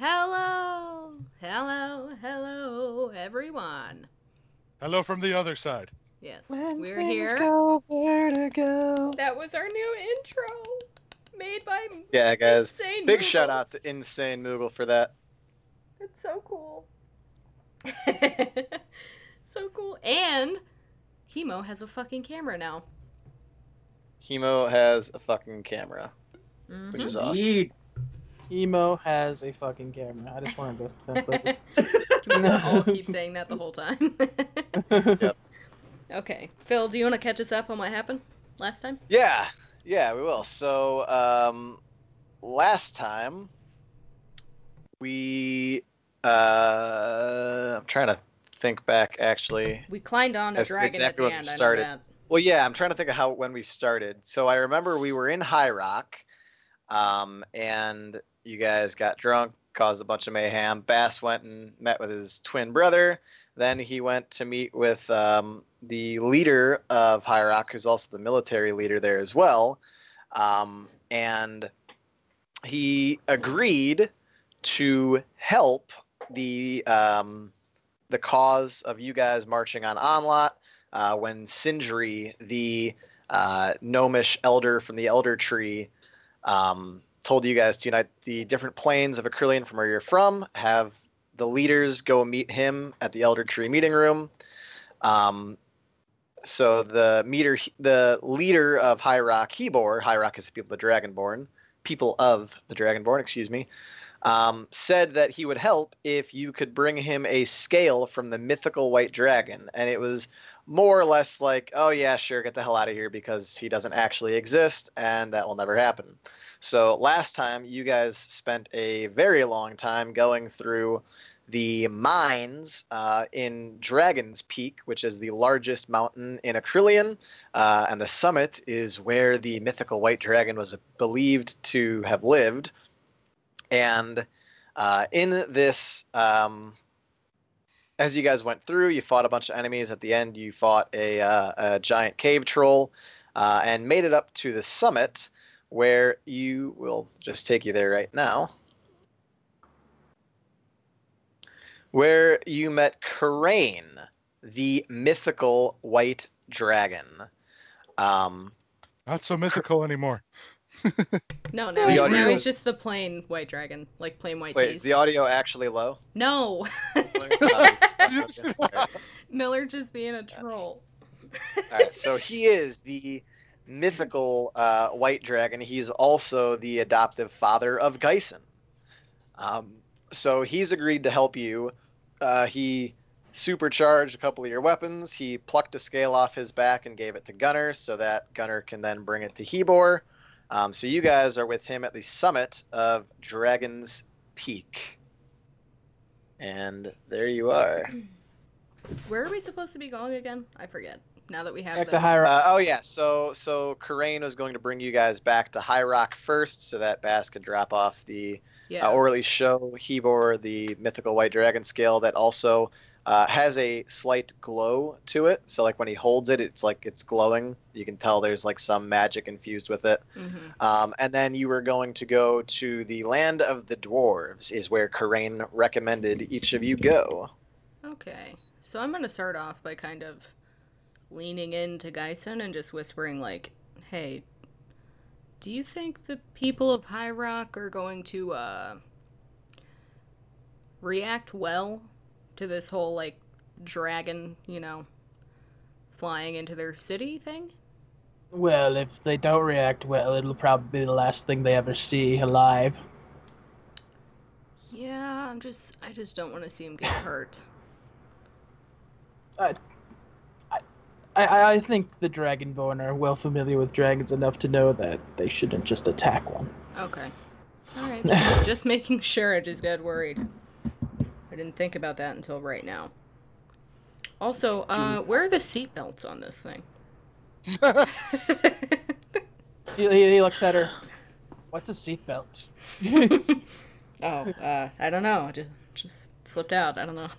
Hello, hello, hello, everyone. Hello from the other side. Yes, When we're things here. go vertigo. That was our new intro, made by Yeah, guys. Insane Big Moogle. shout out to Insane Moogle for that. It's so cool. So cool. And Hemo has a fucking camera now. Hemo has a fucking camera, which is awesome. Indeed. Emo has a fucking camera. I just want to go quickly. Can we just all keep saying that the whole time? Yep. Okay. Phil, do you want to catch us up on what happened last time? Yeah, we will. So, last time we, I'm trying to think back actually. We climbed on a As to dragon exactly at when the we end. I know started. that. Well, yeah, I'm trying to think of when we started. So I remember we were in High Rock, and you guys got drunk, caused a bunch of mayhem. Bass went and met with his twin brother. Then he went to meet with the leader of High Rock, who's also the military leader there as well. And he agreed to help the cause of you guys marching on Onlot when Sindri, the gnomish elder from the Elder Tree, told you guys to unite the different planes of Acrylion from where you're from, have the leaders go meet him at the Elder Tree meeting room. So the leader of High Rock, Hebor, High Rock is the people of the Dragonborn, excuse me, said that he would help if you could bring him a scale from the mythical white dragon. And it was more or less like, oh yeah, sure, get the hell out of here because he doesn't actually exist and that will never happen. So last time you guys spent a very long time going through the mines in Dragon's Peak, which is the largest mountain in Acrylion, and the summit is where the mythical white dragon was believed to have lived. And in this, as you guys went through, you fought a bunch of enemies. At the end, you fought a giant cave troll and made it up to the summit, where you will just take you there right now, where you met Karain, the mythical white dragon. Not so mythical anymore. No, The now audio he's is- just the plain white dragon, like plain white Wait, cheese. is the audio actually low? No, All Miller just being a troll. right, so he is the mythical white dragon. He's also the adoptive father of Geisen. So he's agreed to help you. He supercharged a couple of your weapons. He plucked a scale off his back and gave it to Gunnar so that Gunnar can then bring it to Hebor. So you guys are with him at the summit of Dragon's Peak. And there you are. Where are we supposed to be going again? I forget. Now that we have Back the to High Rock. Oh yeah, so Karain was going to bring you guys back to High Rock first, so that Bass could drop off the, yeah. or at least show Hebor the mythical white dragon scale that also has a slight glow to it. So like when he holds it, it's like it's glowing. You can tell there's like some magic infused with it. Mm-hmm. And then you were going to go to the land of the dwarves, is where Karain recommended each of you go. Okay, so I'm gonna start off by kind of leaning into Geisen and just whispering like, hey, do you think the people of High Rock are going to react well to this whole like dragon, flying into their city thing? Well, if they don't react well, it'll probably be the last thing they ever see alive. Yeah, I just don't want to see him get hurt. I think the Dragonborn are well familiar with dragons enough to know that they shouldn't just attack one. Okay. Alright, just making sure. I just got worried. I didn't think about that until right now. Also, where are the seatbelts on this thing? He looks at her. What's a seatbelt? I don't know. Just slipped out. I don't know.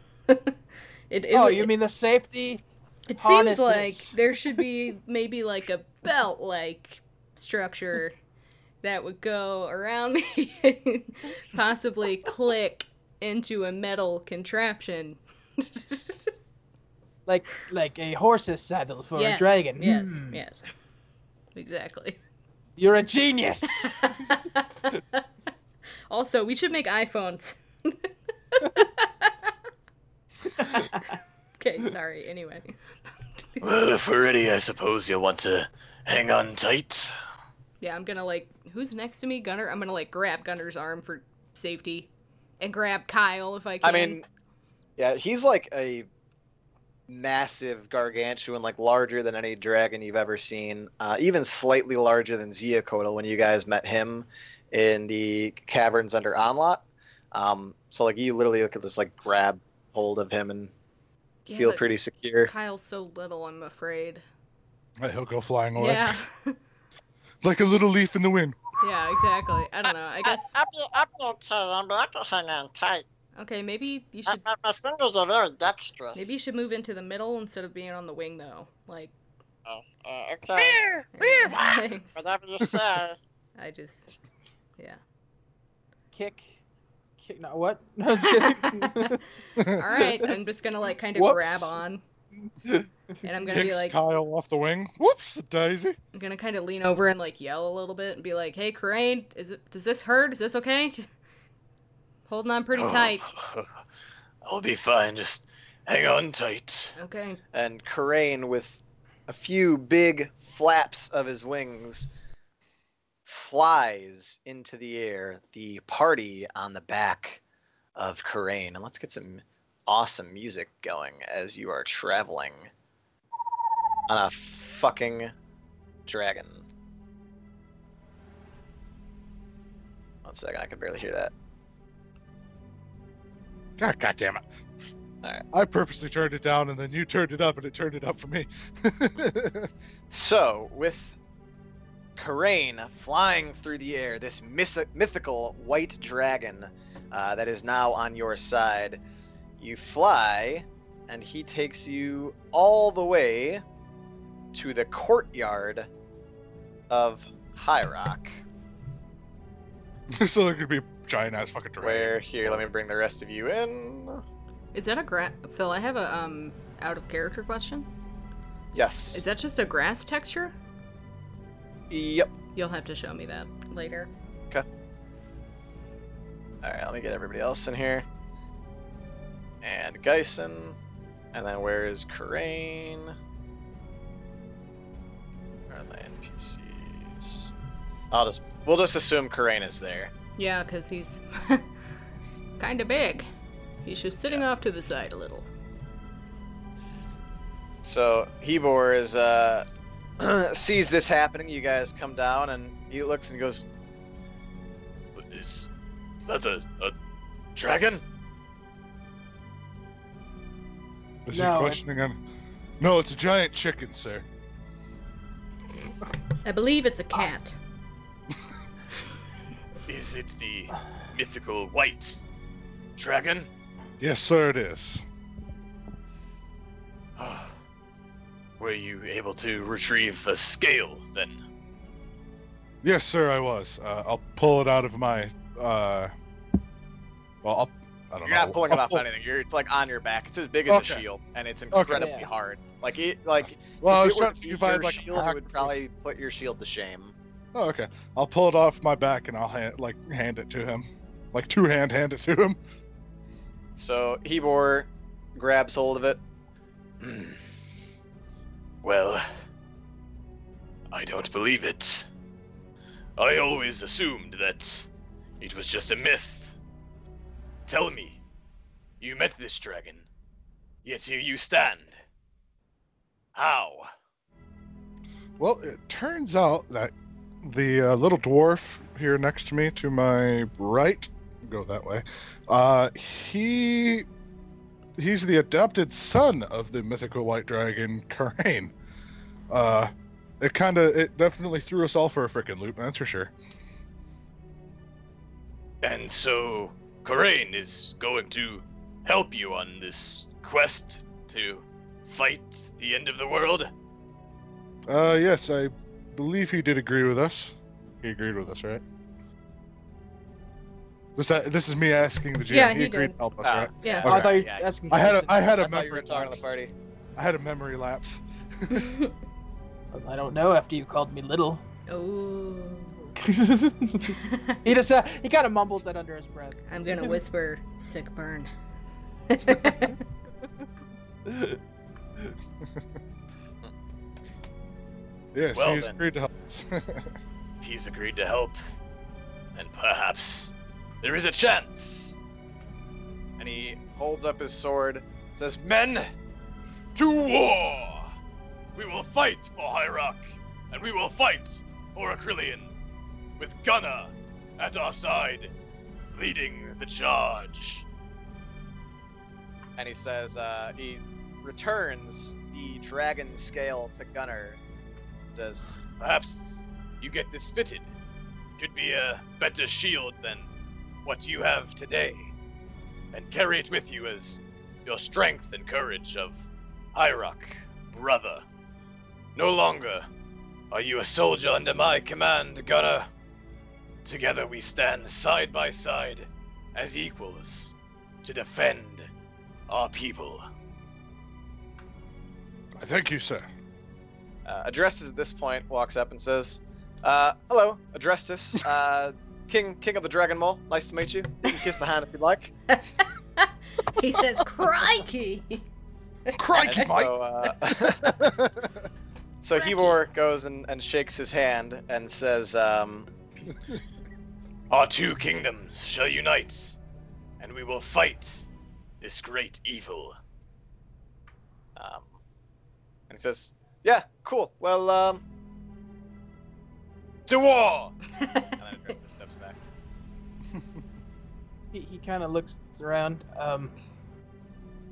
You mean the safety? It harnesses. seems like there should be maybe like a belt-like structure that would go around me and possibly click into a metal contraption. like a horse's saddle for Yes, a dragon. Yes, Hmm. yes. Exactly. You're a genius! Also, we should make iPhones. Okay, sorry. Anyway. Well, if we're ready, I suppose you'll want to hang on tight. Yeah, I'm gonna like. Who's next to me, Gunner? I'm gonna like grab Gunner's arm for safety, and grab Kyle if I can. I mean, yeah, he's like a massive gargantuan, like larger than any dragon you've ever seen. Even slightly larger than Zeokotl when you guys met him in the caverns under Onlot. So like you literally could just like grab hold of him and feel pretty secure. Kyle's so little, I'm afraid. He'll go flying away. Yeah. Like a little leaf in the wind. Yeah, exactly. I don't know. I guess. I'll be okay. I can hang on tight. Okay, maybe you should. My fingers are very dexterous. Maybe you should move into the middle instead of being on the wing, though. Like. Oh, okay. Thanks. Whatever you say. I just. Yeah. Kick. No, what? No, I'm kidding. All right, I'm just gonna like kind of grab on, and I'm gonna be like Kyle off the wing. Whoops, Daisy. I'm gonna kind of lean over and like yell a little bit and be like, "Hey, Crane, does this hurt? Is this okay?" Holding on pretty tight. I'll be fine. Just hang on tight. Okay. And Karain, with a few big flaps of his wings, flies into the air, the party on the back of Karain. And let's get some awesome music going as you are traveling on a fucking dragon. 1 second, I can barely hear that. God damn it. Alright. I purposely turned it down and then you turned it up and it turned it up for me. So, with Karain flying through the air, this mythical white dragon that is now on your side, you fly, and he takes you all the way to the courtyard of High Rock. So there could be a giant ass fucking dragon. Where, here, let me bring the rest of you in. Is that a Phil, I have a out of character question. Yes. Is that just a grass texture? Yep. You'll have to show me that later. Okay. Alright, let me get everybody else in here. And Geisen. And then where is Karain? Where are my NPCs? We'll just assume Karain is there. Yeah, because he's kind of big. He's just sitting off to the side a little. So Hebor is sees this happening. You guys come down, and he looks and goes, Is that a dragon? Is he questioning him? No, it's a giant chicken, sir. I believe it's a cat. Is it the mythical white dragon? Yes, sir, it is. Were you able to retrieve a scale, then? Yes, sir, I was. I'll pull it out of my, I don't know. You're not pulling it off anything. It's like on your back. It's as big as a shield, and it's incredibly hard. Well, if it were to be your shield, it would probably put your shield to shame. Oh, okay. I'll pull it off my back and I'll hand it to him. Like hand it to him. So Hebor grabs hold of it. Well, I don't believe it. I always assumed that it was just a myth. Tell me, you met this dragon, yet here you stand. How? Well, it turns out that the little dwarf here next to me, to my right, go that way, he's the adopted son of the mythical white dragon, Karain. It definitely threw us all for a frickin' loop, that's for sure. And so, Karain is going to help you on this quest to fight the end of the world? Yes, I believe he did agree with us. He agreed with us, right? This is me asking the GM. Yeah, he did. agreed to help us, right? Yeah. Okay. I thought you were asking. I had a I thought you were memory talking to lapse. the party. I had a memory lapse. I don't know after you called me little. Oh. He kind of mumbles that under his breath. I'm gonna whisper, sick burn. Yes, Well, he's then. agreed to help us. If he's agreed to help, then perhaps there is a chance. And he holds up his sword, says, "Men, To war! We will fight for Hyrok, and we will fight for Acrylion, with Gunnar at our side, leading the charge." and he says, he returns the dragon scale to Gunnar. Says, Perhaps you get this fitted. Could be a better shield than what you have today, and carry it with you as your strength and courage of Hyrok, brother. No longer are you a soldier under my command, Gunnar. Together we stand side by side as equals to defend our people. I thank you, sir. Adrestus at this point walks up and says, "Hello, Adrestus, King of the Dragon Mole. Nice to meet you. You can kiss the hand if you'd like." He says, "Crikey!" Crikey, And Mike! So Hebor goes and shakes his hand and says, Our two kingdoms shall unite, and we will fight this great evil. and he says, "Yeah, cool. Well, To war! and then Adrestus steps back. He kind of looks around.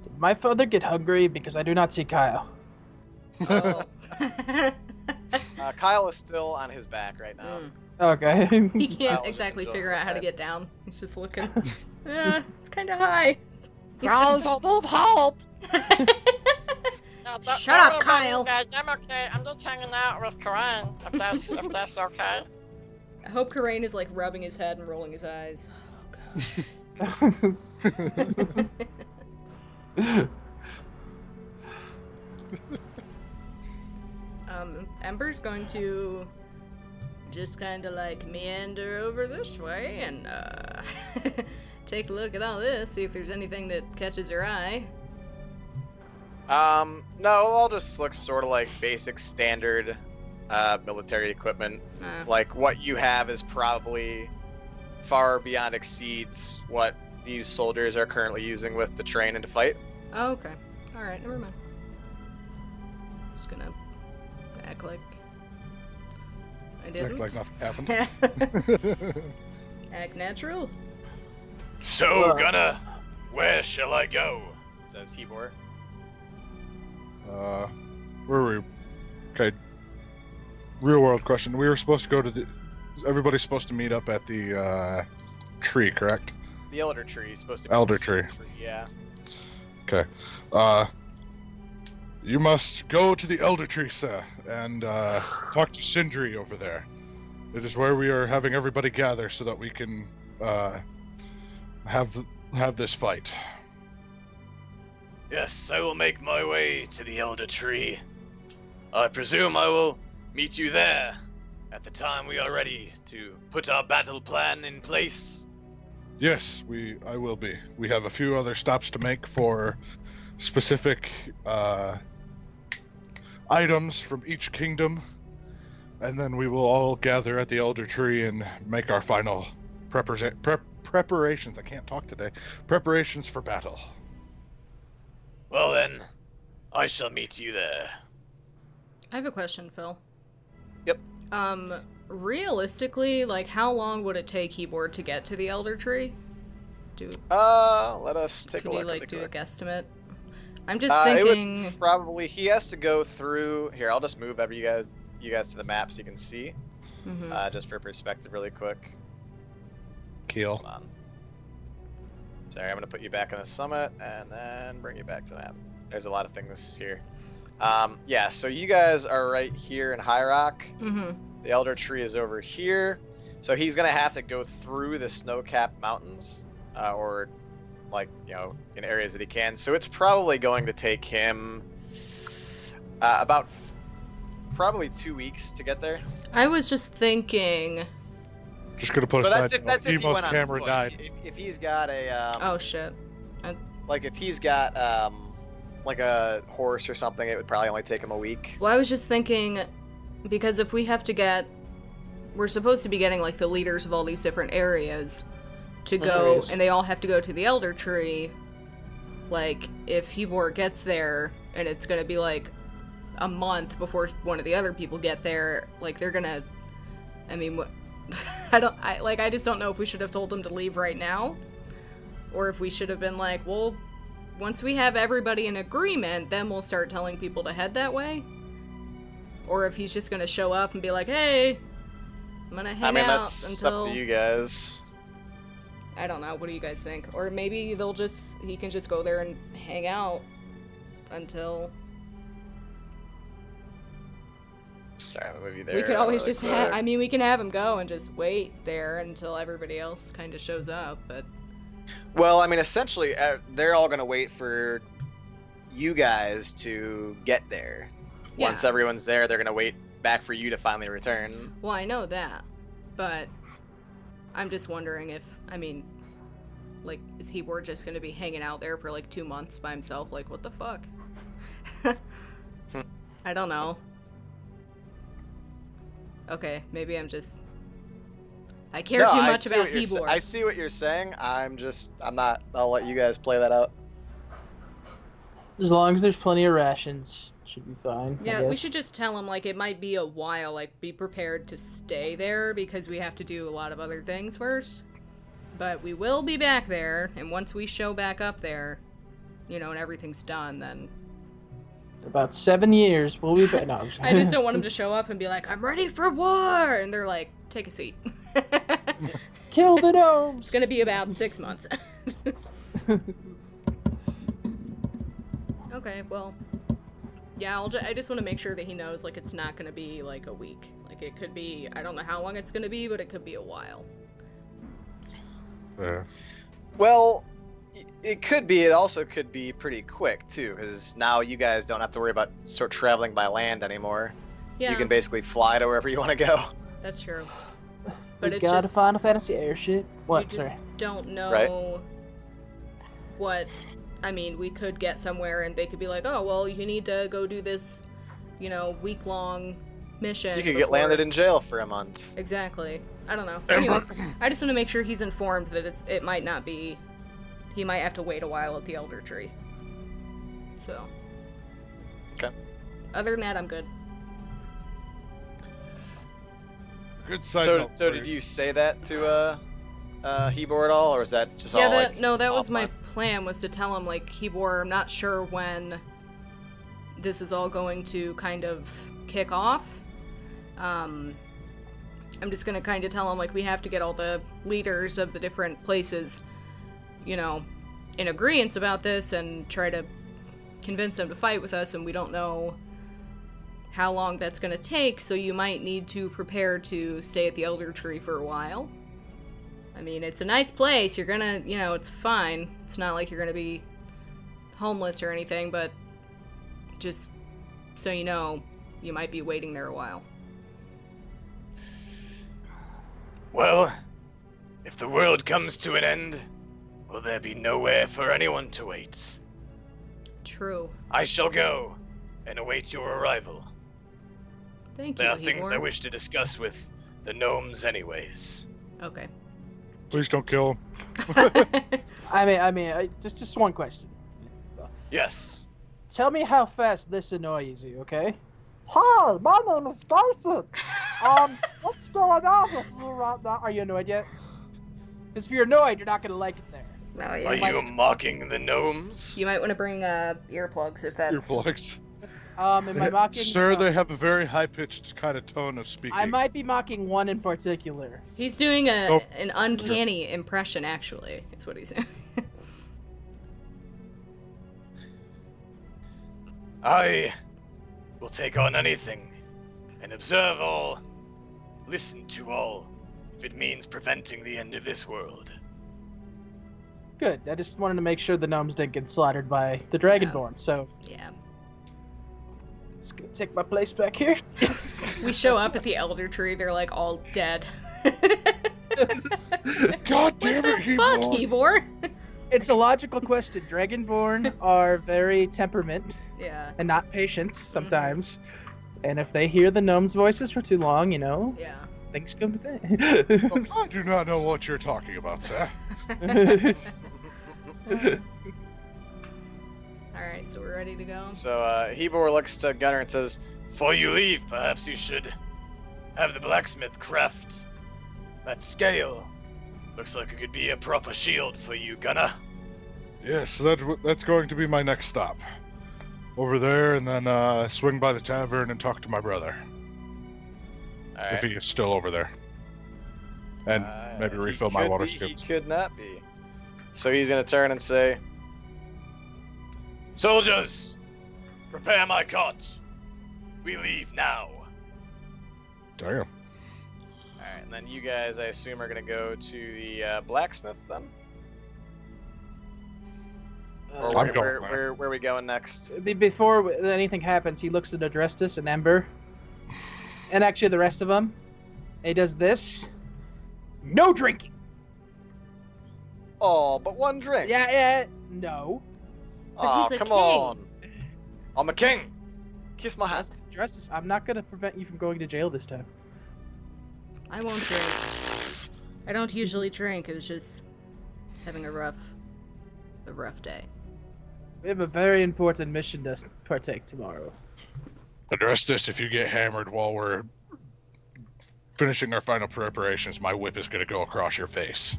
Did my father get hungry? Because I do not see Kyle. Oh. Kyle is still on his back right now. Okay. He Kyle can't is exactly just figure out how to overhead. get down. He's just looking. It's kind of high. Guys, I need help! No, Shut up, don't worry about me, Kyle. Guys, I'm okay. I'm just hanging out with Corinne, if that's okay. I hope Karain is like rubbing his head and rolling his eyes. Oh god. Ember's going to just kind of like meander over this way and take a look at all this, see if there's anything that catches her eye. No, all just looks sort of like basic standard military equipment. Like what you have is probably far beyond exceeds what these soldiers are currently using with to train and to fight. Oh, okay. Alright, never mind. Just gonna act like I didn't. Act like nothing happened. Act natural. So, Gunnar, where shall I go? Says Hebor. Where were we? Okay. Real world question. We were supposed to go to the. Everybody's supposed to meet up at the tree, correct? The Elder Tree is supposed to be Elder the Tree. Yeah. Okay. You must go to the Elder Tree, sir, and talk to Sindri over there. It is where we are having everybody gather so that we can have this fight. Yes, I will make my way to the Elder Tree. I presume I will meet you there at the time we are ready to put our battle plan in place. Yes, I will be. We have a few other stops to make for specific items from each kingdom, and then we will all gather at the Elder Tree and make our final preparations. I can't talk today. Preparations for battle. Well then, I shall meet you there. I have a question, Phil. Yep. Realistically, like, how long would it take Hebor to get to the Elder Tree? Let us take a Could look. you, like, really do a quick. guesstimate? I'm just It thinking... would probably he has to go through here. I'll just move you guys to the map so you can see, Mhm. just for perspective, really quick. Keel. Hold on. Sorry, I'm gonna put you back on the summit and then bring you back to the map. There's a lot of things here. Yeah, so you guys are right here in High Rock. Mhm. The Elder Tree is over here. So he's gonna have to go through the snow-capped mountains, or like, you know, in areas that he can. So it's probably going to take him about probably 2 weeks to get there. I was just thinking... Just gonna put But aside. that's if he Emo's went on camera foot. died. If he's got a Oh, shit. like if he's got like a horse or something, it would probably only take him a week. Well, I was just thinking, because if we have to get... We're supposed to be getting, like, the leaders of all these different areas to go, and they all have to go to the Elder Tree. Like, if Hebor gets there, and it's gonna be, like, a month before one of the other people get there, like, they're gonna... I mean, what... I just don't know if we should have told him to leave right now, or if we should have been like, well, once we have everybody in agreement, then we'll start telling people to head that way. Or if he's just gonna show up and be like, hey, I'm gonna hang out that's until... up to you guys. I don't know, what do you guys think? Or maybe he can just go there and hang out until... Sorry, I'm gonna move you there. We could always really just quick. we can have him go and just wait there until everybody else kind of shows up, but... Well, I mean, essentially, they're all gonna wait for you guys to get there. Yeah. Once everyone's there, they're gonna wait back for you to finally return. Well, I know that, but I'm just wondering if, I mean, like, is Hebor just gonna be hanging out there for like 2 months by himself? Like, what the fuck? I don't know. Okay, maybe I care too much about Hebor. I see what you're saying. I'll let you guys play that out. As long as there's plenty of rations, should be fine. I Yeah, we guess. should just tell him, like, it might be a while, like, be prepared to stay there because we have to do a lot of other things first. But we will be back there, and once we show back up there, you know, and everything's done, then... About 7 years, we'll be back. No, I just don't want him to show up and be like, I'm ready for war! And they're like, take a seat. Kill the gnomes! It's gonna be about 6 months. Okay, well... Yeah, I just want to make sure that he knows, like, it's not gonna be, like, a week. Like, it could be... I don't know how long it's gonna be, but it could be a while. Yeah. Well, it could be. It also could be pretty quick too, because now you guys don't have to worry about sort of traveling by land anymore. Yeah, You can basically fly to wherever you want to go. that's true. But We it's got a just... Final Fantasy airship. What? You just Sorry. don't know Right. what... I mean, we could get somewhere and they could be like, oh, well, you need to go do this, you know, week-long mission. You could get landed in jail for a month. Exactly. I don't know. Anyway, I just want to make sure he's informed that it might not be... He might have to wait a while at the Elder Tree. So. Okay. Other than that, I'm good. Good side So note. did you say that to Hebor at all, or was that just Yeah, all that like? that was off my on- plan, was to tell him, like, Hebor, I'm not sure when this is all going to kind of kick off. I'm just gonna kind of tell him, like, we have to get all the leaders of the different places, you know, in agreement about this and try to convince them to fight with us, and we don't know how long that's gonna take, so you might need to prepare to stay at the Elder Tree for a while. I mean, it's a nice place, you're gonna, you know, it's fine. It's not like you're gonna be homeless or anything, but just so you know, you might be waiting there a while. Well, if the world comes to an end, will there be nowhere for anyone to wait? True. I shall go and await your arrival. Thank you, There are things I Hebor. wish to discuss with the gnomes anyways. Okay. Please don't kill him. Just one question. Yes. Tell me how fast this annoys you, okay? Hi, my name is Dyson. What's going on with you right now? Are you annoyed yet? Because if you're annoyed, you're not gonna like it there. No, Are yeah. you mocking the gnomes? You might want to bring earplugs if that's... Earplugs. Am I mocking? Sir, they have a very high-pitched kind of tone of speaking. I might be mocking one in particular. He's doing Oh. an uncanny impression, actually. Is what he's doing. I will take on anything and observe all, listen to all, if it means preventing the end of this world. Good. I just wanted to make sure the gnomes didn't get slaughtered by the Dragonborn. So Yeah. let's go take my place back here. We show up at the Elder Tree, they're like all dead. God damn it, What the fuck, Hebor! Hebor? It's a logical question. Dragonborn are very temperament Yeah. and not patient sometimes. And if they hear the gnomes' voices for too long, Yeah. things come to things. I do not know what you're talking about, sir. Alright, so we're ready to go? So Hebor looks to Gunnar and says, Before you leave, perhaps you should have the blacksmith craft that scale. Looks like it could be a proper shield for you, Gunnar. Yes, that's going to be my next stop. Over there, and then swing by the tavern and talk to my brother. all If right. he is still over there. And maybe He refill my could water be, scoops. He could not be. So he's going to turn and say, Soldiers, prepare my cot. We leave now. Damn. all right, and then you guys, I assume, are going to go to the blacksmith then? Or I'm where, going where, there. where are we going next? Before anything happens, he looks at Adrestus and Ember, and actually the rest of them. And he does this. No drinking. Oh, but one drink. Yeah. No. But Oh, he's a come king. on. I'm a king. Kiss my hand. Adrestus, I'm not gonna prevent you from going to jail this time. I won't drink. I don't usually drink, it was just having a rough day. We have a very important mission to partake tomorrow. Address this if you get hammered while we're finishing our final preparations. My whip is going to go across your face.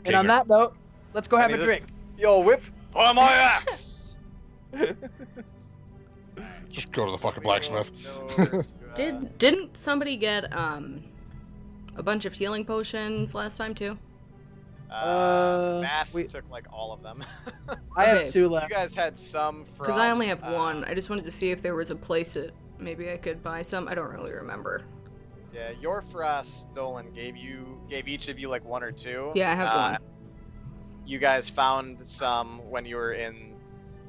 And on Kinger. that note, let's go have And a he drink. Yo, whip. For my axe! Just go to the fucking blacksmith. Didn't somebody get a bunch of healing potions last time too? Bass we- took like all of them. I have Okay. 2 You left. guys had some from. Because I only have one. I just wanted to see if there was a place that maybe I could buy some. I don't really remember. Yeah, Yorfrost Stolen gave each of you like 1 or 2. Yeah, I have one. You guys found some when you were in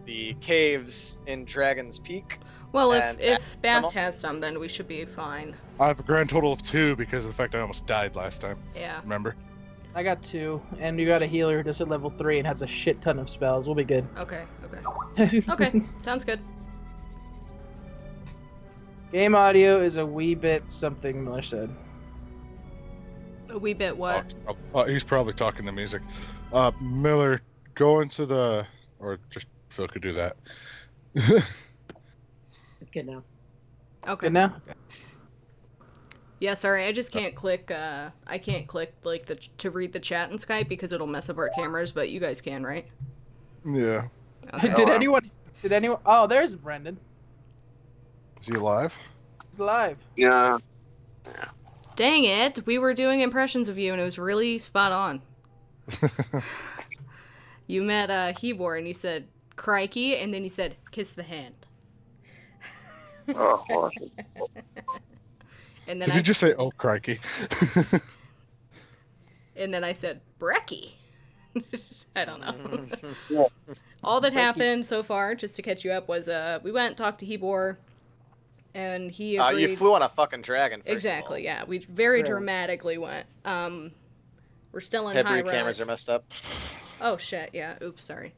the caves in Dragon's Peak. Well, and if Bass Emma? has some, then we should be fine. I have a grand total of 2 because of the fact I almost died last time. Yeah. Remember? I got 2, and you got a healer just at level 3 and has a shit ton of spells. We'll be good. Okay. Okay. Sounds good. Game audio is a wee bit something Miller said. A wee bit what? He's probably talking to music. Miller, go into the... Or just Phil could do that. Good now. Okay. Good now? Yeah, sorry, I just can't click, I can't click, like, to read the chat in Skype because it'll mess up our cameras, but you guys can, right? Yeah. Okay. Did anyone... Oh, there's Brendan. Is he alive? He's alive. Yeah. Dang it, we were doing impressions of you and it was really spot on. You met, Hebor and you said, crikey, and then you said, kiss the hand. Oh, horrible. And then Did you just say, oh, crikey? And then I said, Brecky. I don't know. All that happened so far, just to catch you up, was we went and talked to Hebor, and he agreed. You flew on a fucking dragon. First Exactly, yeah. We very Right. dramatically went. We're still in Head High view cameras Rock. are messed up. Oh shit, yeah. Oops, sorry.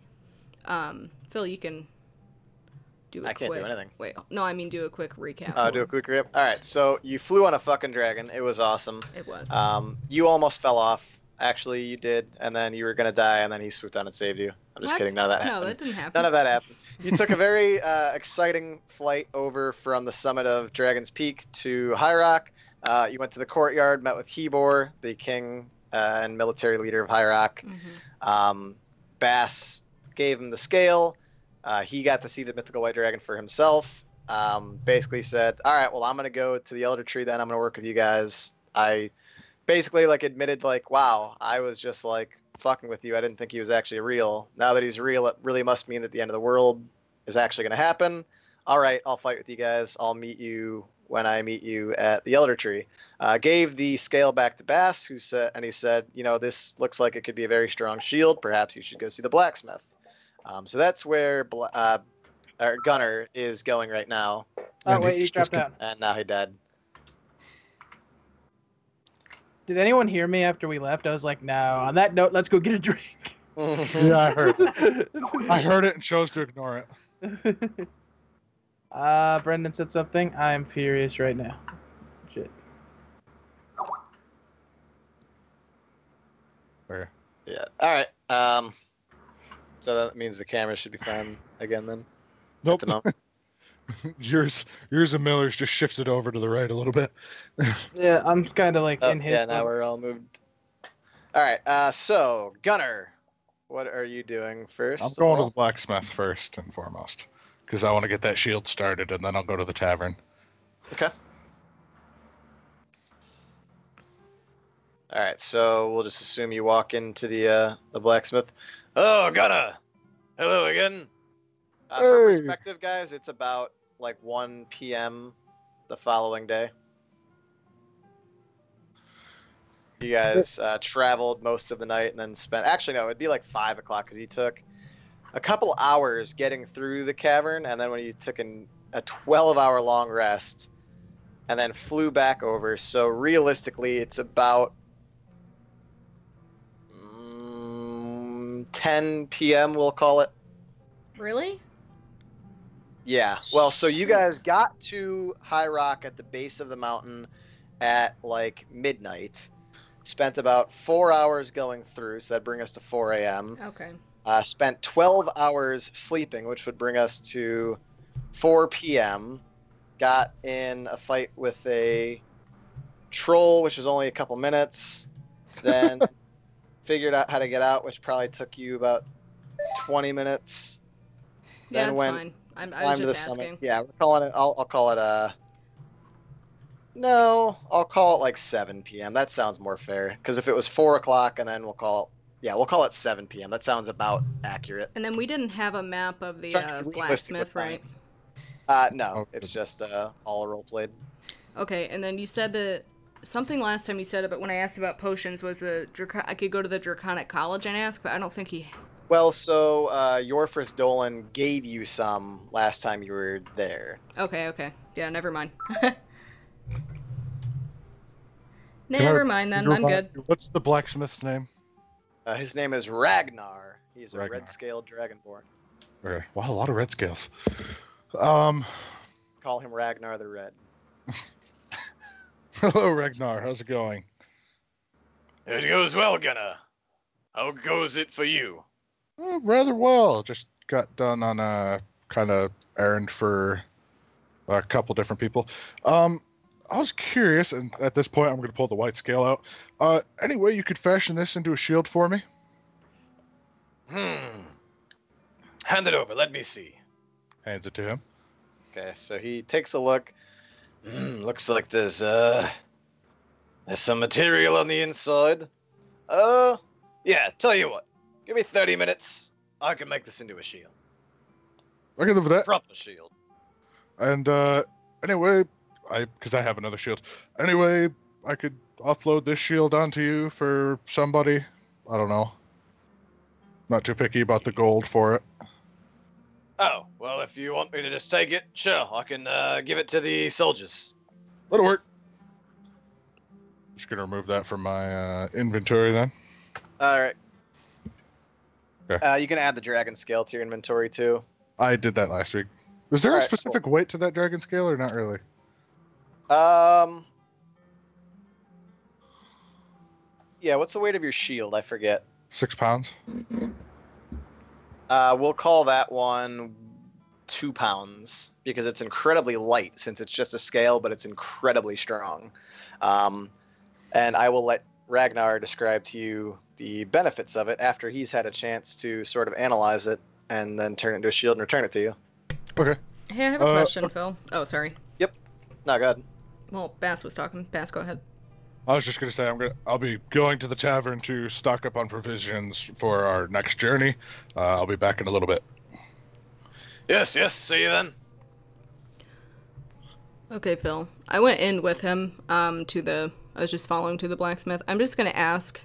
Phil, you can do a I can't do quick... anything. Wait, no, I mean do a quick recap. Do a quick rip. All right, so you flew on a fucking dragon. It was awesome. It was. You almost fell off. Actually, you did, and then you were gonna die, and then he swooped down and saved you. I'm just What? kidding. None of that No, happened. that didn't happen. None of that happened. You took a very exciting flight over from the summit of Dragon's Peak to High Rock. You went to the courtyard, met with Hebor, the king and military leader of High Rock. Mhm. Bass gave him the scale. He got to see the mythical white dragon for himself. Basically said, all right, well, I'm going to go to the Elder Tree then. I'm going to work with you guys. I basically admitted wow, I was just fucking with you. I didn't think he was actually real. Now that he's real, it really must mean that the end of the world is actually going to happen. All right, I'll fight with you guys. I'll meet you when I meet you at the Elder Tree. Gave the scale back to Bass, he said, this looks like it could be a very strong shield. Perhaps you should go see the blacksmith. So that's where Gunnar is going right now, Oh, And wait, he he's dropped just- out. and now he died. Did anyone hear me after we left? I was like, no. On that note, let's go get a drink. Yeah, I heard it. I heard it and chose to ignore it. Brendan said something. I'm furious right now. Shit. Okay. Yeah. All right. So that means the camera should be fine again then. Nope. At the moment. yours and Miller's just shifted over to the right a little bit. Yeah, I'm kind of like Oh, in his. yeah, now we're all moved. All right. So Gunner, what are you doing first? I'm of going to all? the blacksmith first and foremost because I want to get that shield started, and then I'll go to the tavern. Okay. All right. So we'll just assume you walk into the blacksmith. Oh, Gunner. Hello again. For Hey. perspective, guys, it's about like 1 p.m. the following day. You guys traveled most of the night and then spent. Actually, no, it'd be like 5 o'clock because you took a couple hours getting through the cavern, and then when you took a 12-hour long rest, and then flew back over. So realistically, it's about 10 p.m. We'll call it. Really? Yeah. Well, so you Shoot. guys got to High Rock at the base of the mountain at like midnight. Spent about 4 hours going through, so that'd bring us to 4 a.m. Okay. Spent 12 hours sleeping, which would bring us to 4 p.m. Got in a fight with a troll, which was only a couple minutes. Then figured out how to get out, which probably took you about 20 minutes. Yeah, Then that's went fine. I was climbed to the just summit. asking. Yeah, we're calling it. I'll call it No, I'll call it like 7 p.m. That sounds more fair. Because if it was 4 o'clock, and then we'll call it 7 p.m. That sounds about accurate. And then we didn't have a map of the Trying to be realistic blacksmith, with right? No, Oh, it's just all role played. Okay, and then you said that something last time you said about when I asked about potions was I could go to the Draconic College and ask, but I don't think he. Well, so Yorfris Dolan gave you some last time you were there. Okay. Yeah, never mind. Can Never I- mind then. You're I'm fine. good. What's the blacksmith's name? His name is Ragnar. He's a Ragnar. red-scaled dragonborn. Okay. Wow, a lot of red scales. Call him Ragnar the Red. Hello, Ragnar. How's it going? It goes well, Gunner. How goes it for you? Rather well. Just got done on a kind of errand for a couple different people. I was curious, and at this point, I'm going to pull the white scale out. Any way you could fashion this into a shield for me? Hand it over. Let me see. Hands it to him. Okay, so he takes a look. Looks like there's some material on the inside. Yeah, tell you what. Give me 30 minutes. I can make this into a shield. I can live with that. Proper shield. And anyway, because I have another shield. Anyway, I could offload this shield onto you for somebody. I don't know. Not too picky about the gold for it. Oh, well, if you want me to just take it, sure. I can give it to the soldiers. That'll work. Just gonna remove that from my inventory then. All right. Okay. You can add the dragon scale to your inventory too. I did that last week. Was there a Alright, specific weight to that dragon scale or not really? Yeah. What's the weight of your shield? I forget. 6 pounds. We'll call that one 2 pounds because it's incredibly light since it's just a scale, but it's incredibly strong. And I will let Ragnar describe to you the benefits of it after he's had a chance to sort of analyze it and then turn it into a shield and return it to you. Okay. Hey, I have a question, Phil. Oh, sorry. No, go ahead. Well, Bass was talking. Bass, go ahead. I was just gonna say I'll be going to the tavern to stock up on provisions for our next journey. I'll be back in a little bit. Yes, see you then. Okay, Phil. I went in with him I was just following to the blacksmith. I'm just gonna ask,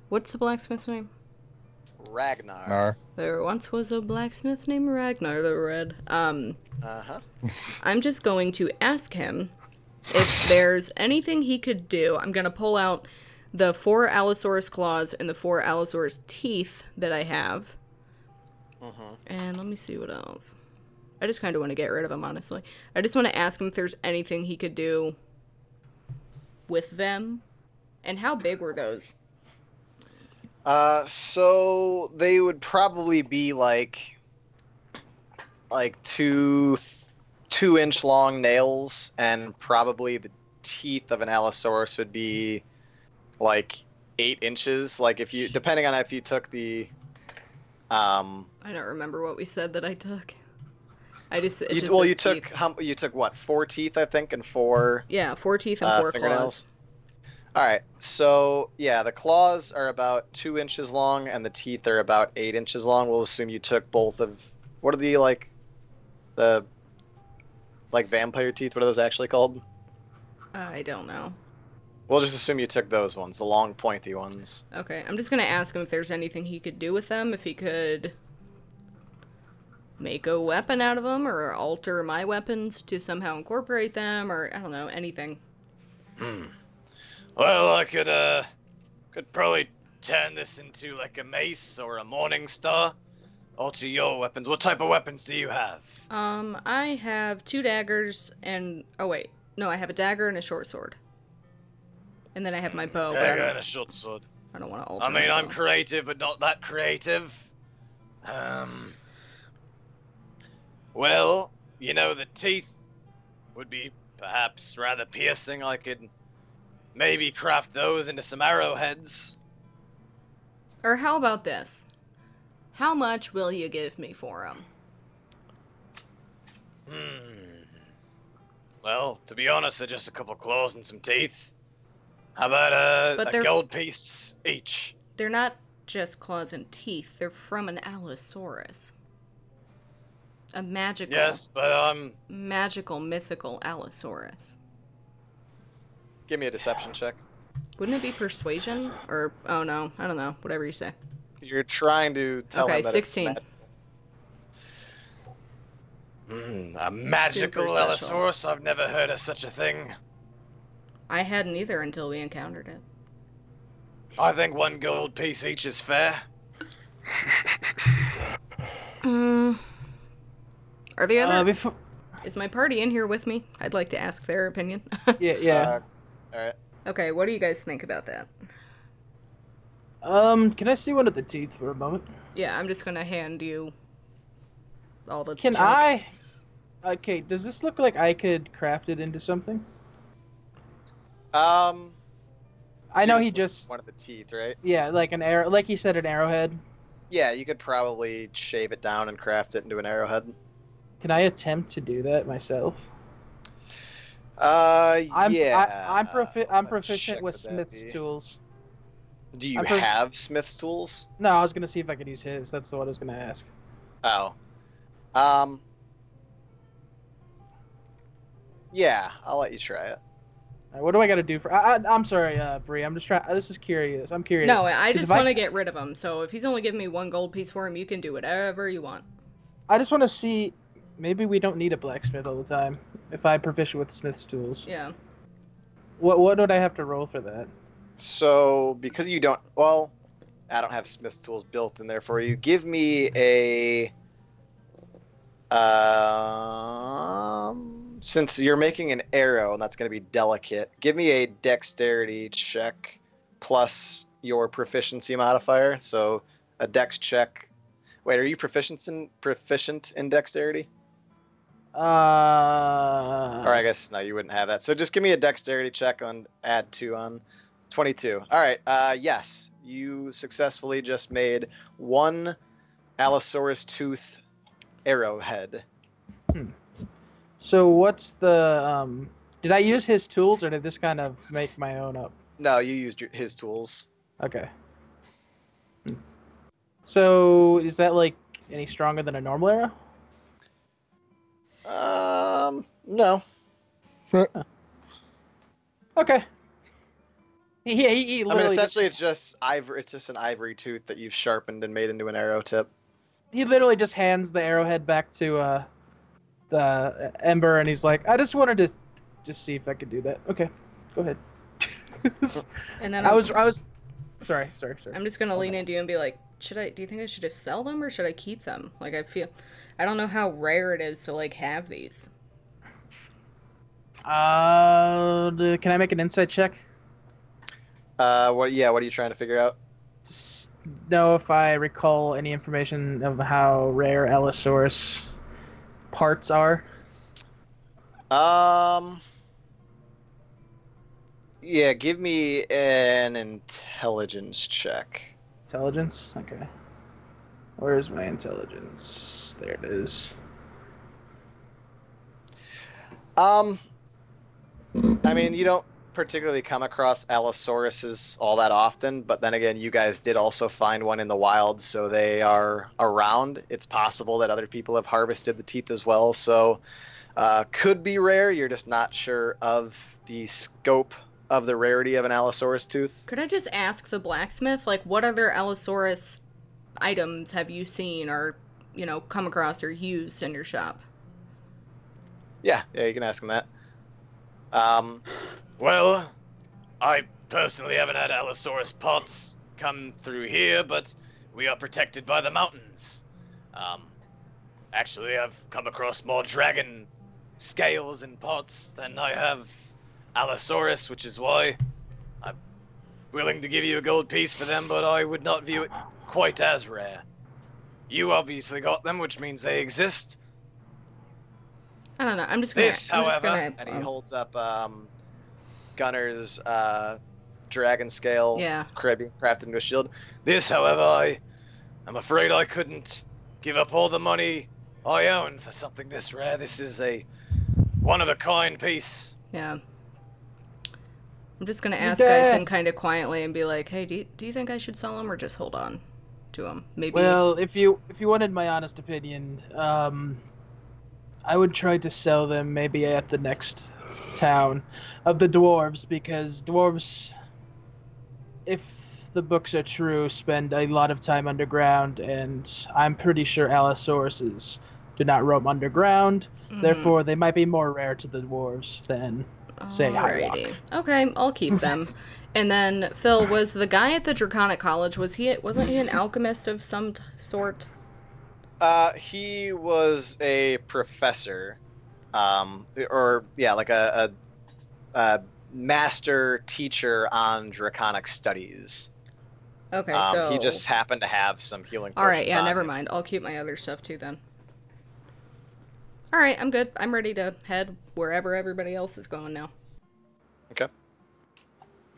what's the blacksmith's name? Ragnar. Nar. There once was a blacksmith named Ragnar the Red. Uh-huh. I'm just going to ask him if there's anything he could do. I'm gonna pull out the 4 Allosaurus claws and the 4 Allosaurus teeth that I have. And let me see what else. I just kind of want to get rid of him, honestly. I just want to ask him if there's anything he could do with them. And how big were those? So they would probably be like 2-inch long nails, and probably the teeth of an Allosaurus would be like 8 inches. Like if you, depending on if you took the, I don't remember what we said that I took. You took you took what, 4 teeth I think, and 4. Yeah, 4 teeth and 4 fingernails. claws. All right, so yeah, the claws are about 2 inches long, and the teeth are about 8 inches long. We'll assume you took both of, what are the vampire teeth? What are those actually called? I don't know. We'll just assume you took those ones, the long pointy ones. Okay, I'm just gonna ask him if there's anything he could do with them, if he could make a weapon out of them, or alter my weapons to somehow incorporate them, or I don't know, anything. Well, I could probably turn this into like a mace or a morning star. Alter your weapons. What type of weapons do you have? I have 2 daggers and... Oh, wait. No, I have a dagger and a short sword. And then I have my bow, but Dagger and a short sword. I don't want to alter I mean, my I'm bow. creative, but not that creative. Well, you know, the teeth would be perhaps rather piercing. I could maybe craft those into some arrowheads. Or how about this? How much will you give me for them? Well, to be honest, they're just a couple claws and some teeth. How about But a they're gold piece each? They're not just claws and teeth. They're from an Allosaurus. A magical... Yes, but magical, mythical Allosaurus. Give me a deception check. Wouldn't it be persuasion? Or, oh no, I don't know. Whatever you say. You're trying to tell Okay, him that 16. it's a magical Super special. Allosaurus? I've never heard of such a thing. I hadn't either until we encountered it. I think 1 gold piece each is fair. Are the other... Before... Is my party in here with me? I'd like to ask their opinion. Yeah. all right. Okay, what do you guys think about that? Can I see one of the teeth for a moment? Yeah, I'm just gonna hand you all the Can junk. I? Okay, does this look like I could craft it into something? I I know he just... one of the teeth, right? Yeah, like an arrow, like he said, an arrowhead. Yeah, you could probably shave it down and craft it into an arrowhead. Can I attempt to do that myself? Yeah. I'm What proficient check with would that Smith's be? tools. Do you I'm have Smith's tools? No, I was gonna see if I could use his. That's what I was gonna ask. Oh. Yeah, I'll let you try it. Alright, what do I gotta do for? I'm sorry, Bree. I'm just trying. This is curious. I'm curious. No, I 'Cause just if want to get rid of him. So if he's only giving me 1 gold piece for him, you can do whatever you want. I just want to see. Maybe we don't need a blacksmith all the time. If I'm proficient with Smith's tools. Yeah. What would I have to roll for that? So, because you don't, well, I don't have Smith's tools built in there for you. Give me a, since you're making an arrow and that's going to be delicate, give me a dexterity check plus your proficiency modifier. So a dex check. Wait, are you proficient in dexterity? Or I guess no, you wouldn't have that. So just give me a dexterity check and add 2 on 22. All right. Yes, you successfully just made 1 Allosaurus tooth arrowhead. So what's the Did I use his tools or did I just kind of make my own up? No, you used his tools. Okay. So is that like any stronger than a normal arrow? No. Okay. He I mean, literally essentially, it's just ivory. It's just an ivory tooth that you've sharpened and made into an arrow tip. he literally just hands the arrowhead back to the Ember, and he's like, "I just wanted to just see if I could do that." Okay, go ahead. And then I was. Sorry. I'm just gonna lean into you and be like, do you think I should just sell them or should I keep them? Like, I don't know how rare it is to, like, have these. Can I make an insight check? What are you trying to figure out? Just know if I recall any information of how rare Allosaurus parts are. Yeah, give me an intelligence check. Intelligence? Okay. Where's my intelligence? There it is. I mean, you don't particularly come across Allosauruses all that often, but then again, you guys did also find one in the wild, so they are around. It's possible that other people have harvested the teeth as well, so could be rare. You're just not sure of the scope of the rarity of an Allosaurus tooth. Could I just ask the blacksmith, like, what other Allosaurus items have you seen or, come across or used in your shop? Yeah, you can ask him that. Well, I personally haven't had Allosaurus pots come through here, but we are protected by the mountains. Actually, I've come across more dragon scales and pots than I have Allosaurus, which is why I'm willing to give you a gold piece for them, but I would not view it quite as rare. You obviously got them, which means they exist. I don't know. I'm just gonna. This, however, and he holds up Gunner's dragon scale, being crafted into a shield. This, however, I'm afraid I couldn't give up all the money I own for something this rare. This is a one-of-a-kind piece. Yeah. I'm just gonna ask Geisen kind of quietly and be like, "Hey, do you think I should sell them or just hold on to them? Maybe." Well, if you wanted my honest opinion, I would try to sell them maybe at the next town of the dwarves, because dwarves, if the books are true, spend a lot of time underground, and I'm pretty sure Allosauruses do not roam underground. Mm-hmm. Therefore, they might be more rare to the dwarves than, say, High Rock. Okay, I'll keep them. And then, Phil, was the guy at the Draconic College, wasn't he an alchemist of some sort? He was a professor, like a master teacher on draconic studies. Okay, so he just happened to have some healing potions. All right, yeah, never mind. I'll keep my other stuff too then. All right, I'm good. I'm ready to head wherever everybody else is going now. Okay.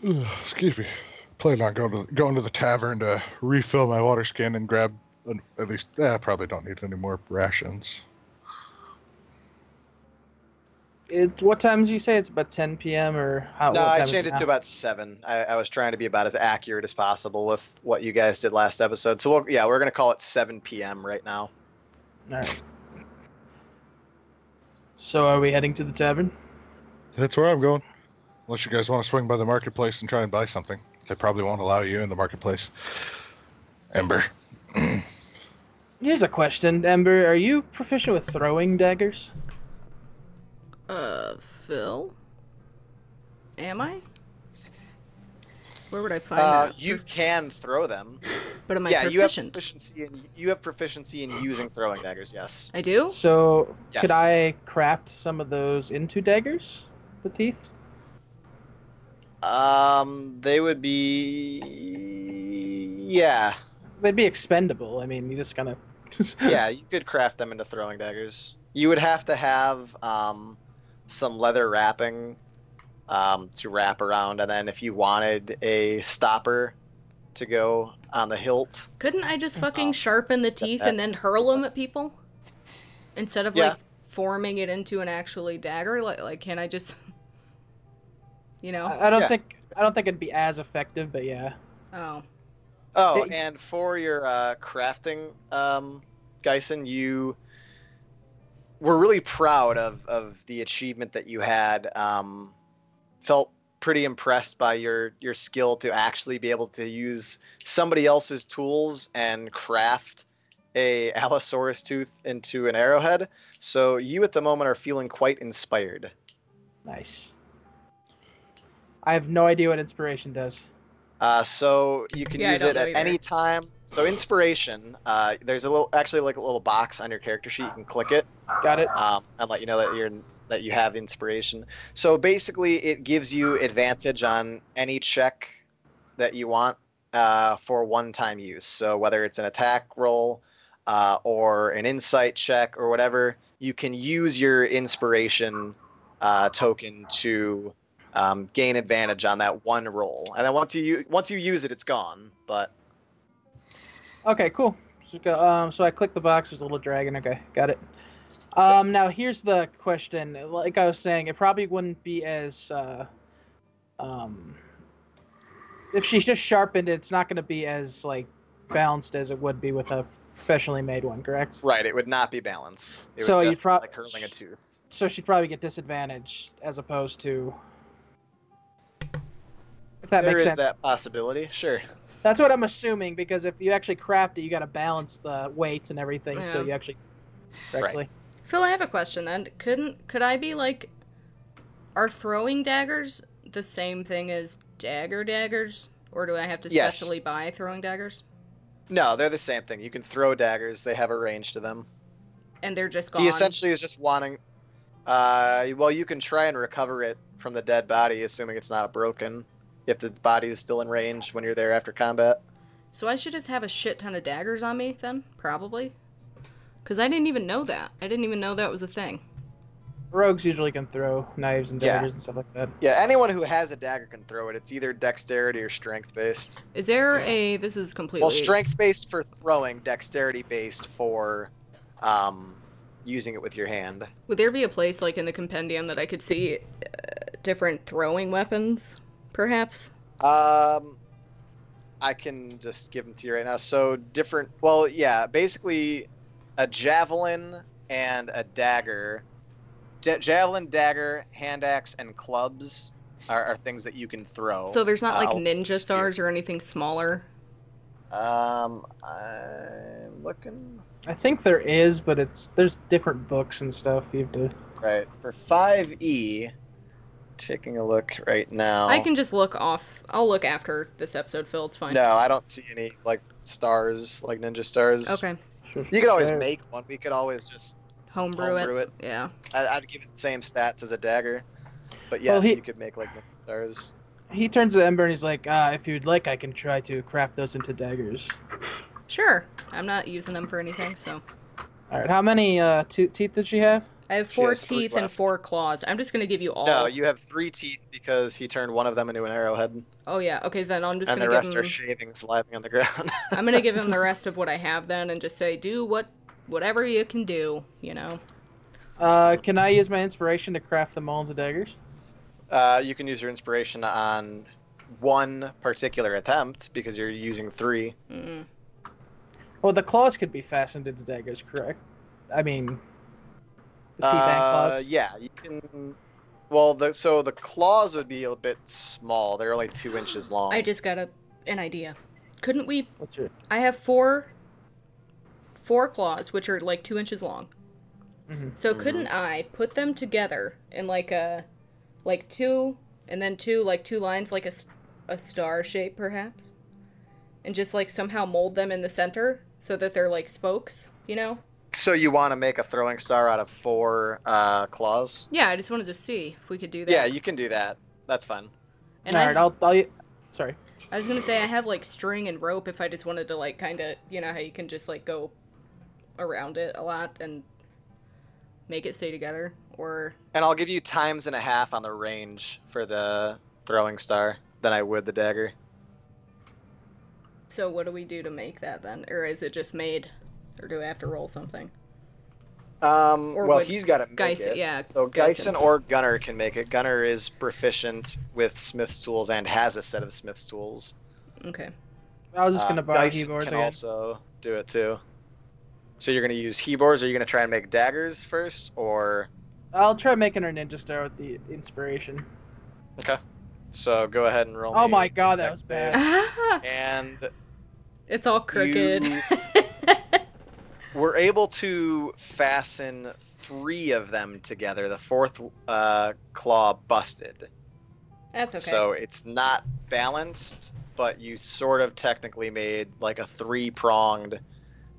Excuse me. Planning on going to the tavern to refill my water skin and grab at least. Probably don't need any more rations. What time did you say? It's about 10 p.m. or how? No, I changed it to about 7. I was trying to be about as accurate as possible with what you guys did last episode. So we're gonna call it 7 p.m. right now. All right. So are we heading to the tavern? That's where I'm going. Unless you guys want to swing by the marketplace and try and buy something. They probably won't allow you in the marketplace. Ember. Here's a question, Ember. Are you proficient with throwing daggers? Phil? Am I? Where would I find that? You can throw them. But am I proficient? You have proficiency in using throwing daggers, yes. I do? So, yes. Could I craft some of those into daggers? The teeth? They would be... Yeah. They'd be expendable. I mean, you just kind of... Yeah, you could craft them into throwing daggers. You would have to have some leather wrapping to wrap around, and then if you wanted a stopper to go on the hilt. Couldn't I just fucking sharpen the teeth and then hurl them at people? Instead of, like, forming it into an actually dagger? Like, can I just... You know? I don't think it'd be as effective, but yeah. Oh. Oh, and for your crafting, Geisen, you were really proud of the achievement that you had. Felt pretty impressed by your skill to actually be able to use somebody else's tools and craft a Allosaurus tooth into an arrowhead. So you at the moment are feeling quite inspired. Nice. I have no idea what inspiration does. So you can Yeah, I use don't it know at either. any time. So inspiration, there's a little, actually like a little box on your character sheet. You can click it, Got it. and let you know that you have inspiration. So basically, it gives you advantage on any check that you want for one-time use. So whether it's an attack roll or an insight check or whatever, you can use your inspiration token to gain advantage on that one roll. And then once you use it, it's gone. But Okay, cool. So I click the box. There's a little dragon. Okay, got it. Now here's the question. Like I was saying, it probably wouldn't be as if she's just sharpened. It's not going to be as like balanced as it would be with a professionally made one. Correct? right, it would not be balanced. It So would you'd just be prob- like hurling a tooth. So she'd probably get disadvantage as opposed to. If that There makes is sense. that possibility, sure. That's what I'm assuming because if you actually craft it, you got to balance the weights and everything, so Yeah. you actually correctly. Phil, I have a question then. Could I be like, are throwing daggers the same thing as daggers? Or do I have to Yes. specially buy throwing daggers? No, they're the same thing. You can throw daggers. They have a range to them. And they're just gone? He essentially is just wanting. Well, you can try and recover it from the dead body, assuming it's not broken. If the body is still in range when you're there after combat. So I should just have a shit ton of daggers on me then? Probably? Because I didn't even know that. I didn't even know that was a thing. Rogues usually can throw knives and Yeah. daggers and stuff like that. Yeah, anyone who has a dagger can throw it. It's either dexterity or strength based. Is there a... This is completely... Well, strength based for throwing, dexterity based for using it with your hand. Would there be a place, like, in the compendium that I could see different throwing weapons, perhaps? I can just give them to you right now. So different. Well, yeah, basically a javelin and a dagger. Javelin, dagger, hand axe, and clubs are things that you can throw. So there's not, like, I'll ninja spear. stars or anything smaller? I'm looking. I think there is, but there's different books and stuff. You have to. Right. For 5e, taking a look right now. I can just look off. I'll look after this episode, Phil. It's fine. No, I don't see any, like, stars, like ninja stars. Okay. You could always make one. We could always just Homebrew homebrew it. it. Yeah. I'd give it the same stats as a dagger. But yes, Well, you could make, like, ninja stars. He turns to Ember and he's like, if you'd like, I can try to craft those into daggers. Sure. I'm not using them for anything, so. All right, how many teeth did she have? I have She 4 has 3 teeth and left. 4 claws. I'm just gonna give you all. No, you have 3 teeth because he turned one of them into an arrowhead. Oh yeah. Okay, then I'm just And gonna the give rest him. are shavings lying on the ground. I'm gonna give him the rest of what I have then, and just say, do whatever you can do. You know. Can I use my inspiration to craft them all into daggers? You can use your inspiration on one particular attempt because you're using 3. Mm. Well, the claws could be fastened into daggers, correct? I mean, the teeth and claws. Yeah, you can. Well, so the claws would be a bit small. They're only 2 inches long. I just got an idea. Couldn't we? What's your? I have four claws, which are like 2 inches long. Mhm. So couldn't I put them together in like 2 and then 2 like 2 lines like a star shape perhaps, and just like somehow mold them in the center so that they're like spokes, you know? So you want to make a throwing star out of 4 claws? Yeah, I just wanted to see if we could do that. Yeah, you can do that. That's fine. And All right, I'll. Sorry. I was gonna say I have like string and rope if I just wanted to like kind of, you know how you can just like go around it a lot and make it stay together, or And I'll give you 1.5 on the range for the throwing star than I would the dagger. so what do we do to make that then, or is it just made, or do I have to roll something? Or Well, would he's got to make Geisen, it. yeah, So Geisen. Geisen or Gunner can make it. Gunner is proficient with Smith's tools and has a set of Smith's tools. Okay. I was just gonna borrow Geisen Hebor's can again. also do it too. So you're gonna use Hebor's, or are you gonna try and make daggers first, or? I'll try making her ninja star with the inspiration. Okay. So go ahead and roll. Oh me my a god, that dex was save. bad. And It's all crooked. You- we're able to fasten 3 of them together. The 4th claw busted. That's okay. So it's not balanced, but you sort of technically made like a three-pronged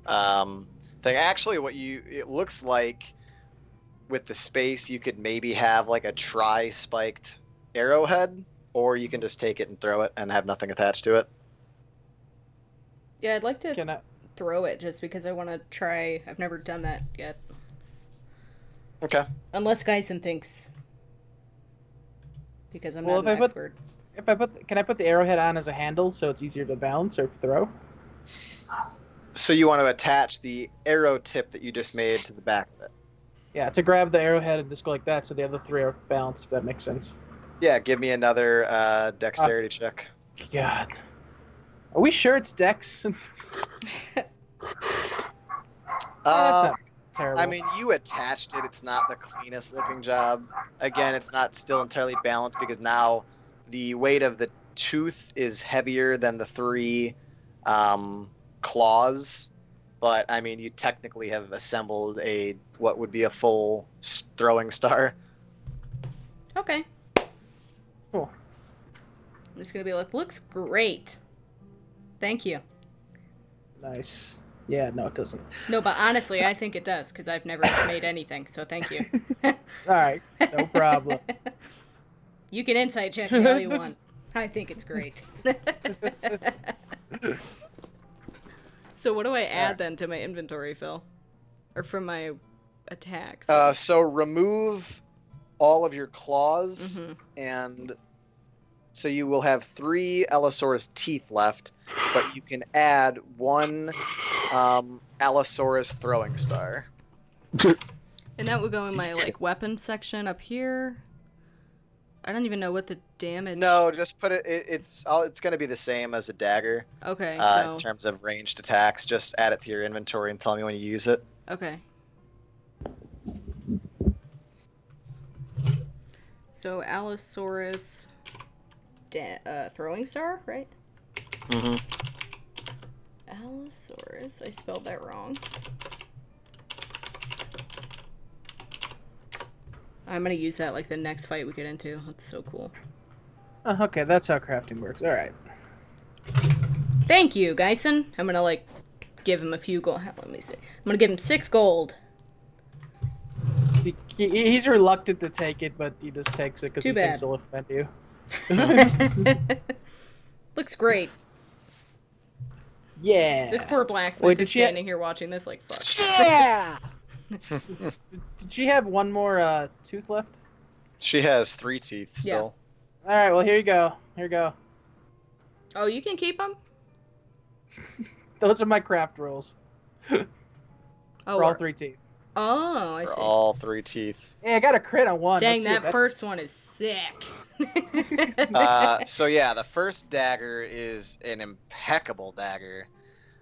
thing. Actually, it looks like with the space, you could maybe have like a tri-spiked arrowhead, or you can just take it and throw it and have nothing attached to it. Yeah, I'd like to Can I? throw it just because I want to try. I've never done that yet. Okay. Unless Geisen thinks. Because I'm Well, not an if expert. Can I put the arrowhead on as a handle so it's easier to balance or throw? So you want to attach the arrow tip that you just made to the back of it. Yeah, to grab the arrowhead and just go like that, so the other three are balanced. If that makes sense. Yeah, give me another dexterity check. God, are we sure it's Dex? That's not terrible. I mean, you attached it. It's not the cleanest looking job. Again, it's not still entirely balanced because now the weight of the tooth is heavier than the three claws. But I mean, you technically have assembled what would be a full throwing star. Okay. Cool. I'm just gonna be like, looks great. Thank you. Nice. Yeah, no, it doesn't. No, but honestly, I think it does because I've never made anything. So thank you. All right, no problem. You can insight check me all you want. I think it's great. So what do I add then to my inventory, Phil? Or from my attacks? So remove all of your claws, Mhm. and so you will have 3 Allosaurus teeth left, but you can add 1 Allosaurus throwing star. And that would go in my like weapons section up here. I don't even know what the damage. No, just put it. It's going to be the same as a dagger Okay, in so terms of ranged attacks. Just add it to your inventory and tell me when you use it. okay. So Allosaurus throwing star, right? Mm-hmm. Allosaurus. I spelled that wrong. I'm gonna use that like the next fight we get into. That's so cool. Oh, okay, that's how crafting works. All right. Thank you, Geisen. I'm gonna like give him a few gold. Let me see. I'm gonna give him 6 gold. He's reluctant to take it, but he just takes it because Too he thinks bad. it'll offend you. Looks great. Yeah. This poor blacksmith Wait, did is she standing here watching this like, fuck. Yeah. Did she have one more tooth left? She has 3 teeth still. All right. Well, here you go. Here you go. Oh, you can keep them? Those are my craft rolls Oh, for all we're- 3 teeth. Oh, I For see. all 3 teeth. Hey, I got a crit on one. Dang, Let's see that what first one is sick. So yeah, the first dagger is an impeccable dagger.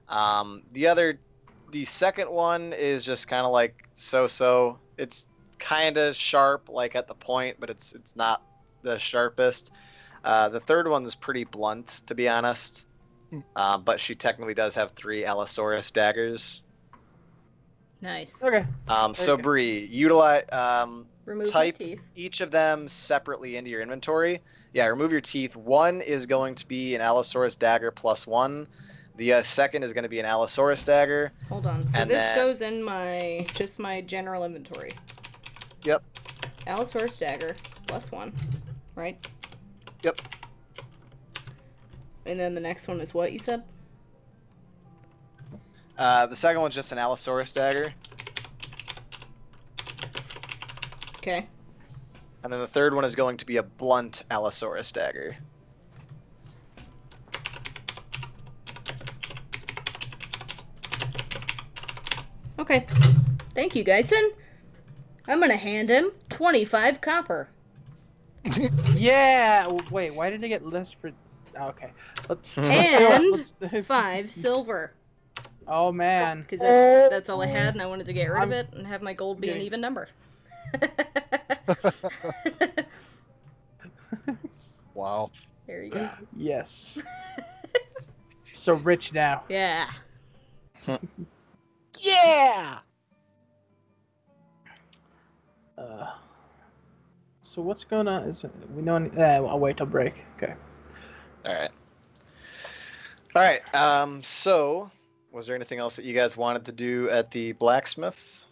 The second one is just kind of like so-so. It's kind of sharp, like at the point, but it's not the sharpest. The third one is pretty blunt, to be honest. But she technically does have 3 Allosaurus daggers. Nice. Okay. So Okay. Bree, utilize Remove type my teeth. each of them separately into your inventory. Yeah, remove your teeth. One is going to be an Allosaurus dagger +1. The second is going to be an Allosaurus dagger. Hold on. So And this then- goes in my general inventory. Yep. Allosaurus dagger +1, right? Yep. And then the next one is what you said? The second one's just an Allosaurus dagger. Okay. And then the third one is going to be a blunt Allosaurus dagger. Okay. Thank you, Geisen. I'm gonna hand him 25 copper. Yeah. Wait. Why did I get less for? Okay. Let's do it. And Let's- 5 silver. Oh man. Because that's all I had, and I wanted to get rid of it and have my gold be an Okay. even number. Wow. There you go. Yes. So rich now. Yeah. Yeah. So So what's going on? Is we know? I'll wait till break. Okay. All right. All right. So, was there anything else that you guys wanted to do at the blacksmith?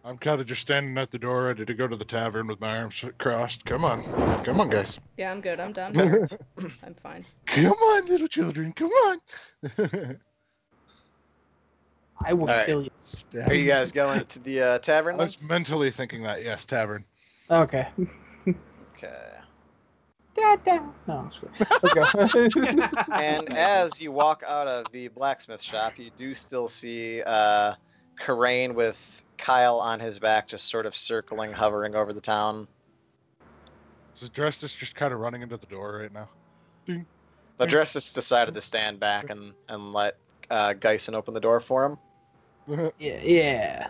I'm kind of just standing at the door, ready to go to the tavern with my arms crossed. Come on, guys. Yeah, I'm good. I'm done. Come I'm fine. on, little children. Come on. I will All right. kill you. Are you guys going to the I tavern? was mentally thinking that, yes, tavern. Okay. Okay. No, it's good. Okay. And as you walk out of the blacksmith shop, you do still see Karain with Kyle on his back, just sort of circling, hovering over the town. Is Drestus just kind of running into the door right now? The Dressus decided to stand back and let Geisen open the door for him. Yeah.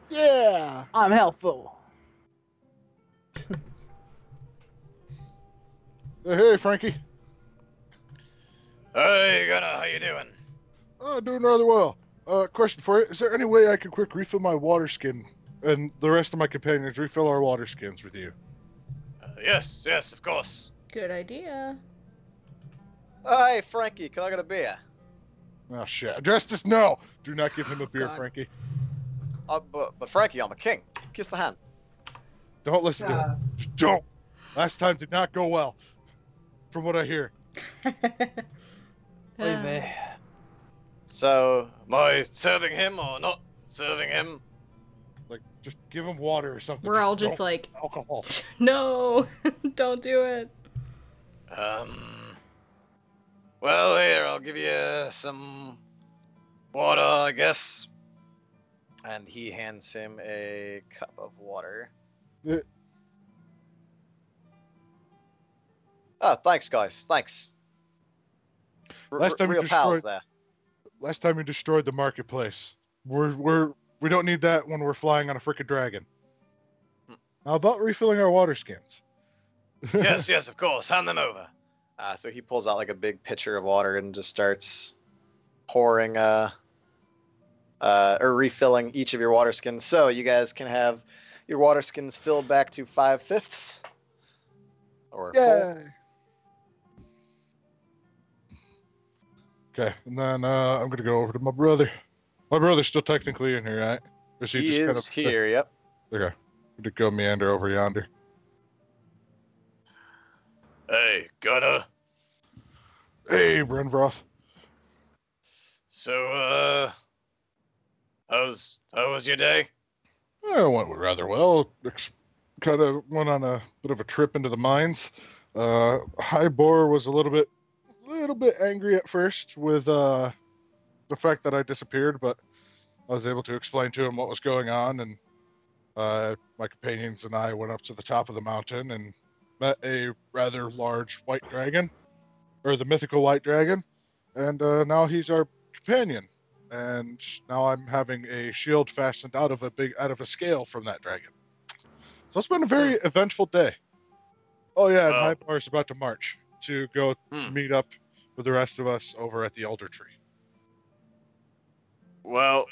Yeah. I'm helpful. Hey, Frankie. Hey, Gunnar, how you doing? Oh, doing rather well. Question for you. Is there any way I could quick refill my water skin and the rest of my companions refill our water skins with you? Yes, of course. Good idea. Hey, Frankie, can I get a beer? Oh, shit. Address this? No! Do not give him a beer, God. Frankie. But Frankie, I'm a king. Kiss the hand. Don't listen to him. Just don't. Last time did not go well, from what I hear. Maybe. So, Am I serving him or not serving him? Like, just give him water or something. We're all just don't like, alcohol. no, don't do it. Well, here, I'll give you some water, I guess. and he hands him a cup of water. Yeah. Oh, thanks, guys. Thanks. Last time we real pals destroyed- there. Last time we destroyed the marketplace. We don't need that when we're flying on a frickin' dragon. How about refilling our water skins? Yes, of course. Hand them over. So he pulls out like a big pitcher of water and just starts pouring, or refilling each of your water skins. So you guys can have your water skins filled back to 5/5. Or full. Yeah. Okay, and then I'm gonna go over to my brother. My brother's still technically in here, right? Or He just is here, yep. Okay, I'm gonna go meander over yonder. Hey, Gunnar. Hey, Brenvroth. So, how was your day? It went rather well. Kind of went on a bit of a trip into the mines. Highbor was a little bit angry at first with the fact that I disappeared, but I was able to explain to him what was going on, and my companions and I went up to the top of the mountain and met a rather large white dragon, or the mythical white dragon, and now he's our companion. And now I'm having a shield fashioned out of a scale from that dragon. So it's been a very eventful day. Oh yeah, and Wow. Highbar is about to march to go meet up with the rest of us over at the Elder Tree. Well,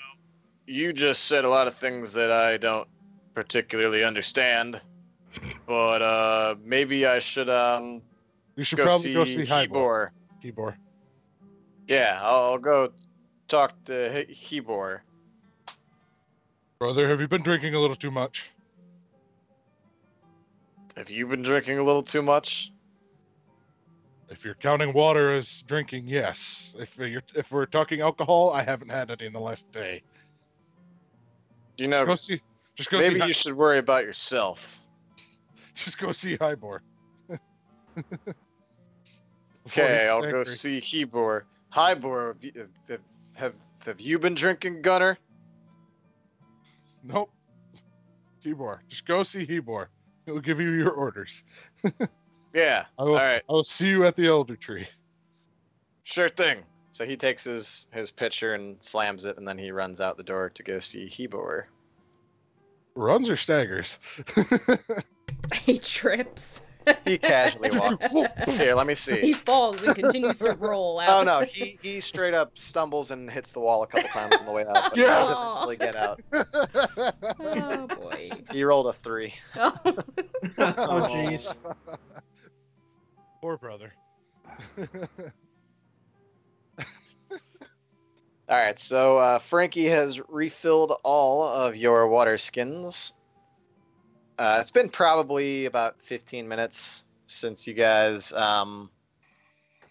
you just said a lot of things that I don't particularly understand, but maybe I should You should probably go see Hebor. Hebor. Yeah, I'll go talk to Hebor. Brother, have you been drinking a little too much? Have you been drinking a little too much? If you're counting water as drinking, yes. If we're talking alcohol, I haven't had any in the last day. You know, Just go maybe see. you should worry about yourself. Just go see Highbor. Okay, I'll go see Hebor. Hybor, have you been drinking, Gunner? Nope. Hebor. Just go see Hebor. He'll give you your orders. Yeah. All right. I will see you at the Elder Tree. Sure thing. So he takes his pitcher and slams it, and then he runs out the door to go see Hebor. Runs or staggers? He trips. He casually walks. Here, let me He see. falls and continues to roll out. Oh no, he straight up stumbles and hits the wall a couple times on the way out, but he Yes! doesn't actually get out. Oh boy. He rolled a 3. Oh. Oh, jeez. Poor brother. Alright, so Frankie has refilled all of your water skins. It's been probably about 15 minutes since you guys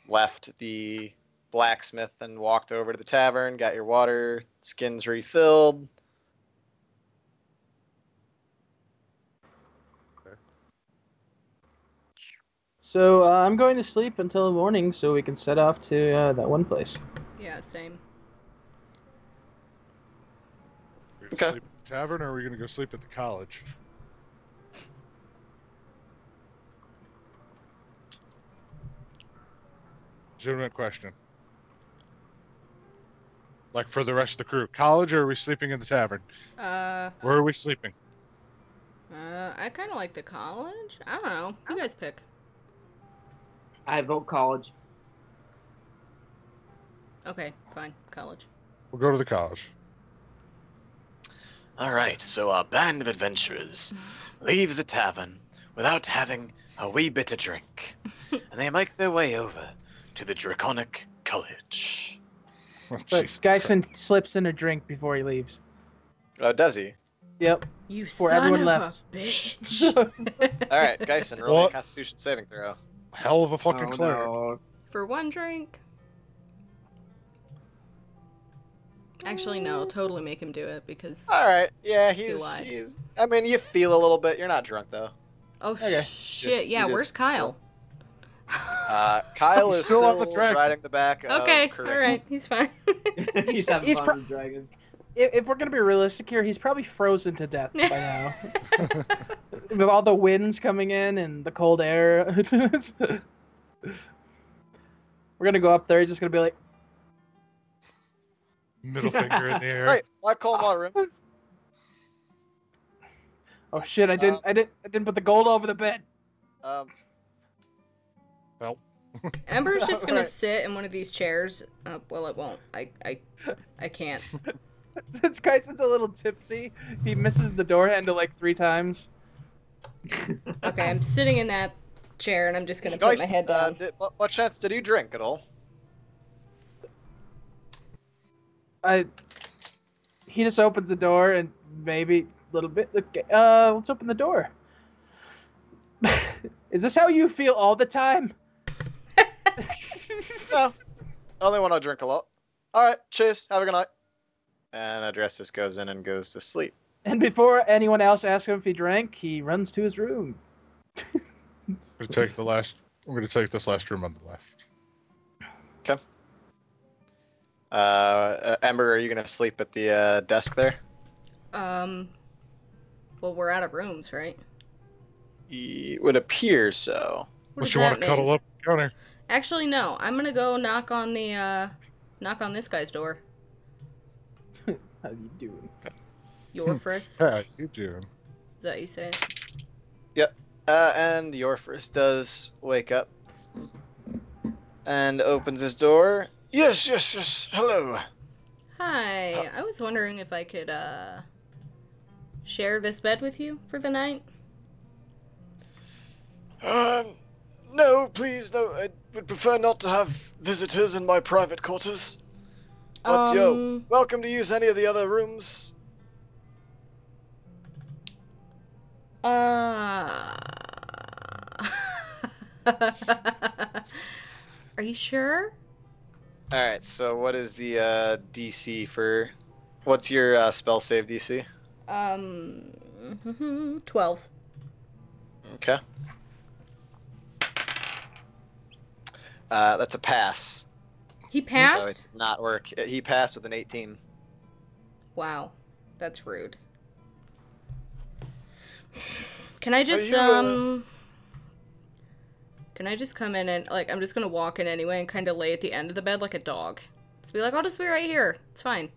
left the blacksmith and walked over to the tavern, got your water skins refilled. So I'm going to sleep until the morning so we can set off to that one place. Yeah, same. Okay. We're gonna sleep at the tavern, or are we gonna go sleep at the college? Legitimate question. Like for the rest of the crew, college, or are we sleeping in the tavern? Where are we sleeping? I kind of like the college. I don't know. You guys pick. I vote college. Okay, fine. College. We'll go to the college. Alright, so our band of adventurers leaves the tavern without having a wee bit of drink, and they make their way over to the Draconic College. But Jesus Skyson slips in a drink before he leaves. Oh, does he? Yep. You Before son everyone of left. a bitch. Alright, Geisen, roll a What? Constitution saving throw. Hell of a fucking Oh, cleric. no. For one drink. Actually, no. Totally make him do it because. Alright, yeah, He he's, lied. he's... I mean, you feel a little bit. You're not drunk, though. Oh Okay. shit! Just- Yeah, you where's just- Kyle? Kyle is Still still, on the dragon. riding the back of Okay, Corinne. all right, he's fine. He's having he's fun pro- with the dragon. If we're gonna be realistic here, he's probably frozen to death by now. With all the winds coming in and the cold air. We're gonna go up there. He's just gonna be like, Middle finger in the air. Right, black coal water room. "Oh shit! I didn't put the gold over the bed." Well, Ember's just gonna Alright. sit in one of these chairs. Well, it won't. I can't. Since Kyson's a little tipsy, he misses the door handle like 3 times. Okay, I'm sitting in that chair and I'm just gonna put my head down. What chance did you drink at all? He just opens the door and maybe a little bit. Let's open the door. Is this how you feel all the time? No, only when I drink a lot. All right, cheers. Have a good night. And Adrestus goes in and goes to sleep. And before anyone else asks him if he drank, he runs to his room. I'm gonna take this last room on the left. Ember, are you gonna sleep at the desk there? Well, we're out of rooms, right? It would appear so. What does you want that to cuddle mean? up the counter? Actually, no. I'm gonna go knock on this guy's door. How you doing? Yorfris. Yeah, you do. Is that what you say? And Yorfris does wake up and opens his door. Yes. Hello. Hi. I was wondering if I could share this bed with you for the night. No, please, no. I would prefer not to have visitors in my private quarters. But you're welcome to use any of the other rooms. Are you sure? All right. So what is the DC for? What's your spell save DC? 12. Okay. That's a pass. He So it passed? did not work. He passed with an 18. Wow. That's rude. Can I just, you, Can I just come in and, like, I'm just gonna walk in anyway and kind of lay at the end of the bed like a dog. Just be like, I'll just be right here. It's fine.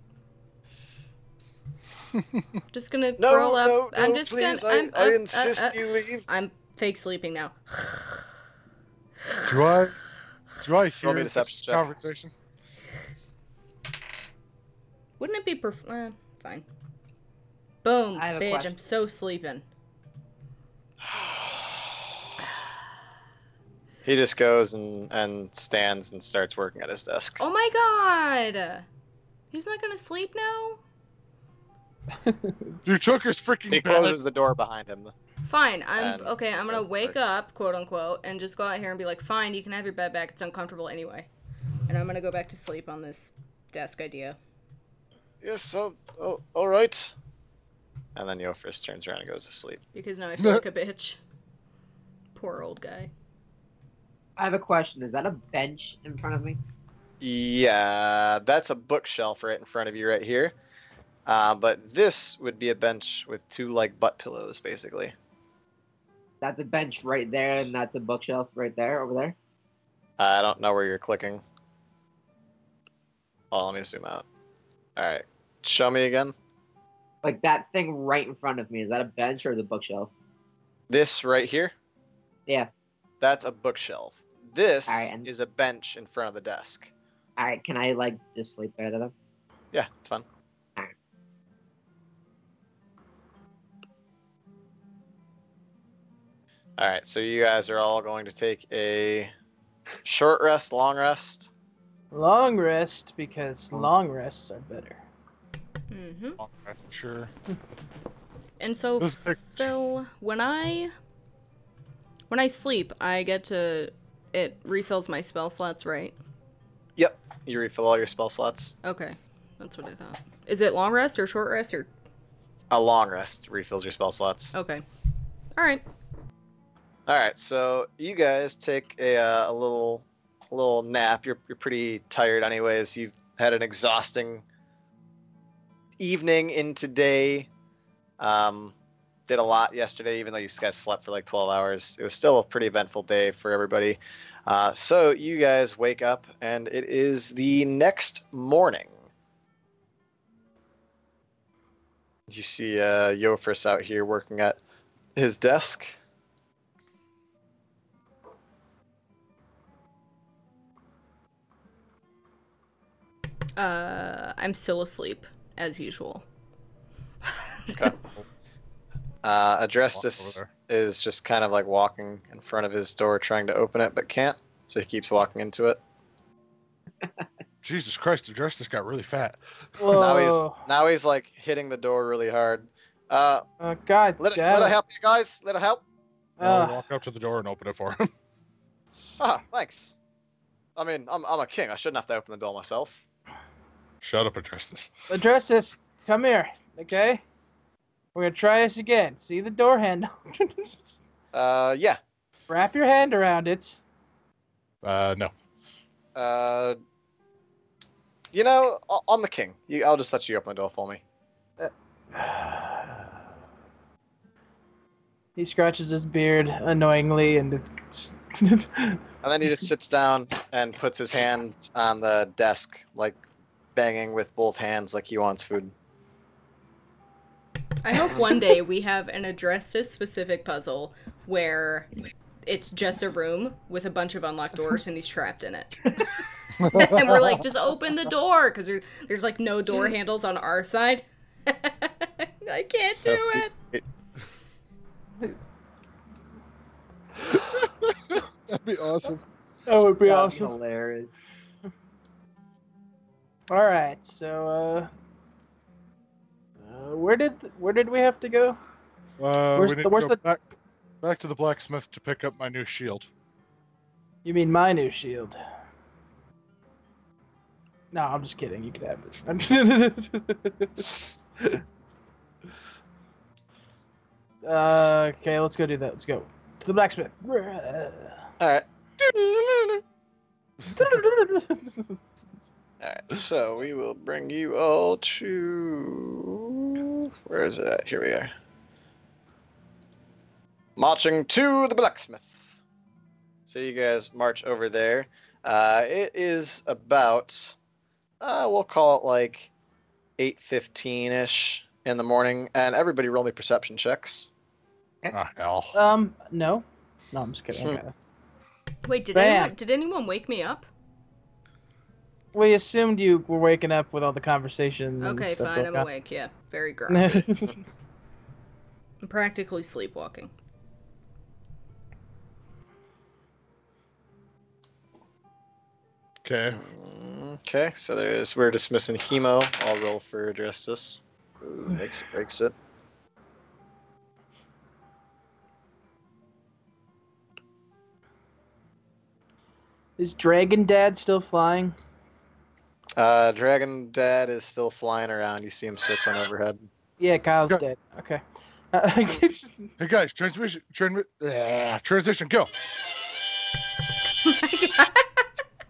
Just gonna No, roll up. no, I'm no, just please, gonna. I insist you leave. I'm fake sleeping now. Do I Roll hear me a this deception check. conversation? Wouldn't it be fine. Boom, I have a bitch, question. I'm so sleeping. He just goes and stands and starts working at his desk. Oh my god! He's not gonna sleep now? You took his freaking He bed. closes the door behind him. Fine, And I'm gonna goes wake first. up, quote unquote, and just go out here and be like, fine, you can have your bed back, it's uncomfortable anyway. And I'm gonna go back to sleep on this desk idea. Yes, so, all right. And then Yofris turns around and goes to sleep. Because now I feel like a bitch. Poor old guy. I have a question. Is that a bench in front of me? Yeah, that's a bookshelf right in front of you right here. But this would be a bench with two, like, butt pillows, basically. That's a bench right there, and that's a bookshelf right there, over there. I don't know where you're clicking. Oh, let me zoom out. All right. Show me again. Like that thing right in front of me. Is that a bench or the bookshelf? This right here, Yeah. that's a bookshelf. This All right, and- is a bench in front of the desk. All right. Can I like just sleep there then? Yeah, it's fun. Alright. All right, so you guys are all going to take a short rest, long rest. Long rest, because long rests are better. Mm-hmm. Sure. And so, This is- Phil, when I sleep, I get to... It refills my spell slots, right? Yep, you refill all your spell slots. Okay. That's what I thought. Is it long rest or short rest or... A long rest refills your spell slots. Okay. Alright. All right, so you guys take a little nap. You're pretty tired, anyways. You've had an exhausting evening into day. Did a lot yesterday, even though you guys slept for like 12 hours. It was still a pretty eventful day for everybody. So you guys wake up, and it is the next morning. You see Yofris out here working at his desk. I'm still asleep, as usual. Okay. Adrestus Walk is just kind of like walking in front of his door trying to open it, but can't, so he keeps walking into it. Jesus Christ, the dress just got really fat. Whoa. Now he's like hitting the door really hard. God Let damn it it. help you guys. Let it help. I'll Uh, walk up to the door and open it for him. Ah, thanks. I mean, I'm a king. I shouldn't have to open the door myself. Shut up, Adrestus. address this. Come here, okay? We're gonna try this again. See the door handle? Yeah. Wrap your hand around it. No. You know, I'm the king. I'll just let you open the door for me. He scratches his beard annoyingly and And then he just sits down and puts his hands on the desk, like banging with both hands like he wants food. I hope one day we have an Adrestus specific puzzle where it's just a room with a bunch of unlocked doors and he's trapped in it. And we're like, just open the door, because there's like no door handles on our side. I can't do it. That'd be awesome. that would be That'd be awesome. hilarious. All right, so where did we have to go? Where's We need the- where's to go the- back to the blacksmith to pick up my new shield. You mean my new shield? No, I'm just kidding. You can have this. Okay, let's go do that. Let's go to the blacksmith. All right. All right. So we will bring you all to. Where is it at? Here we are. Marching to the blacksmith. So you guys march over there. It is about, we'll call it like 8:15-ish in the morning, and everybody roll me perception checks. Ah, hell. No. No, I'm just kidding. Okay. Wait, did Bam. anyone wake me up? We assumed you were waking up with all the conversation. and Okay, stuff fine, I'm going on. awake, yeah. Very grumpy. I'm practically sleepwalking. Okay. Okay, so we're dismissing Hemo. I'll roll for Justice. Ooh, makes it, breaks it. Is Dragon Dad still flying? Dragon Dad is still flying around. You see him circling overhead. Yeah, Kyle's Go. dead. Okay. Hey guys, transition, go.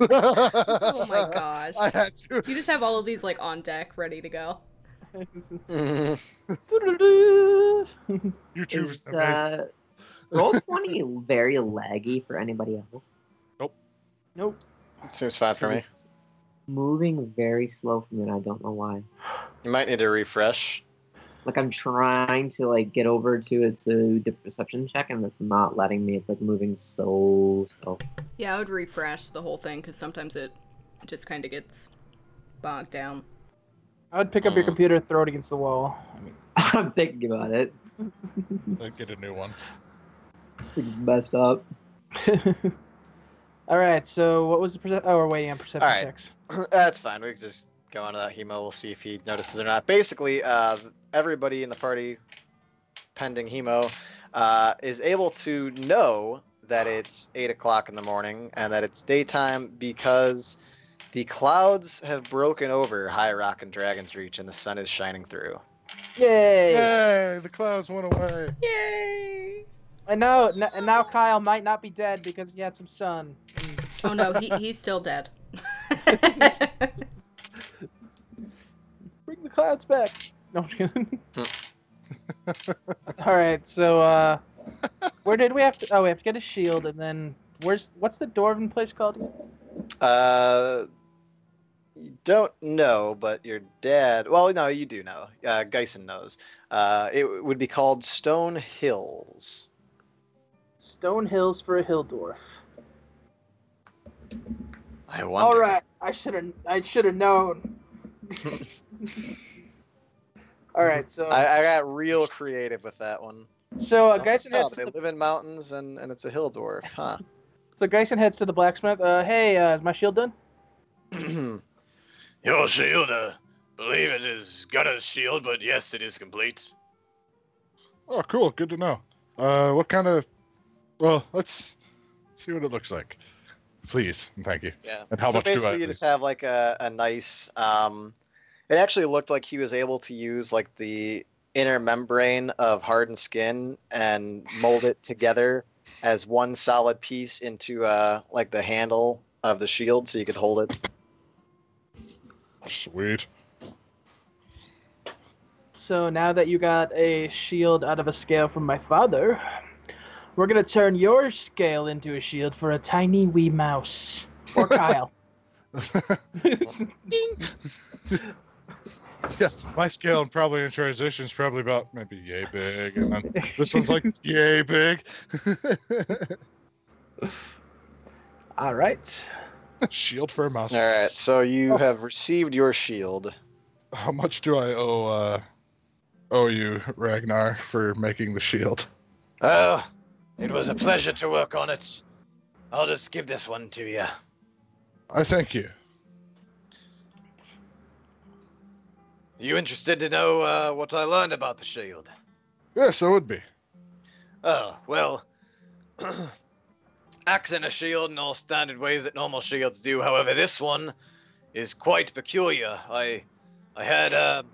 Oh my gosh. I had to. You just have all of these, like, on deck, ready to go. YouTube is Is amazing. Roll20 very laggy for anybody else? Nope. Seems fine for me. It's moving very slow for me, and I don't know why. You might need to refresh. Like I'm trying to like get over to it to do a perception check, and it's not letting me. It's like moving so slow. Yeah, I would refresh the whole thing, because sometimes it just kind of gets bogged down. I would pick up your computer and throw it against the wall. I mean, I'm thinking about it. Let's get a new one. It's messed up. all right. So what was the perception? Oh, we're waiting on perception All right. checks. That's fine. We can just go on to that Hemo. We'll see if he notices or not. Basically, everybody in the party, pending Hemo, is able to know that it's 8 o'clock in the morning and that it's daytime because the clouds have broken over High Rock and Dragon's Reach and the sun is shining through. Yay! Yay! The clouds went away. Yay! And now Kyle might not be dead because he had some sun. Oh no, he's still dead. Bring the clouds back. No. I'm kidding. All right. So where did we have to? Oh, we have to get a shield, and then what's the dwarven place called again? You don't know, but your dad. Well, no, you do know. Geisen knows. It would be called Stone Hills. Stone Hills for a hill dwarf. I wonder. All right. I should have known. All right. So I got real creative with that one. so Geisen Oh, heads they to the, live in mountains and it's a hill dwarf, huh? so Geisen heads to the blacksmith. Hey, is my shield done? Your shield, believe it is Gunner's shield, but yes, it is complete. Oh, cool. Good to know. What kind of? Well, let's see what it looks like, please, and thank you. Yeah. And how so much do I basically you need? just have like a nice it actually looked like he was able to use like the inner membrane of hardened skin and mold it together as one solid piece into like the handle of the shield so you could hold it. Sweet. So now that you got a shield out of a scale from my father, we're gonna turn your scale into a shield for a tiny wee mouse. Or Kyle. Yeah, my scale and probably in transition is probably about maybe yay big, and then this one's like yay big. All right. Shield for a mouse. All right, so you have received your shield. How much do I owe you, Ragnar, for making the shield? Oh, it was a pleasure to work on it. I'll just give this one to you. I thank you. You interested to know what I learned about the shield? Yes, I would be. Oh, well, acts in a shield in all standard ways that normal shields do. However, this one is quite peculiar. I had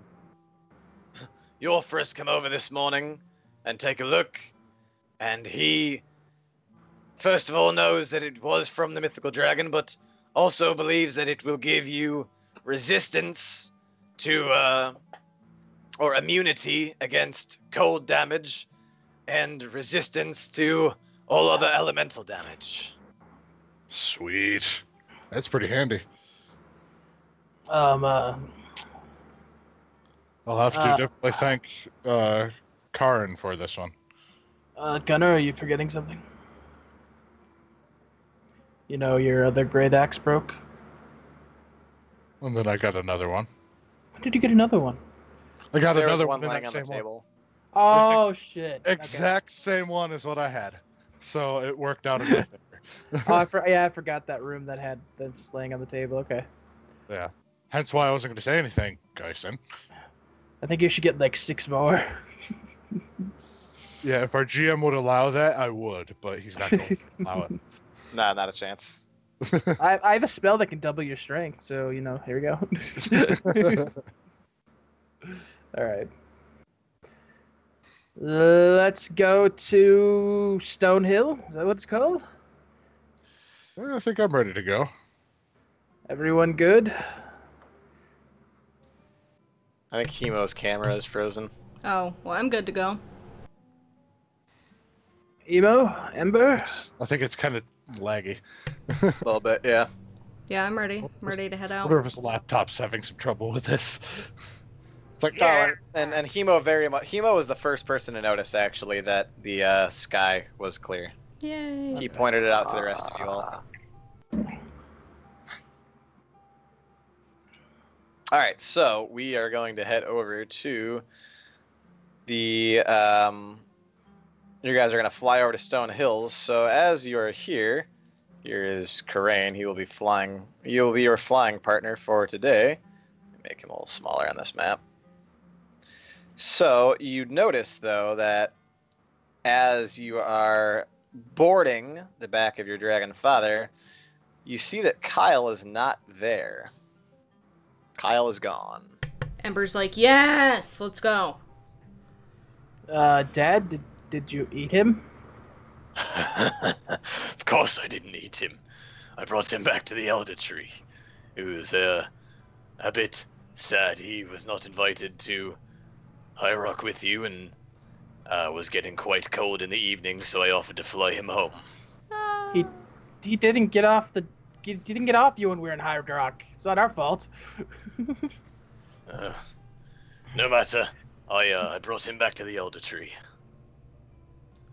Yorfris come over this morning and take a look, and he, first of all, knows that it was from the mythical dragon, but also believes that it will give you resistance to, or immunity against cold damage, and resistance to all other elemental damage. Sweet. That's pretty handy. Uh, I'll have to definitely thank Karin for this one. Gunnar, are you forgetting something? You know, your other great axe broke. And then I got another one. When did you get another one? I got There was another one one in lying that on the same one. table. Oh, shit. Okay. Exact same one as what I had. So it worked out in my favor. Oh, I forgot that room that had them just laying on the table. Okay. Yeah. Hence why I wasn't going to say anything, Geisen. I think you should get like 6 more. Yeah, if our GM would allow that, I would, but he's not going to allow it. Nah, not a chance. I have a spell that can double your strength, so you know, here we go. All right. Let's go to Stonehill. Is that what it's called? I think I'm ready to go. Everyone good? I think Hemo's camera is frozen. Oh, well, I'm good to go. Emo? Ember? I think it's kind of laggy. A little bit, yeah. Yeah, I'm ready. I'm ready to head I out. wonder if his laptop's having some trouble with this. It's like, Oh, and Hemo very much. Hemo was the first person to notice actually that the sky was clear. Yay. He pointed it out to the rest of you all. All right, so we are going to head over to the. You guys are going to fly over to Stone Hills. So as you are here, here is Karain. He will be flying. You'll be your flying partner for today. Make him a little smaller on this map. So you notice though that as you are boarding the back of your dragon father, you see that Kyle is not there. Kyle is gone. Ember's like, yes, let's go. Dad, did you eat him? Of course I didn't eat him. I brought him back to the Elder Tree. It was a bit sad he was not invited to High Rock with you, and was getting quite cold in the evening, so I offered to fly him home. He didn't get off the. He didn't get off you when we were in High Rock. It's not our fault. No matter. I brought him back to the Elder Tree.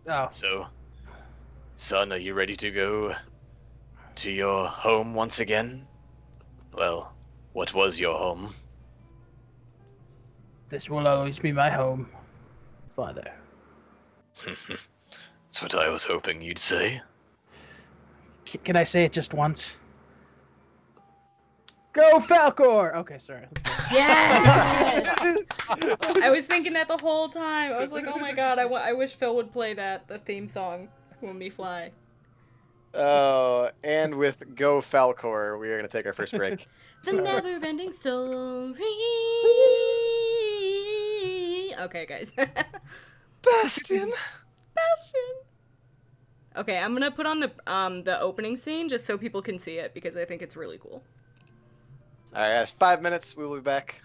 Oh. So, son, are you ready to go to your home once again? Well, what was your home? This will always be my home, Father. That's what I was hoping you'd say. Can I say it just once? Go Falcor! Okay, sorry. Yes! I was thinking that the whole time. I was like, oh my god, I wish Phil would play the theme song when we fly. Oh, and with Go Falcor, we are going to take our first break. The never-ending story. Okay, guys. Bastion! Bastion. Okay, I'm gonna put on the opening scene just so people can see it because I think it's really cool. All right, guys, 5 minutes. We will be back.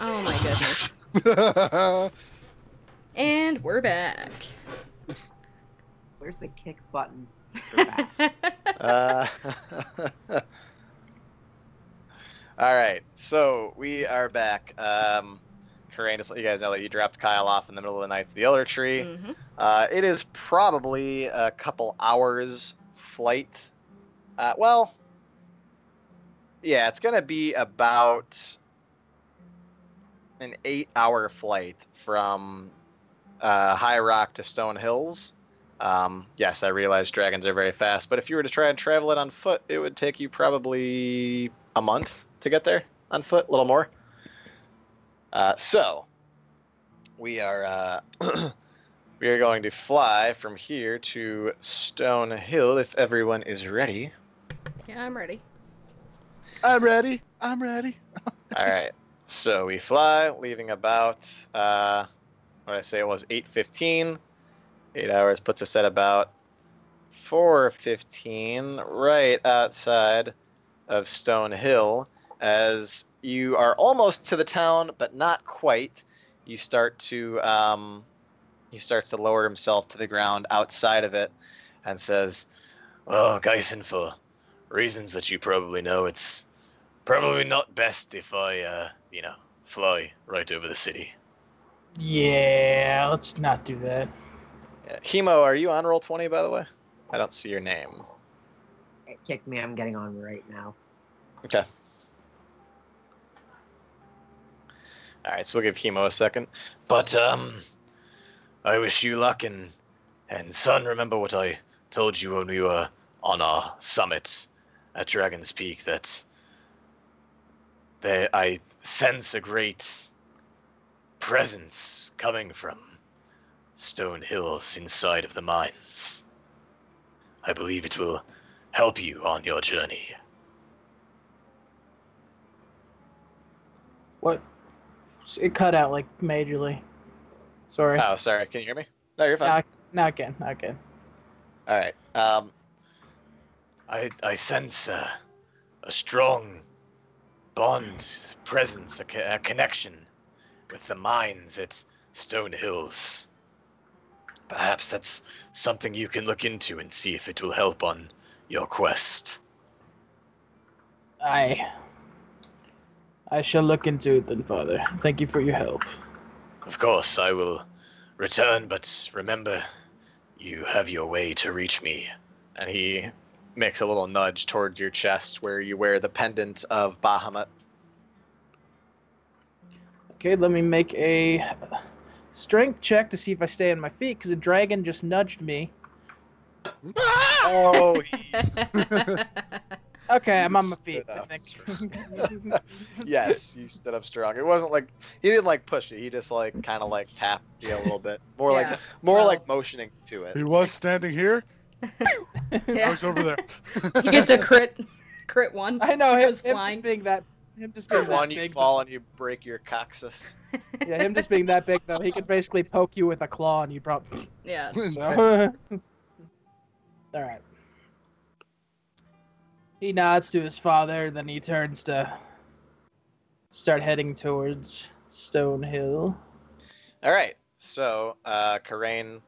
Oh my goodness. And we're back. Where's the kick button? For bats? All right, so we are back. Karain, just let you guys know that you dropped Kyle off in the middle of the night to the Elder Tree. Mhm. It is probably a couple hours flight. Well, yeah, it's gonna be about an 8-hour flight from High Rock to Stone Hills. Yes, I realize dragons are very fast, but if you were to try and travel it on foot, it would take you probably a month to get there on foot, a little more. So we are we are going to fly from here to Stone Hill if everyone is ready. Yeah, I'm ready. I'm ready. I'm ready. All right. So we fly, leaving about what did I say? It was 8:15. 8 hours puts us at about 4:15, right outside of Stone Hill. As you are almost to the town, but not quite, you start to he starts to lower himself to the ground outside of it, and says, Well, Geisen, for reasons that you probably know, it's probably not best if I, fly right over the city. Yeah, let's not do that. Hemo, are you on Roll20, by the way? I don't see your name. It kicked me. I'm getting on right now. Okay. All right, so we'll give Hemo a second. But, I wish you luck, and son, remember what I told you when we were on our summit at Dragon's Peak, that I sense a great presence coming from Stone Hills inside of the mines. I believe it will help you on your journey. What? It cut out like majorly. Sorry. Oh, sorry. Can you hear me? No, you're fine. Now I can. Now I can. All right. I sense a strong bond, presence, a connection with the mines at Stone Hills. Perhaps that's something you can look into and see if it will help on your quest. I shall look into it then, Father. Thank you for your help. Of course, I will return, but remember, you have your way to reach me. And he makes a little nudge towards your chest where you wear the pendant of Bahamut. Okay, let me make a strength check to see if I stay on my feet, because a dragon just nudged me. Oh, Okay, I'm on my feet, stood I up think. yes, you stood up strong. It wasn't like he didn't like push you. He just like kind of like tapped you a little bit, more Yeah, like well- like motioning to it. He was standing here. I Yeah. was over there. He gets a crit one. I know him, Goes him flying. just being that One, that you big. fall and you break your coccyx. Yeah, him just being that big though, he could basically poke you with a claw and you probably. Yeah. So... All right. He nods to his father, then he turns to start heading towards Stone Hill. All right, so Karain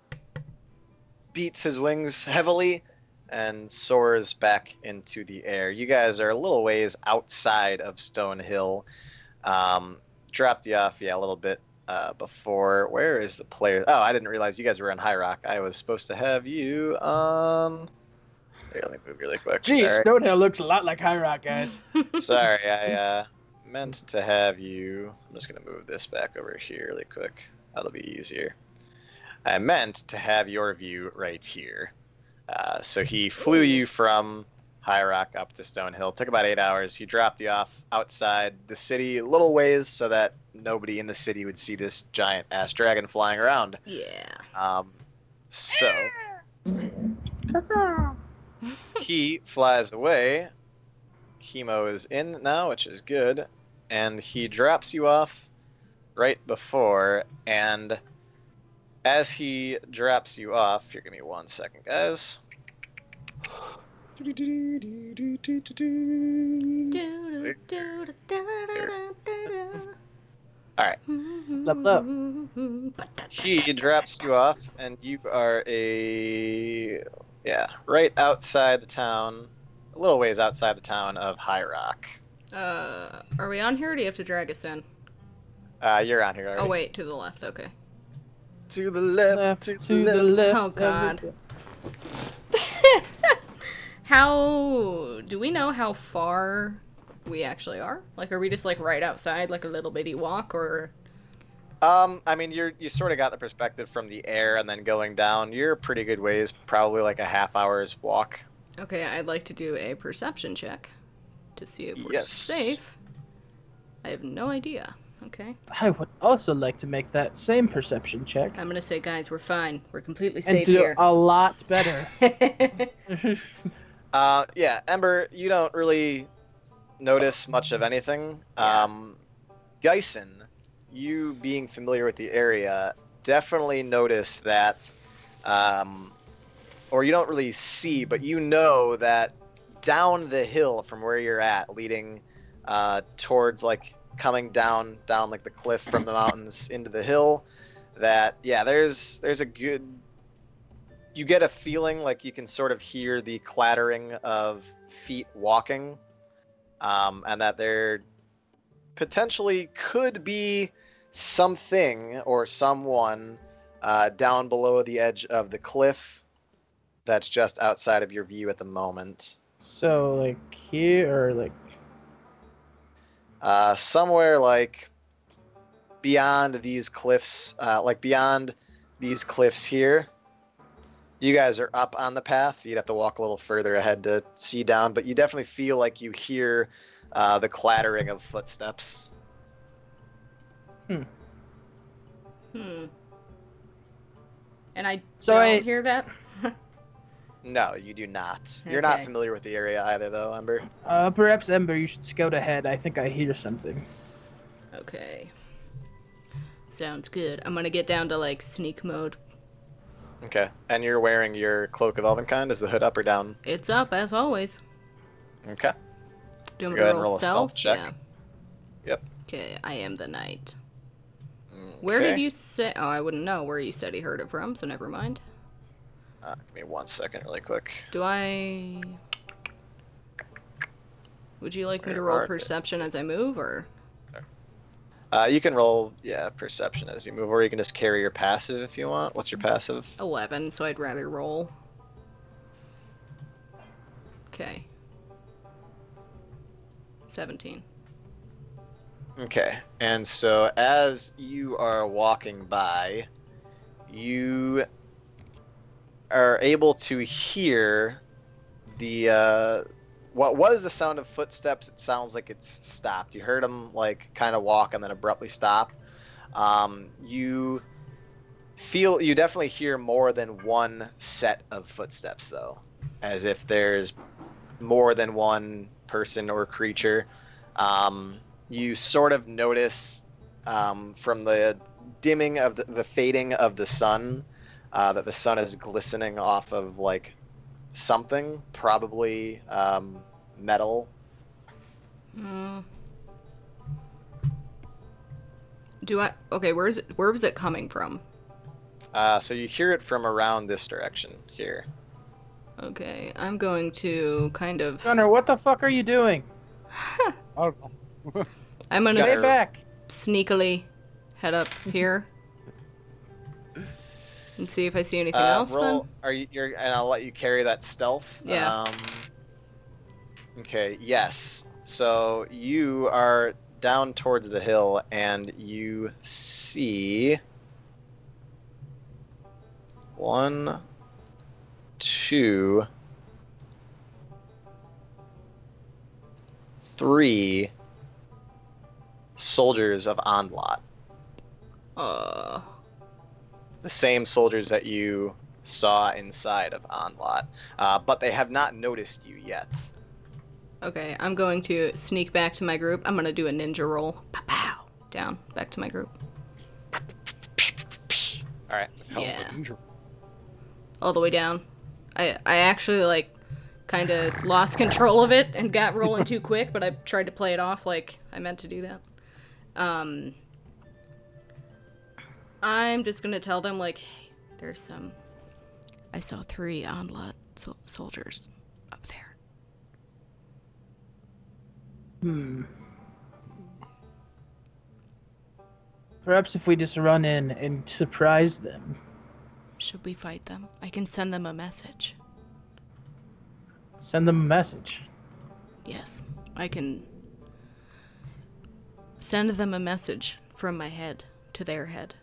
beats his wings heavily and soars back into the air. You guys are a little ways outside of Stone Hill. Dropped you off, a little bit before. Where is the player? Oh, I didn't realize you guys were on High Rock. I was supposed to have you on... Here, let me move really quick. Geez, Sorry. Stone Hill looks a lot like High Rock, guys. Sorry, I meant to have you... I'm just going to move this back over here really quick. That'll be easier. I meant to have your view right here. So he flew you from High Rock up to Stone Hill. Took about 8 hours. He dropped you off outside the city a little ways so that nobody in the city would see this giant-ass dragon flying around. Yeah. So... he flies away. Hemo is in now, which is good. And he drops you off right before. And as he drops you off, here, give me 1 second, guys. All right. Level up. He drops you off, and you are right outside the town, a little ways outside the town of High Rock. Are we on here or do you have to drag us in? You're on here already. Oh, wait, to the left, okay. To the left, to the left. left. Oh, God. Do we know how far we actually are? Like, are we just, like, right outside, like a little bitty walk, or? I mean, you sort of got the perspective from the air and then going down. You're a pretty good ways, probably like a half hour's walk. Okay, I'd like to do a perception check to see if we're Yes. safe. I have no idea. Okay. I would also like to make that same perception check I'm gonna say, guys, we're fine. We're completely and safe do here. a lot better. Yeah, Ember, you don't really notice much of anything. Geisen, you being familiar with the area, definitely notice that, or you don't really see, but you know that down the hill from where you're at, leading towards like coming down like the cliff from the mountains into the hill, that there's a good, you get a feeling like you can sort of hear the clattering of feet walking, and that there potentially could be something or someone down below the edge of the cliff that's just outside of your view at the moment. So, like, here, or, like... Somewhere, like, beyond these cliffs, here. You guys are up on the path. You'd have to walk a little further ahead to see down, but you definitely feel like you hear the clattering of footsteps. And I So don't I- hear that? No, you do not. You're not Okay. familiar with the area either, though, Ember. Perhaps, Ember, you should scout ahead. I think I hear something. Okay. Sounds good. I'm gonna get down to, like, sneak mode. Okay. And you're wearing your Cloak of Elvenkind. Is the hood up or down? It's up, as always. Okay. Do you So want me go to ahead and roll roll a stealth check. Yeah. Yep. Okay, I am the knight. Where did you say? Oh, I wouldn't know where you said he heard it from, so never mind. Give me 1 second really quick. Do I... Would you like me to Where roll are they? perception as I move, or? You can roll, perception as you move, or you can just carry your passive if you want. What's your passive? 11, so I'd rather roll. Okay. 17. Okay, and so as you are walking by, you are able to hear the what was the sound of footsteps. It sounds like it's stopped. You heard them like kind of walk and then abruptly stop. You definitely hear more than one set of footsteps though, as if there's more than one person or creature. You sort of notice from the dimming of the fading of the sun that the sun is glistening off of like something, probably metal. Okay, where was it coming from? So you hear it from around this direction here. Okay, I'm going to kind of... Gunnar, what the fuck are you doing? I don't know. I'm gonna Stay back. sneakily head up here and see if I see anything else. Roll. And I'll let you carry that stealth. Yeah. Okay. Yes. So you are down towards the hill, and you see 1, 2, 3 soldiers of Onlot. The same soldiers that you saw inside of Onlot, but they have not noticed you yet. Okay, I'm going to sneak back to my group. I'm gonna do a ninja roll. Pow, pow. Down, back to my group. All right. Yeah. All the way down. I actually, like, kind of lost control of it and got rolling too quick, but I tried to play it off like I meant to do that. I'm just gonna tell them, like, hey, there's some... I saw 3 Onlat soldiers up there. Perhaps if we just run in and surprise them. Should we fight them? I can send them a message. Send them a message. Yes, I can send them a message from my head to their head.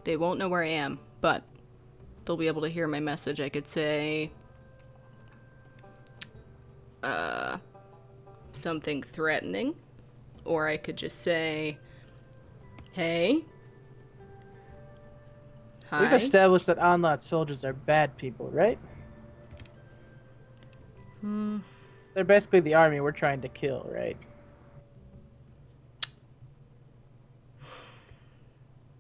They won't know where I am, but they'll be able to hear my message. I could say, something threatening, or I could just say, hey. Hi. We've established that Onlat soldiers are bad people, right? They're basically the army we're trying to kill, right?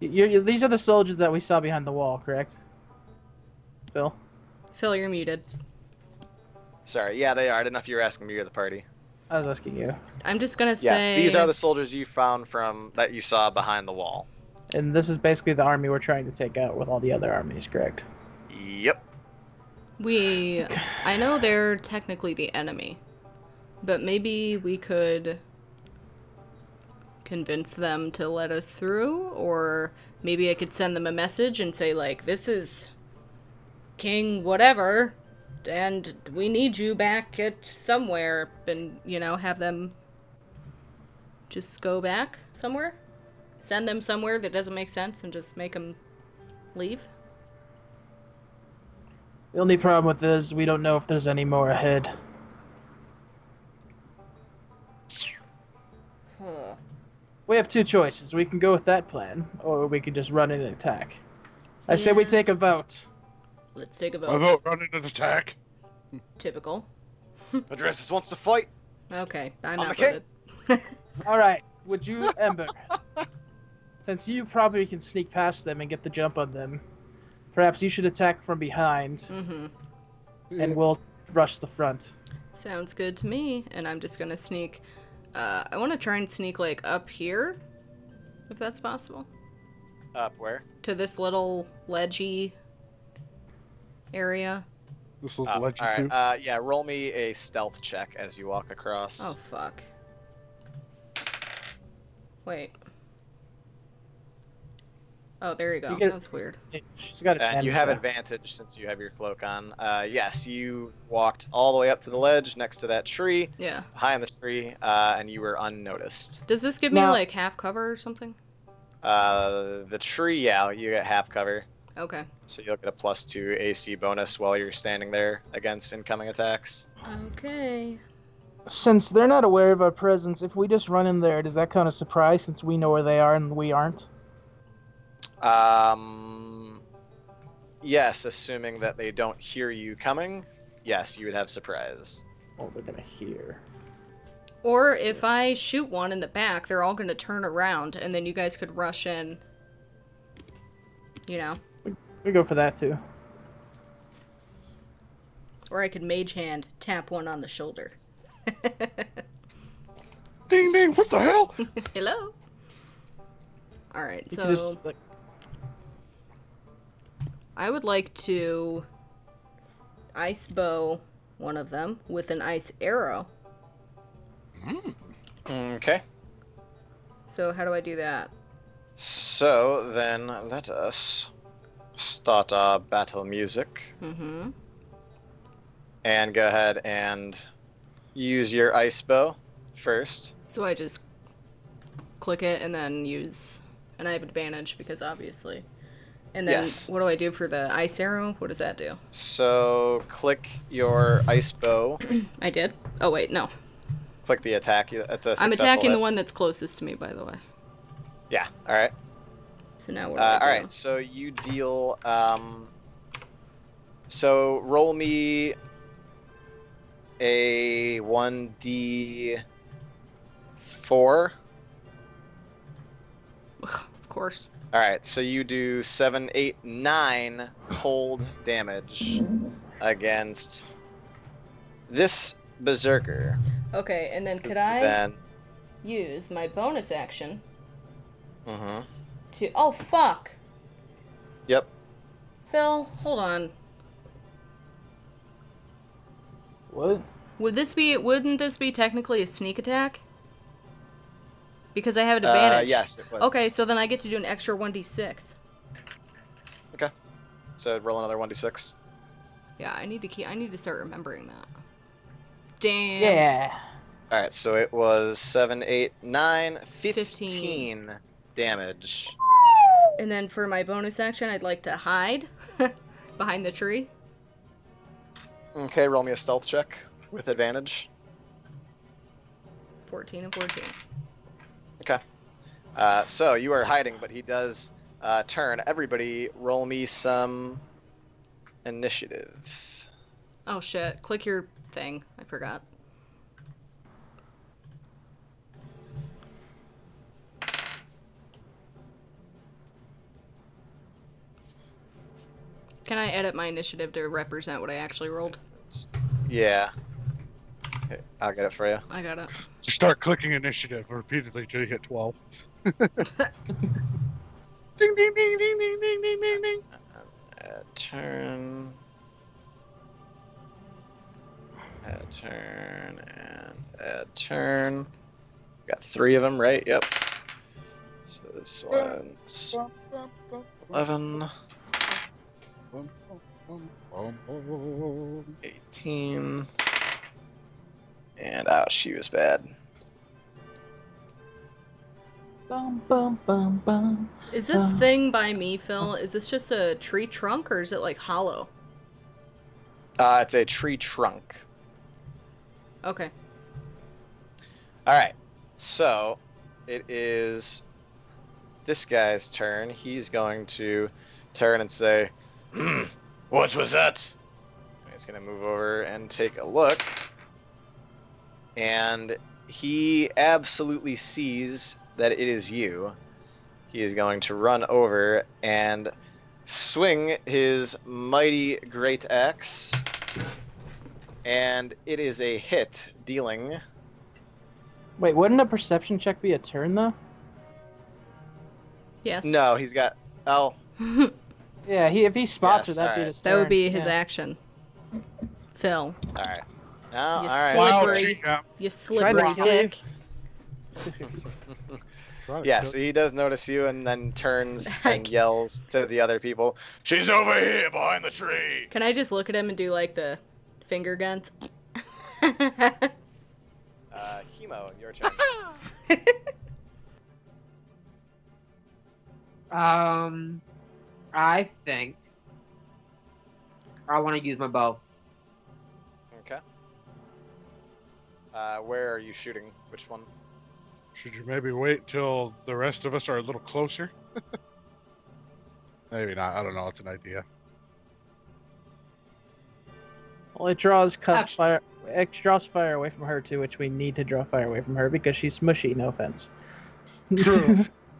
These are the soldiers that we saw behind the wall, correct? Phil? Phil, you're muted. Sorry, yeah, they are. I didn't know if you were asking me or the party. I was asking you. I'm just gonna say... Yes, these are the soldiers you found that you saw behind the wall. And this is basically the army we're trying to take out with all the other armies, correct? Yep. I know they're technically the enemy, but maybe we could convince them to let us through, or maybe I could send them a message and say, like, this is King whatever, and we need you back at somewhere, and, you know, have them just go back somewhere? Send them somewhere that doesn't make sense and just make them leave? The only problem with this is we don't know if there's any more ahead. We have 2 choices. We can go with that plan, or we can just run in and attack. I say we take a vote. Let's take a vote. I vote run in and attack. Typical. Adresses wants to fight. Okay, I'm On out the with it. Alright, would you, Ember? Since you probably can sneak past them and get the jump on them, perhaps you should attack from behind, and we'll rush the front. Sounds good to me, and I'm just gonna sneak. I want to try and sneak, like, up here, if that's possible. Up where? To this little ledgy area. This little legend Alright, too. yeah, roll me a stealth check as you walk across. Oh, fuck. Wait. Oh, there you go. That's weird. She's got And you have advantage since you have your cloak on. Yes, you walked all the way up to the ledge next to that tree. Yeah. High in the tree, and you were unnoticed. Does this give me, like, half cover or something? The tree, yeah, you get half cover. Okay. So you'll get a +2 AC bonus while you're standing there against incoming attacks. Okay. Since they're not aware of our presence, if we just run in there, does that kind of surprise since we know where they are and we aren't? Yes, assuming that they don't hear you coming, yes, you would have surprise. Oh, they're gonna hear. Or if I shoot one in the back, they're all gonna turn around, and then you guys could rush in. You know? We go for that too. Or I could mage hand tap one on the shoulder. Ding ding, what the hell? Hello? Alright, You so... could just, like, I would like to ice bow one of them with an ice arrow. Okay. So how do I do that? So then let us start our battle music Mm-hmm. and go ahead and use your ice bow first. So I just click it and then use... And I have advantage because obviously... And then Yes. what do I do for the ice arrow? What does that do? So click your ice bow. I did? Oh wait, no. Click the attack. That's a I'm successful attacking the hit. one that's closest to me, by the way. Yeah. All right. So now what do I do? All right. So you deal. So roll me a 1d4. Of course. All right. So you do 7, 8, 9 cold damage against this berserker. Okay, and then could I Then use my bonus action Mm-hmm. Oh, fuck. Yep. Phil, hold on. What? Wouldn't this be technically a sneak attack? Because I have an advantage. Yes, it would. Okay, so then I get to do an extra 1d6. Okay. So roll another 1d6. Yeah, I need to start remembering that. Damn. Yeah. All right, so it was 7, 8, 9, 15 15. damage. And then for my bonus action, I'd like to hide behind the tree. Okay, roll me a stealth check with advantage. 14 and 14. Okay. So you are hiding, but he does turn. Everybody, roll me some initiative. Oh shit, click your thing. I forgot. Can I edit my initiative to represent what I actually rolled? Yeah. Okay, I'll get it for you. I got it. Just start clicking initiative repeatedly until you hit 12. Ding, ding, ding, ding, ding, ding, ding, ding, ding. Turn. Add turn and add turn. Got 3 of them, right? Yep. So this one's 11, 18, and ouch, she was bad. Bum, bum, bum, bum. Is this thing by me, Phil? Is this just a tree trunk or is it like hollow? It's a tree trunk. Okay. All right, so it is this guy's turn. He's going to turn and say, What was that? he's going to move over and take a look. And he absolutely sees that it is you. He is going to run over and swing his mighty great axe. And it is a hit, dealing... Wait, wouldn't a perception check be a turn though? Yes. No, he's got... Oh, Yeah, if he spots Yes, her, that'd be alright. his That turn. would be his yeah. action. Phil. alright. No, You alright. slippery. Yeah. You Trying to slippery kill you. dick. Try to Yeah, kill- so he does notice you and then turns I and c- yells to the other people. She's over here behind the tree. Can I just look at him and do like the finger guns? Hemo, your turn. I think I want to use my bow. Okay. Where are you shooting? Which one? Should you maybe wait till the rest of us are a little closer? Maybe not. I don't know. It's an idea. Well, it draws Actually- fire. It draws fire away from her too, which we need to draw fire away from her because she's smushy. No offense. True.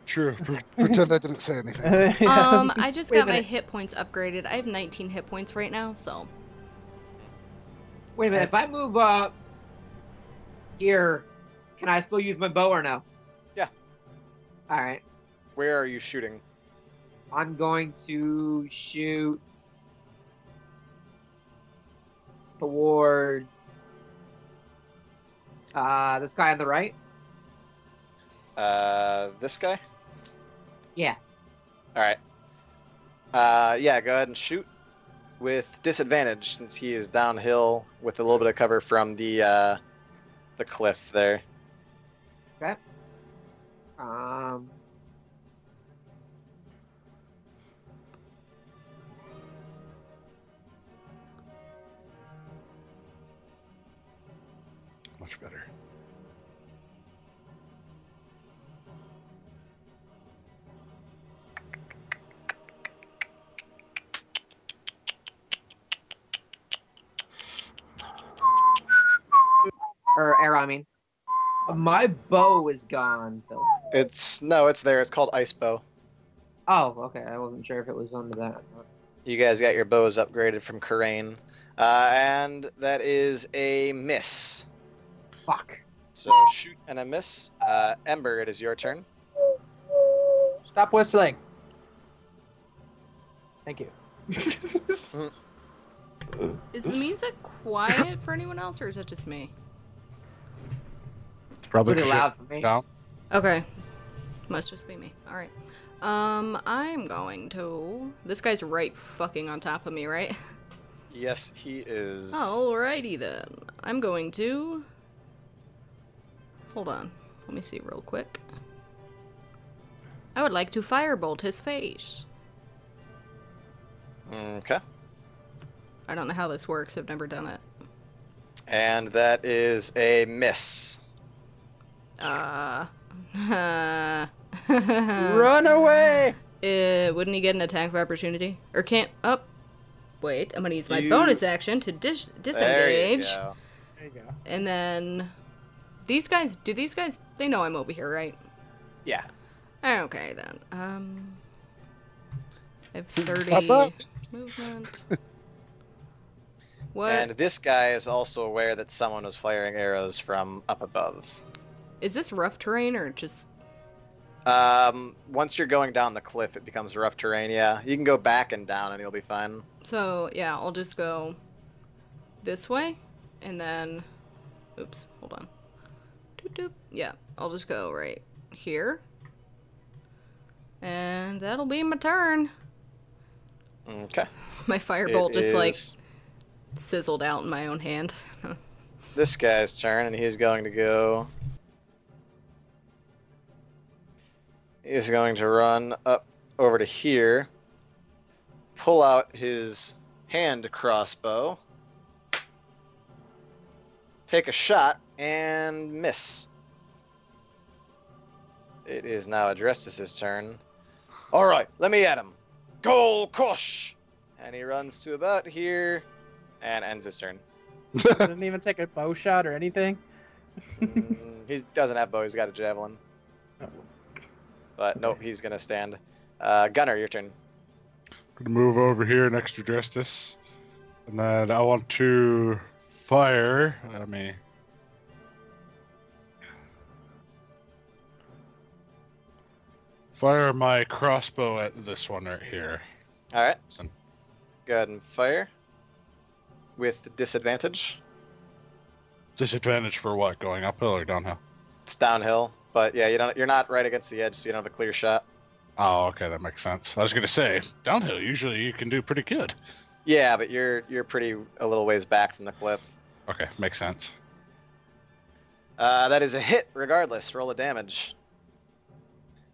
True. Pretend I didn't say anything. I just Wait a got my minute. hit points upgraded. I have 19 hit points right now, so. Wait a minute. If I move up here, can I still use my bow or no? Yeah. All right. Where are you shooting? I'm going to shoot towards this guy on the right. This guy? Yeah. Alright. Yeah, go ahead and shoot with disadvantage since he is downhill with a little bit of cover from the cliff there. Okay. Much better. Or arrow, I mean. My bow is gone, Phil. It's there. It's called Ice Bow. Oh, okay. I wasn't sure if it was under that. You guys got your bows upgraded from Karain. And that is a miss. Fuck. So shoot and a miss. Ember, it is your turn. Stop whistling. Thank you. Is the music quiet for anyone else, or is it just me? It's probably Pretty shit loud for me. down. Okay. Must just be me. Alright. I'm going to... This guy's right fucking on top of me, right? Yes, he is. Alrighty then. I'm going to... Hold on. Let me see real quick. I would like to firebolt his face. Okay. I don't know how this works. I've never done it. And that is a miss. Run Run away! Wouldn't he get an attack of opportunity? Or can't... Oh. Wait, I'm gonna use my bonus action to disengage. There you go. There you go. And then... These guys... Do these guys... They know I'm over here, right? Yeah. Okay, then. I have 30 movement. What? And this guy is also aware that someone was firing arrows from up above. Is this rough terrain or just... Once you're going down the cliff, it becomes rough terrain, yeah. You can go back and down and you'll be fine. So, yeah, I'll just go this way, and then... Oops, hold on. Doop, doop. Yeah, I'll just go right here. And that'll be my turn. Okay. My firebolt just, like, sizzled out in my own hand. This guy's turn, and he's going to go... He's going to run up over to here, pull out his hand crossbow, take a shot, and miss. It is now Adrestus' turn. All right, let me at him. Go, Kosh! And he runs to about here and ends his turn. Didn't even take a bow shot or anything. He doesn't have bow, he's got a javelin. Oh. But nope, he's gonna stand. Gunner, your turn. Gonna move over here next to Drestus. And then I want to fire. Let me. Fire my crossbow at this one right here. Alright. Listen. Go ahead and fire. With disadvantage. Disadvantage for what? Going uphill or downhill? It's downhill. But yeah, you're not right against the edge, so you don't have a clear shot. Oh, okay, that makes sense. I was gonna say, downhill usually you can do pretty good. Yeah, but you're pretty a little ways back from the cliff. Okay, makes sense. That is a hit regardless. Roll a damage.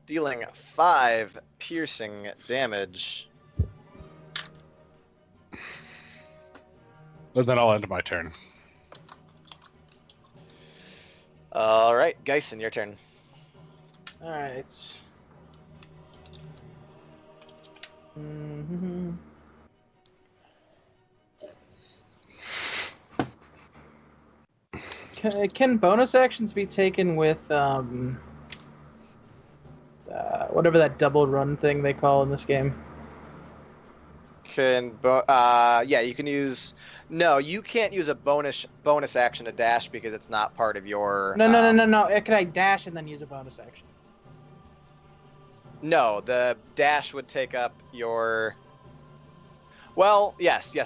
Dealing 5 piercing damage. And then I'll end my turn. Alright, Geisen, your turn. Alright. Can bonus actions be taken with whatever that double run thing they call in this game? Yeah, you can use. No, you can't use a bonus action to dash because it's not part of your. No. Can I dash and then use a bonus action? No, the dash would take up your. Well, yes.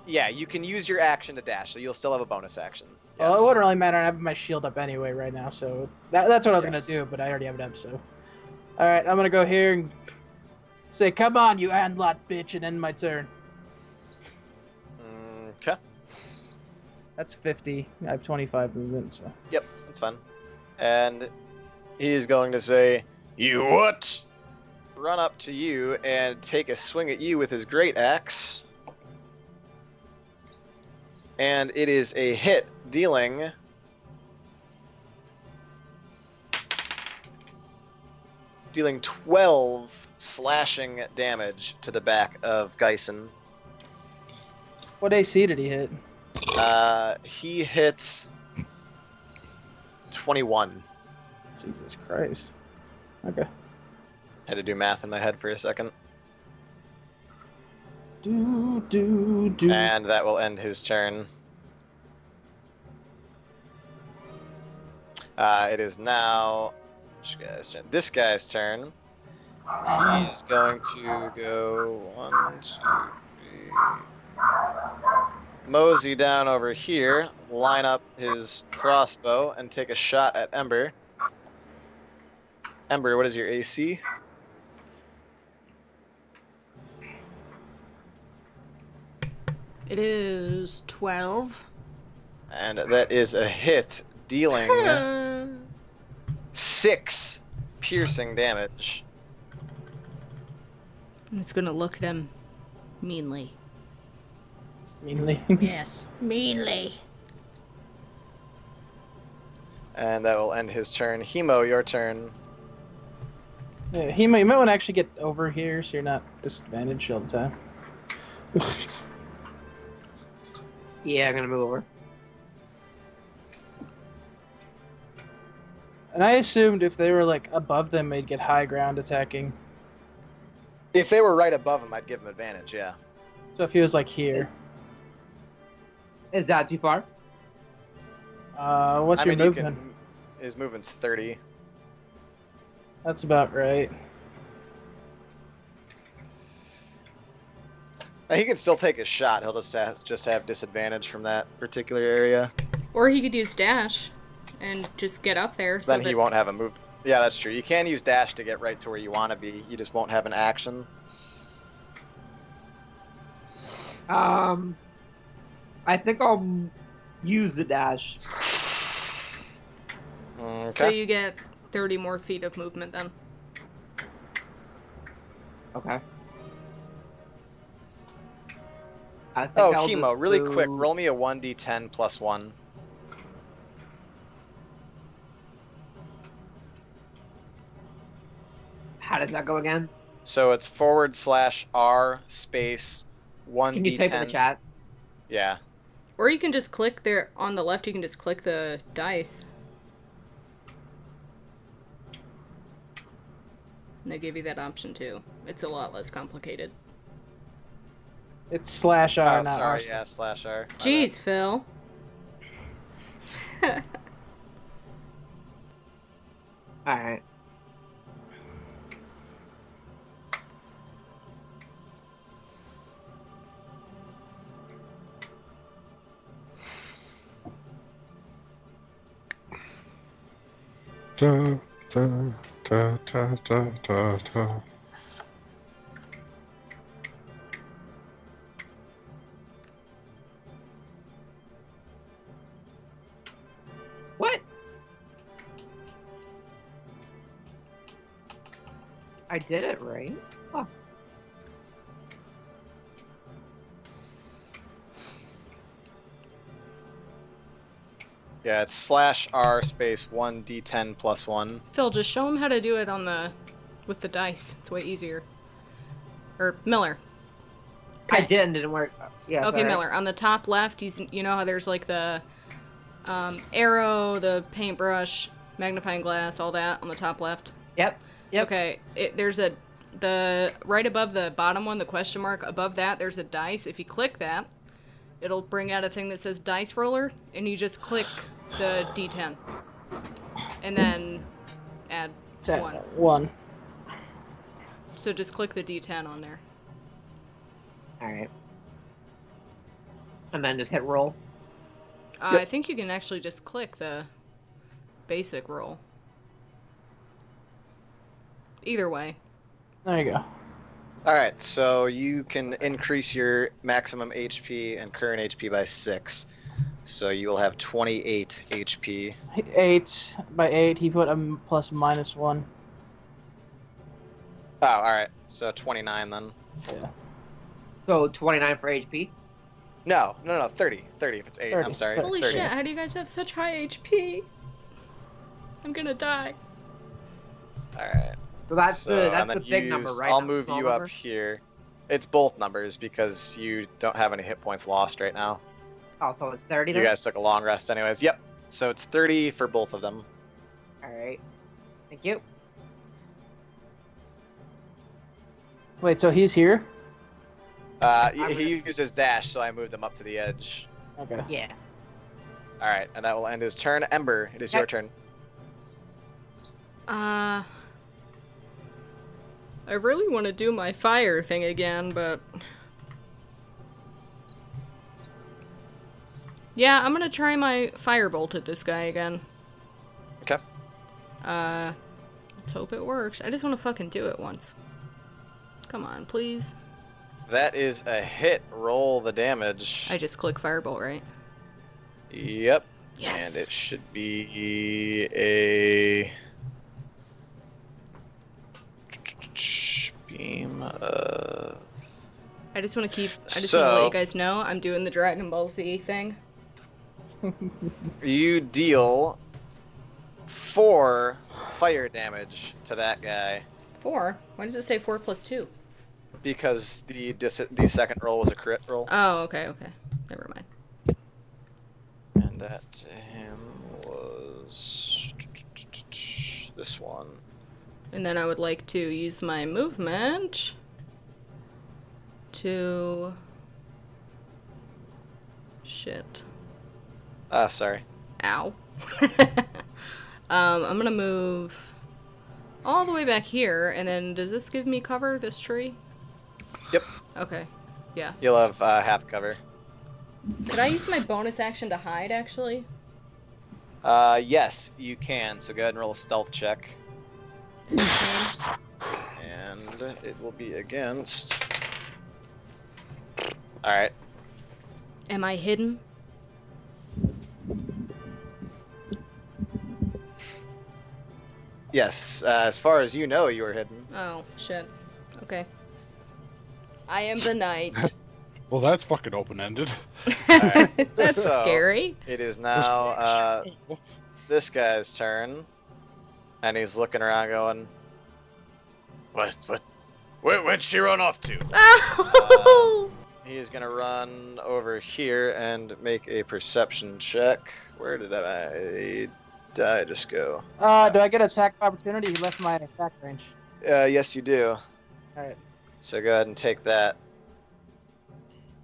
Yeah, you can use your action to dash, so you'll still have a bonus action. Yes. Well, it wouldn't really matter. I have my shield up anyway right now, so that's what I was gonna do. But I already have it up, so. All right, I'm gonna go here and say, "Come on, you handlot bitch," and end my turn. Okay. That's 50. I have 25 movement, so. Yep, that's fine. And he's going to say, "You what?" Run up to you and take a swing at you with his great axe. And it is a hit, dealing 12 slashing damage to the back of Geisen. What AC did he hit? He hit 21. Jesus Christ. Okay. Had to do math in my head for a second. Do. And that will end his turn. It is now this guy's turn. He's going to go 1, 2, 3. Mosey down over here, line up his crossbow, and take a shot at Ember. Ember, what is your AC? It is 12. And that is a hit, dealing 6 piercing damage. It's gonna look at him meanly. Meanly. Yes, meanly. And that will end his turn. Hemo, your turn. Yeah, you might want to actually get over here so you're not disadvantaged all the time. Yeah, I'm gonna move over. And I assumed if they were like above them, they'd get high ground attacking. If they were right above him, I'd give him advantage, yeah. So if he was like here, Is that too far? what's I your mean, movement? His movement's 30. That's about right. He can still take a shot. He'll just have disadvantage from that particular area. Or he could use dash and just get up there. So Then he won't have a move. Yeah, that's true. You can use dash to get right to where you want to be. You just won't have an action. I think I'll use the dash. Okay. So you get 30 more feet of movement then. Okay. I think Oh, I'll Hemo, just really do- quick, roll me a 1d10 plus 1. How does that go again? So it's /R space 1d10. Can you type in the chat? Yeah. Or you can just click there on the left, you can just click the dice. And they give you that option too. It's a lot less complicated. It's slash R, Oh, not sorry, R. yeah, /R. My Jeez, Phil. Alright. Da, da, da, da, da, da, da. What? I did it right. Oh. Yeah, it's /R space 1d10 plus 1. Phil, just show him how to do it on the with the dice. It's way easier. Or Miller. I did and didn't work. Yeah. Okay, sorry. Miller. On the top left, you know how there's like the arrow, the paintbrush, magnifying glass, all that on the top left. Yep. Yep. Okay, there's the right above the bottom one, the question mark. Above that, there's a dice. If you click that, it'll bring out a thing that says dice roller, and you just click the D10, and then add Ten, 1. 1. So just click the D10 on there. Alright. And then just hit roll. I think you can actually just click the basic roll. Either way. There you go. Alright, so you can increase your maximum HP and current HP by 6. So you will have 28 HP. 8 by 8. He put a plus minus 1. Oh, alright. So 29 then. Yeah. So 29 for HP. No, 30. 30 if it's 8. 30, I'm sorry. 30. Holy 30. shit, how do you guys have such high HP? I'm gonna die. Alright. So that's and the then big number, right? I'll Not the move small you number? up here. It's both numbers because you don't have any hit points lost right now. Oh, so it's 30 You then? guys took a long rest anyways. Yep. So it's 30 for both of them. Alright. Thank you. Wait, so he's here? He uses dash, so I moved him up to the edge. Okay. Yeah. Alright, and that will end his turn. Ember, it is your Yep. turn. I really want to do my fire thing again, but... Yeah, I'm gonna try my firebolt at this guy again. Okay. Let's hope it works. I just want to fucking do it once. Come on, please. That is a hit. Roll the damage. I just click firebolt, right? Yep. Yes. And it should be a beam of... I just want to want to let you guys know I'm doing the Dragon Ball Z thing. You deal 4 fire damage to that guy 4? Why does it say 4 plus 2? because the second roll was a crit roll. Oh, okay, okay. Never mind. And that to him was this one. And then I would like to use my movement to... Shit. Ah, sorry. Ow. I'm gonna move all the way back here, and then does this give me cover, this tree? Yep. Okay. Yeah. You'll have half cover. Could I use my bonus action to hide, actually? Yes, you can. So go ahead and roll a stealth check. Okay. And it will be against... Alright. Am I hidden? Yes, as far as you know, you are hidden. Oh, shit. Okay. I am the knight. Well, that's fucking open-ended. Alright, That's so scary. It is now this guy's turn. And he's looking around going, What? Where'd she run off to? Oh! he's gonna run over here and make a perception check. Where did I just go? Do I get attack opportunity? He left my attack range. Yes, you do. Alright. So go ahead and take that.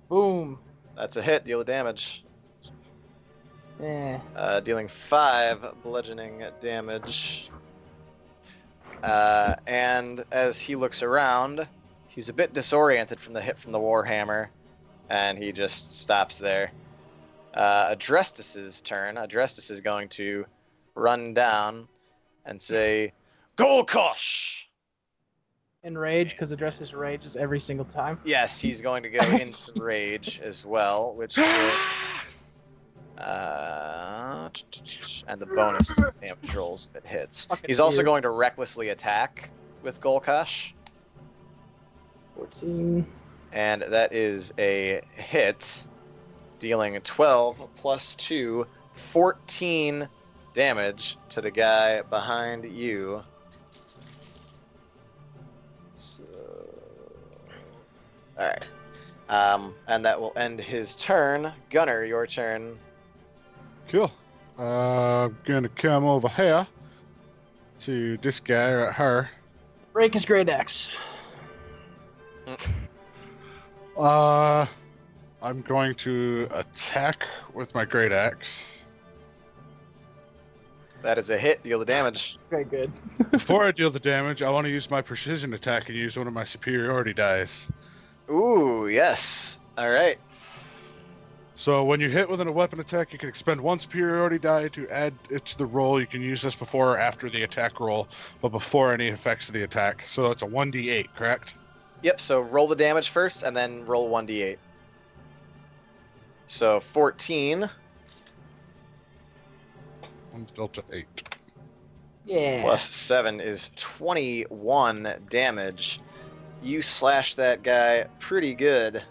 Boom. That's a hit. Deal the damage. Yeah. Dealing 5 bludgeoning damage. And as he looks around, he's a bit disoriented from the hit from the Warhammer, and he just stops there. Adrestus's turn. Adrestus is going to run down and say, Golkosh! Enrage, because Addresses rages every single time. Yes, he's going to go into rage as well, which will... and the bonus to damage rolls if it hits. Fucking He's also weird. going to recklessly attack with Golkosh. 14. And that is a hit, dealing 12 plus 2, 14 damage to the guy behind you. So... Alright. And that will end his turn. Gunner, your turn. Cool. I'm gonna come over here to this guy right here. Break his great axe. I'm going to attack with my great axe. That is a hit. Deal the damage. Very good. Before I deal the damage, I want to use my precision attack and use one of my superiority dice. Ooh, yes. Alright. So when you hit within a weapon attack, you can expend 1 superiority die to add it to the roll. You can use this before or after the attack roll, but before any effects of the attack. So it's a 1d8, correct? Yep, so roll the damage first, and then roll 1d8. So 14 1 delta 8. Yeah. plus 7 is 21 damage. You slash that guy pretty good.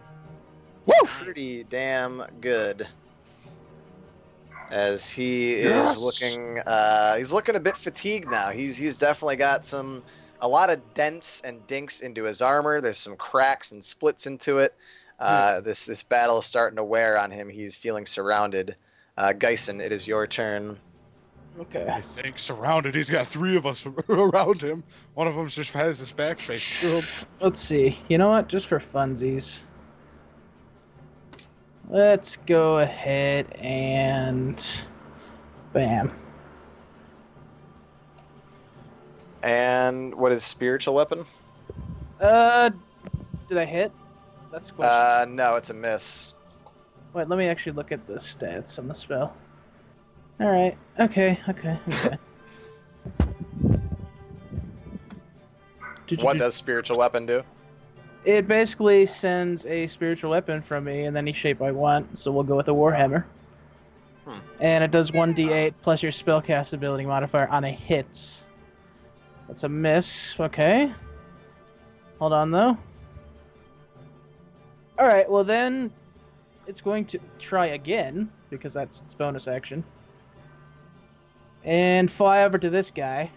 Woo! Pretty damn good. As he is Yes! he's looking a bit fatigued now. He's definitely got a lot of dents and dinks into his armor. There's some cracks and splits into it. This battle is starting to wear on him. He's feeling surrounded. Geisen, it is your turn. Okay. I think surrounded. He's got 3 of us around him. One of them just has his back faced to him. Let's see. You know what? Just for funsies. Let's go ahead and... Bam. And what is spiritual weapon? Did I hit? That's a question. No, it's a miss. Wait, let me actually look at the stats on the spell. Alright, okay. What does spiritual weapon do? It basically sends a spiritual weapon from me and any shape I want, so we'll go with a Warhammer. And it does 1d8 plus your spellcast ability modifier on a hit. That's a miss, okay. Hold on, though. Alright, well then, it's going to try again, because that's its bonus action. And fly over to this guy.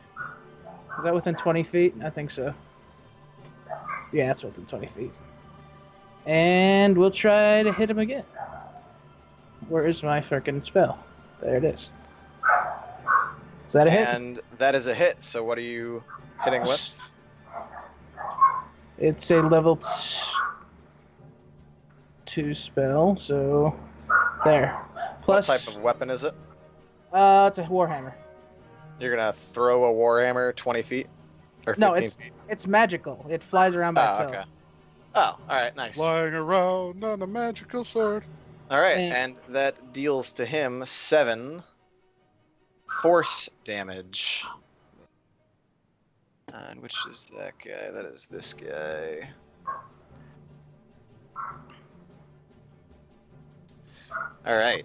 Is that within 20 feet? I think so. Yeah, it's within 20 feet. And we'll try to hit him again. Where is my frickin' spell? There it is. Is that a hit? And that is a hit, so what are you hitting with? It's a level 2 spell, so there. Plus, What type of weapon is it? it's a Warhammer. You're gonna throw a warhammer 20 feet? Or 15 No, feet? it's magical. It flies around by Oh, itself. okay. Oh, alright, nice. Flying around on a magical sword. Alright, Yeah. and that deals to him 7 force damage. And which is that guy? That is this guy. Alright.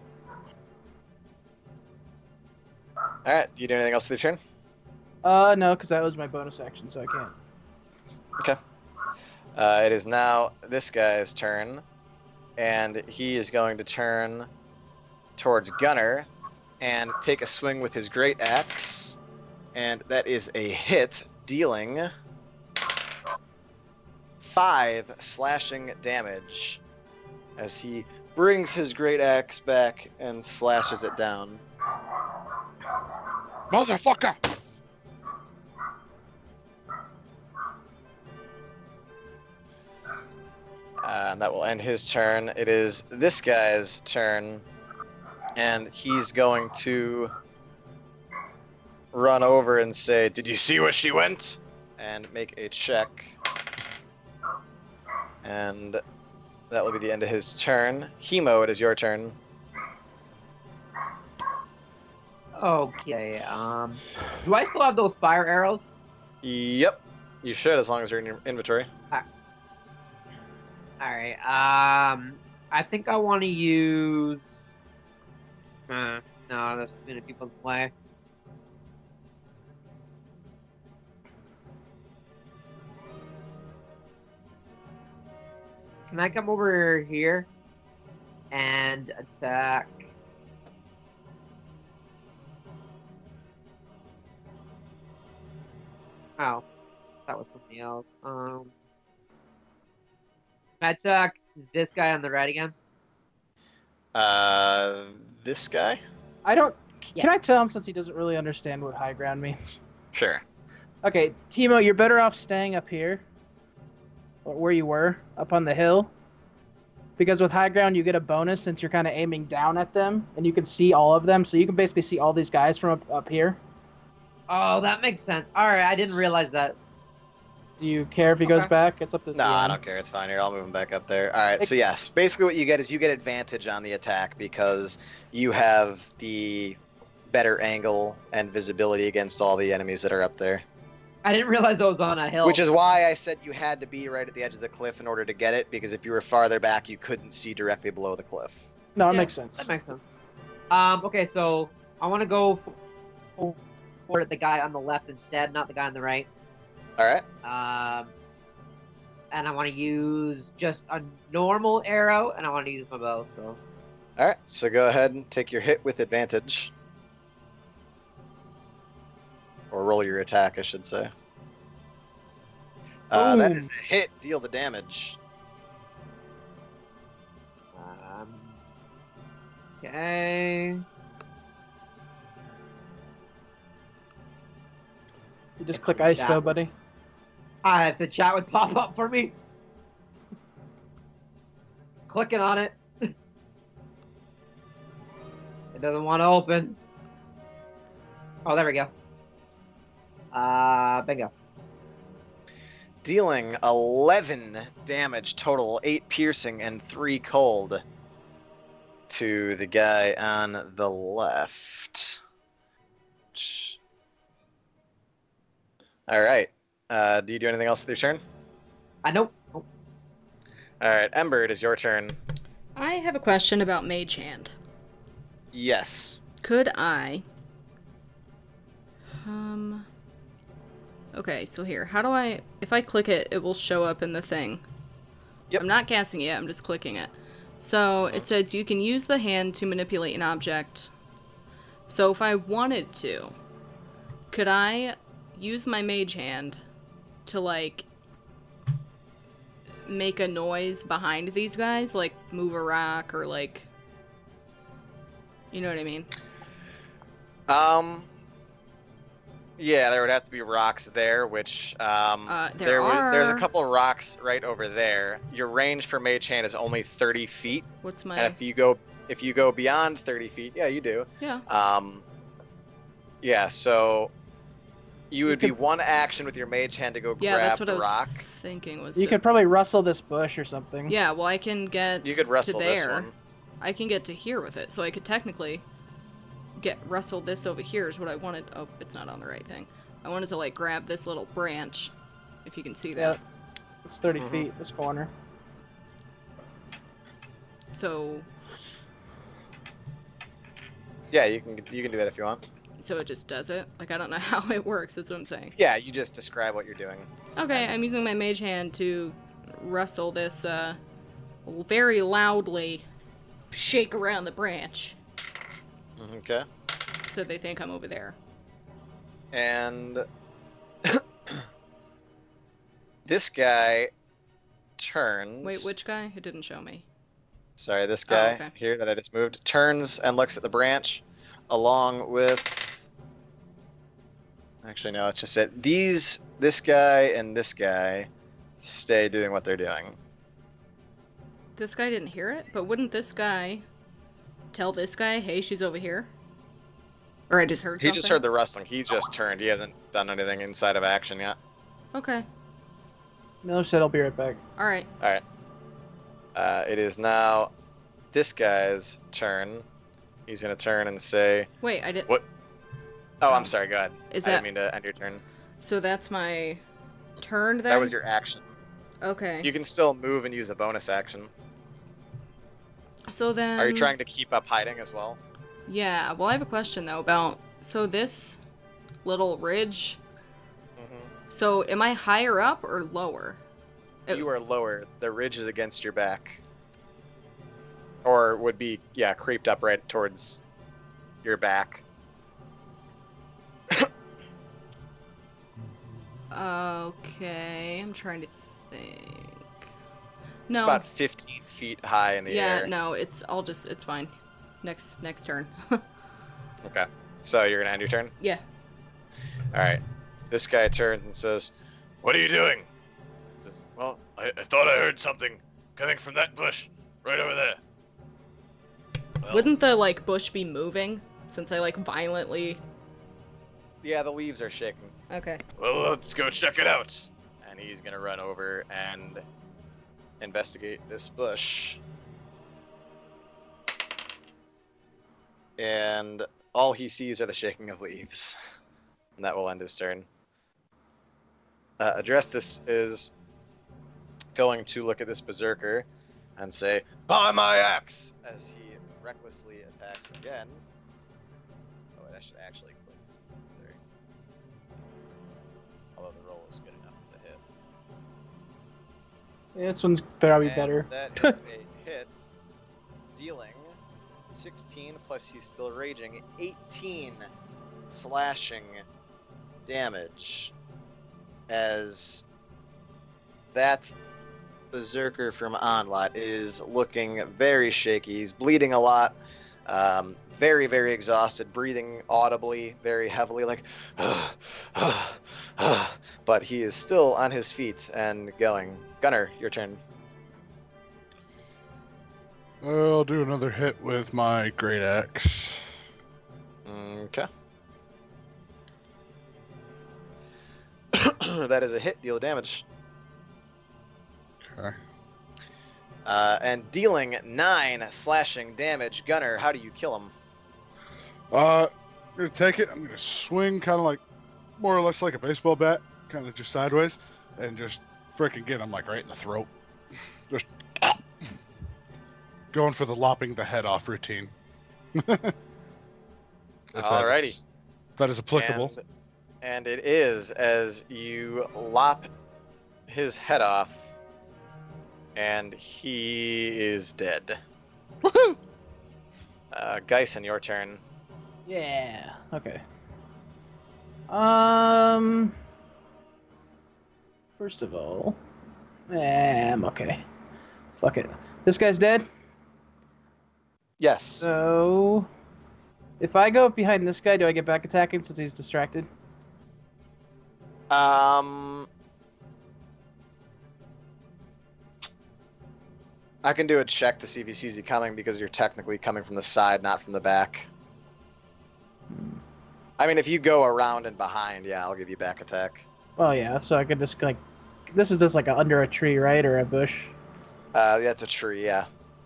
Alright, you do anything else with your turn? No, because that was my bonus action, so I can't. Okay. It is now this guy's turn, and he is going to turn towards Gunner and take a swing with his great axe, and that is a hit, dealing 5 slashing damage as he brings his great axe back and slashes it down. Motherfucker! And that will end his turn. It is this guy's turn, and he's going to run over and say, "Did you see where she went?" And make a check. And that will be the end of his turn. Hemo, it is your turn. Okay. Do I still have those fire arrows? Yep, you should, as long as they're in your inventory. All right. I think I want to use. No, there's too many people in the way. Can I come over here and attack? Oh, that was something else. Can I attack this guy on the right again? This guy? I don't. Can I Yes. tell him since he doesn't really understand what high ground means? Sure. Okay, Timo, you're better off staying up here, or where you were, up on the hill. Because with high ground, you get a bonus since you're kind of aiming down at them, and you can see all of them. So you can basically see all these guys from up here. Oh, that makes sense. All right, I didn't realize that. Do you care if he goes Okay. back? It's up to No, I DM. don't care. It's fine. Here, I'll move him back up there. All right. So yes, basically what you get is you get advantage on the attack because you have the better angle and visibility against all the enemies that are up there. I didn't realize that was on a hill. Which is why I said you had to be right at the edge of the cliff in order to get it, because if you were farther back, you couldn't see directly below the cliff. No, it Yeah, makes sense. That makes sense. Okay, so I want to go for the guy on the left instead, not the guy on the right. All right. And I want to use just a normal arrow, and I want to use my bow. So All right. So go ahead and take your hit with advantage. Or roll your attack, I should say. That Boom. is a hit. Deal the damage. okay. You just click ice go, buddy. If the chat would pop up for me. Clicking on it. It doesn't want to open. Oh, there we go. Bingo. dealing 11 damage total, 8 piercing and 3 cold to the guy on the left. All right. Do you do anything else with your turn? I know. All right, Ember, it is your turn. I have a question about Mage Hand. Yes. Could I... Okay, so here. How do I... If I click it, it will show up in the thing. Yep. I'm not casting it, I'm just clicking it. So it says you can use the hand to manipulate an object. So if I wanted to, could I use my Mage Hand to, like, make a noise behind these guys? Like, move a rock or, like... You know what I mean? Yeah, there would have to be rocks there, which there's a couple of rocks right over there. Your range for Mage Hand is only 30 feet. What's my... And if you go beyond 30 feet, yeah, you do. Yeah. Yeah, so you would be one action with your Mage Hand to go Yeah, grab that's what the I was rock. thinking was... You could probably rustle this bush or something. Yeah, well, I can get You could wrestle to this there. one. I can get to here with it, so I could technically wrestle this over here is what I wanted. Oh, it's not on the right thing. I wanted to, like, grab this little branch, if you can see that. Yeah. It's 30 feet, this corner. So... Yeah, you can do that if you want. So it just does it? Like, I don't know how it works, that's what I'm saying. Yeah, you just describe what you're doing. Okay, I'm using my Mage Hand to wrestle this, very loudly shake around the branch. Okay. So they think I'm over there. And this guy turns. Wait, which guy? It didn't show me. Sorry, this guy okay. here that I just moved turns and looks at the branch, along with. Actually, no, it's just it. This guy and this guy stay doing what they're doing. This guy didn't hear it, but wouldn't this guy tell this guy, hey, she's over here? Or I just heard something? He just heard the rustling. He's just turned. He hasn't done anything inside of action yet. Okay. Miller said I'll be right back. Alright. Alright. It is now this guy's turn. He's going to turn and say... Wait, I didn't... What? Oh, I'm sorry. Go ahead. Is I that... didn't mean to end your turn. So that's my turn then? That was your action. Okay. You can still move and use a bonus action. So then... Are you trying to keep up hiding as well? Yeah, well, I have a question, though, about... So this little ridge... So am I higher up or lower? You are lower. The ridge is against your back. Or would be, yeah, creeped up right towards your back. Okay, I'm trying to think. No. It's about 15 feet high in the air. Yeah, no, it's fine. Next turn. Okay. So you're gonna end your turn? Yeah. Alright. This guy turns and says, What are you doing? Says, well, I thought I heard something coming from that bush right over there. Well, Wouldn't the, like, bush be moving? Since I, like, violently... yeah, the leaves are shaking. Okay. well, let's go check it out. And he's gonna run over and investigate this bush. And all he sees are the shaking of leaves. And that will end his turn. Adrestus is going to look at this berserker and say, By my axe! as he recklessly attacks again. Oh, I should actually click there. Although the roll is good enough to hit. Yeah, this one's probably And better. That is a hit, dealing 16 plus he's still raging, 18 slashing damage. As that berserker from Onlot is looking very shaky. He's bleeding a lot, very, very exhausted, breathing audibly, very heavily, like, but he is still on his feet and going. Gunnar, your turn. I'll do another hit with my great axe. Okay. That is a hit. Deal damage. Okay. And dealing 9 slashing damage. Gunner, how do you kill him? I'm gonna take it. I'm gonna swing, kind of like, more or less like a baseball bat, kind of just sideways, and just freaking get him like right in the throat. Just going for the lopping the head off routine. Alrighty. If that is applicable. And it is, as you lop his head off, and he is dead. Woohoo! Geisen, your turn. Yeah. Okay. First of all, I'm okay. Fuck it. This guy's dead. Yes. So, if I go up behind this guy, do I get back attacking since he's distracted? I can do a check to see if he sees you coming because you're technically coming from the side, not from the back. I mean, if you go around and behind, yeah, I'll give you back attack. Oh yeah, so I could just like, this is just like under a tree, right, or a bush. Yeah, it's a tree, yeah.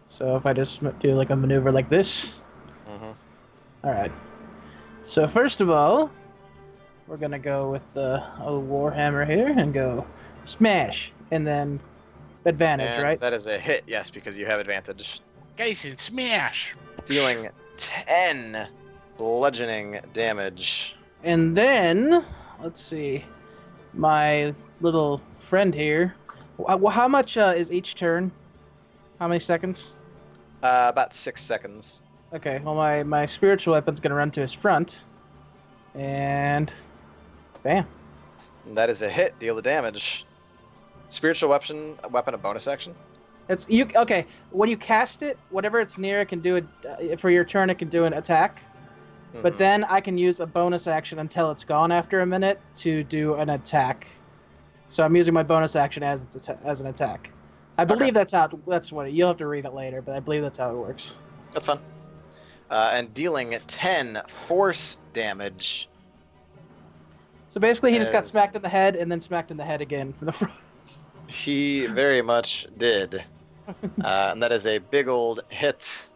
So if I just do like a maneuver like this. Mm-hmm. All right. So first of all, we're gonna go with the warhammer here and go smash, and then advantage, And right? that is a hit, yes, because you have advantage. Geisen, smash! Dealing 10 bludgeoning damage. And then let's see, my little friend here. How much is each turn? How many seconds? About 6 seconds. Okay. Well, my spiritual weapon's gonna run to his front, and bam. And that is a hit. Deal the damage. Spiritual weapon a bonus action? It's you. Okay. When you cast it, whatever it's near, it can do it for your turn. It can do an attack. But Mhm. then I can use a bonus action until it's gone after a minute to do an attack. So I'm using my bonus action as as an attack. I believe that's what you'll have to read it later, but I believe that's how it works. That's fun. And dealing 10 force damage. So basically, he just got As- smacked in the head and then smacked in the head again from the front. He very much did. And that is a big old hit.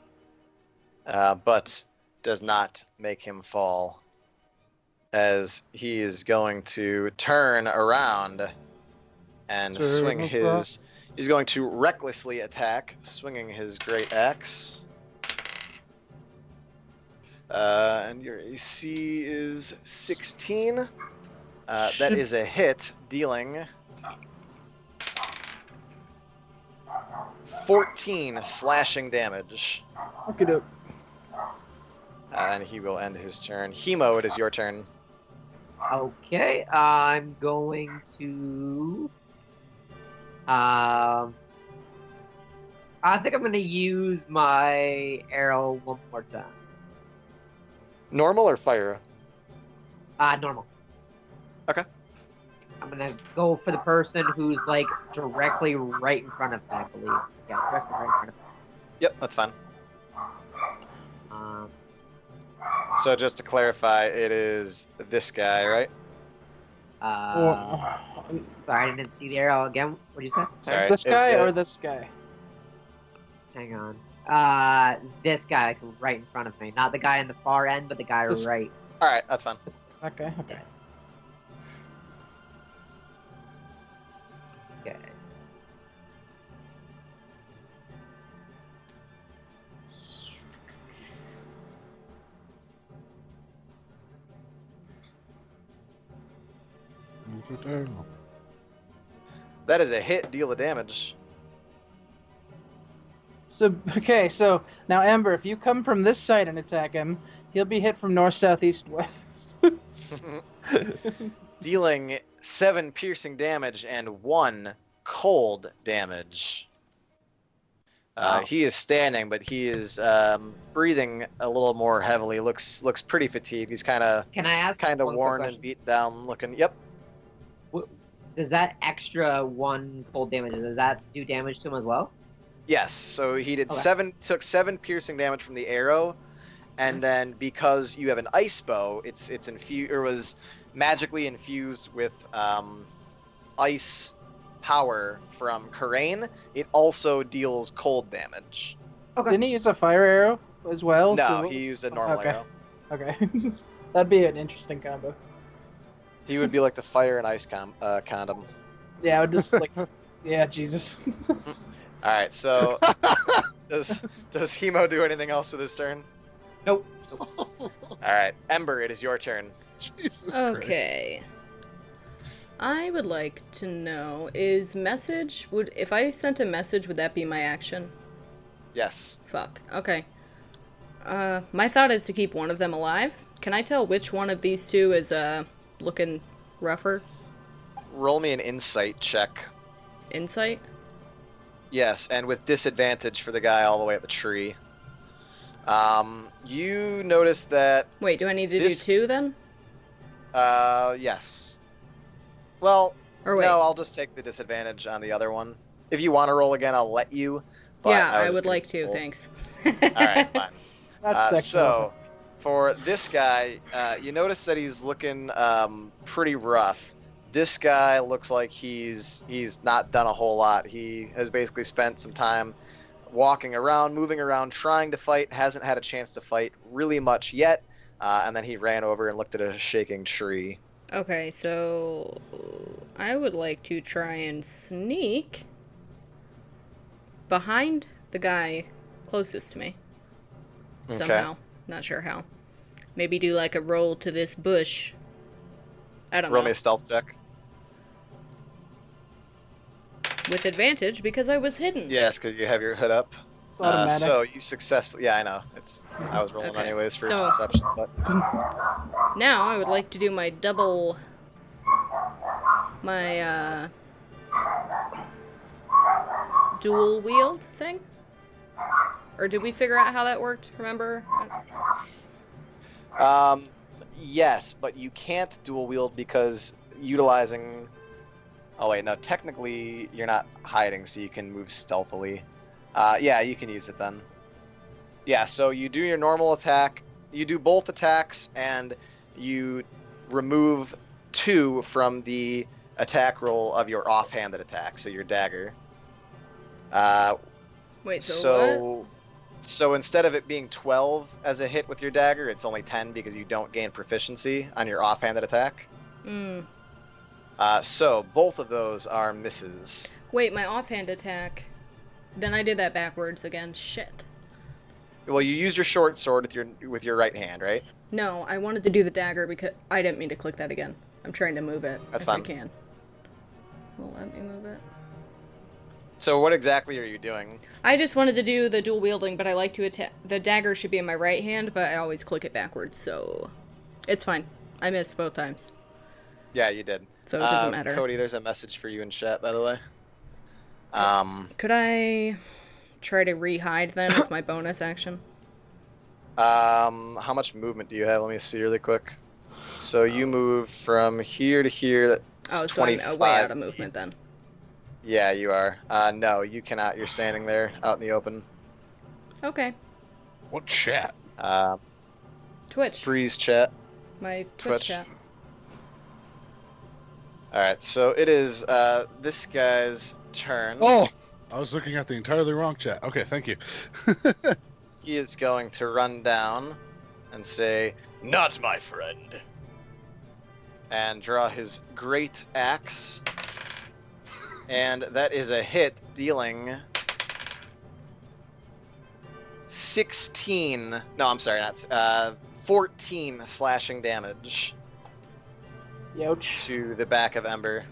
But does not make him fall. As he is going to turn around and swing his... He's going to recklessly attack, swinging his great axe. And your AC is 16. That is a hit, dealing 14 slashing damage. Okay, doke. And he will end his turn. Hemo, it is your turn. Okay, I'm going to. I think I'm going to use my arrow one more time. Normal or fire? Normal. Okay. I'm gonna go for the person who's like directly right in front of me, I believe. Yeah, directly right in front of me. Yep, that's fine. Um, So just to clarify, it is this guy, right? sorry, I didn't see the arrow again. What did you say? Sorry. This guy Is it- or this guy? Hang on. This guy like, right in front of me. Not the guy in the far end, but the guy This- right. All right, that's fine. Okay, okay. Okay. That is a hit. Deal the damage. So okay, so now Ember, if you come from this side and attack him, he'll be hit from north, south, east, west. Dealing 7 piercing damage and 1 cold damage. Wow. He is standing, but he is breathing a little more heavily. Looks pretty fatigued. He's kind of Can I ask one quick worn question? and beat down looking. Yep. Does that extra 1 cold damage, does that do damage to him as well? Yes. So he did Okay. took 7 piercing damage from the arrow, and then because you have an ice bow, it's infused or was magically infused with ice power from Karain, it also deals cold damage. Okay. Didn't he use a fire arrow as well? No, So- he used a normal Okay. arrow. Okay. That'd be an interesting combo. He would be like the fire and ice condom. Yeah, I would just like. Yeah, Jesus. All right, so does Hemo do anything else with his turn? Nope. All right, Ember, it is your turn. Jesus Christ. Okay. I would like to know, is message, if I sent a message, would that be my action? Yes. Fuck. Okay. My thought is to keep one of them alive. Can I tell which one of these two is, looking rougher? Roll me an insight check. Insight? Yes, and with disadvantage for the guy all the way at the tree. You notice that, Wait, do I need to This- do two then? yes. Well, Or wait. no, I'll just take the disadvantage on the other one. If you want to roll again, I'll let you. But yeah, I was would gonna like to, roll. thanks. All right, fine. That's sexual. So, for this guy, you notice that he's looking pretty rough. This guy looks like he's not done a whole lot. He has basically spent some time walking around, moving around, trying to fight. Hasn't had a chance to fight really much yet. And then he ran over and looked at a shaking tree. Okay, so I would like to try and sneak behind the guy closest to me. Okay. Somehow. Not sure how. Maybe do like a roll to this bush. I don't Roll know. me a stealth check. With advantage because I was hidden. Yes, because you have your hood up. It's automatic. So you successfully. Yeah, I know. I was rolling Okay, anyways for its so- perception, but Now I would like to do my double. My, dual wield thing? Or did we figure out how that worked? Remember? Yes, but you can't dual wield because utilizing. Oh wait, no. Technically, you're not hiding, so you can move stealthily. Yeah, you can use it then. Yeah, so you do your normal attack. You do both attacks, and you remove 2 from the attack roll of your offhanded attack, so your dagger. Wait, so what? So instead of it being 12 as a hit with your dagger, it's only 10 because you don't gain proficiency on your offhanded attack. Mm. So both of those are misses. Wait, my offhand attack. Then I did that backwards again. Shit. Well, you used your short sword with your right hand, right? No, I wanted to do the dagger because I didn't mean to click that again. I'm trying to move it. That's if fine. I can. Well, let me move it. So what exactly are you doing? I just wanted to do the dual wielding, but I like to attack. The dagger should be in my right hand, but I always click it backwards, so it's fine. I missed both times, Yeah, you did. so it doesn't matter. Cody, there's a message for you in chat, by the way. Could I try to re-hide then as my bonus action? How much movement do you have? Let me see really quick. So you move from here to here. That's Oh, so I'm 25 way out of movement then. Yeah, you are. No, you cannot. You're standing there out in the open. Okay. What chat? Twitch. Freeze chat. My Twitch. Twitch chat. Alright, so it is this guy's turn. Oh, I was looking at the entirely wrong chat. Okay, thank you. He is going to run down and say, Not my friend. and draw his great axe. And that is a hit, dealing 16. No, I'm sorry, not 14 slashing damage Youch. to the back of Ember.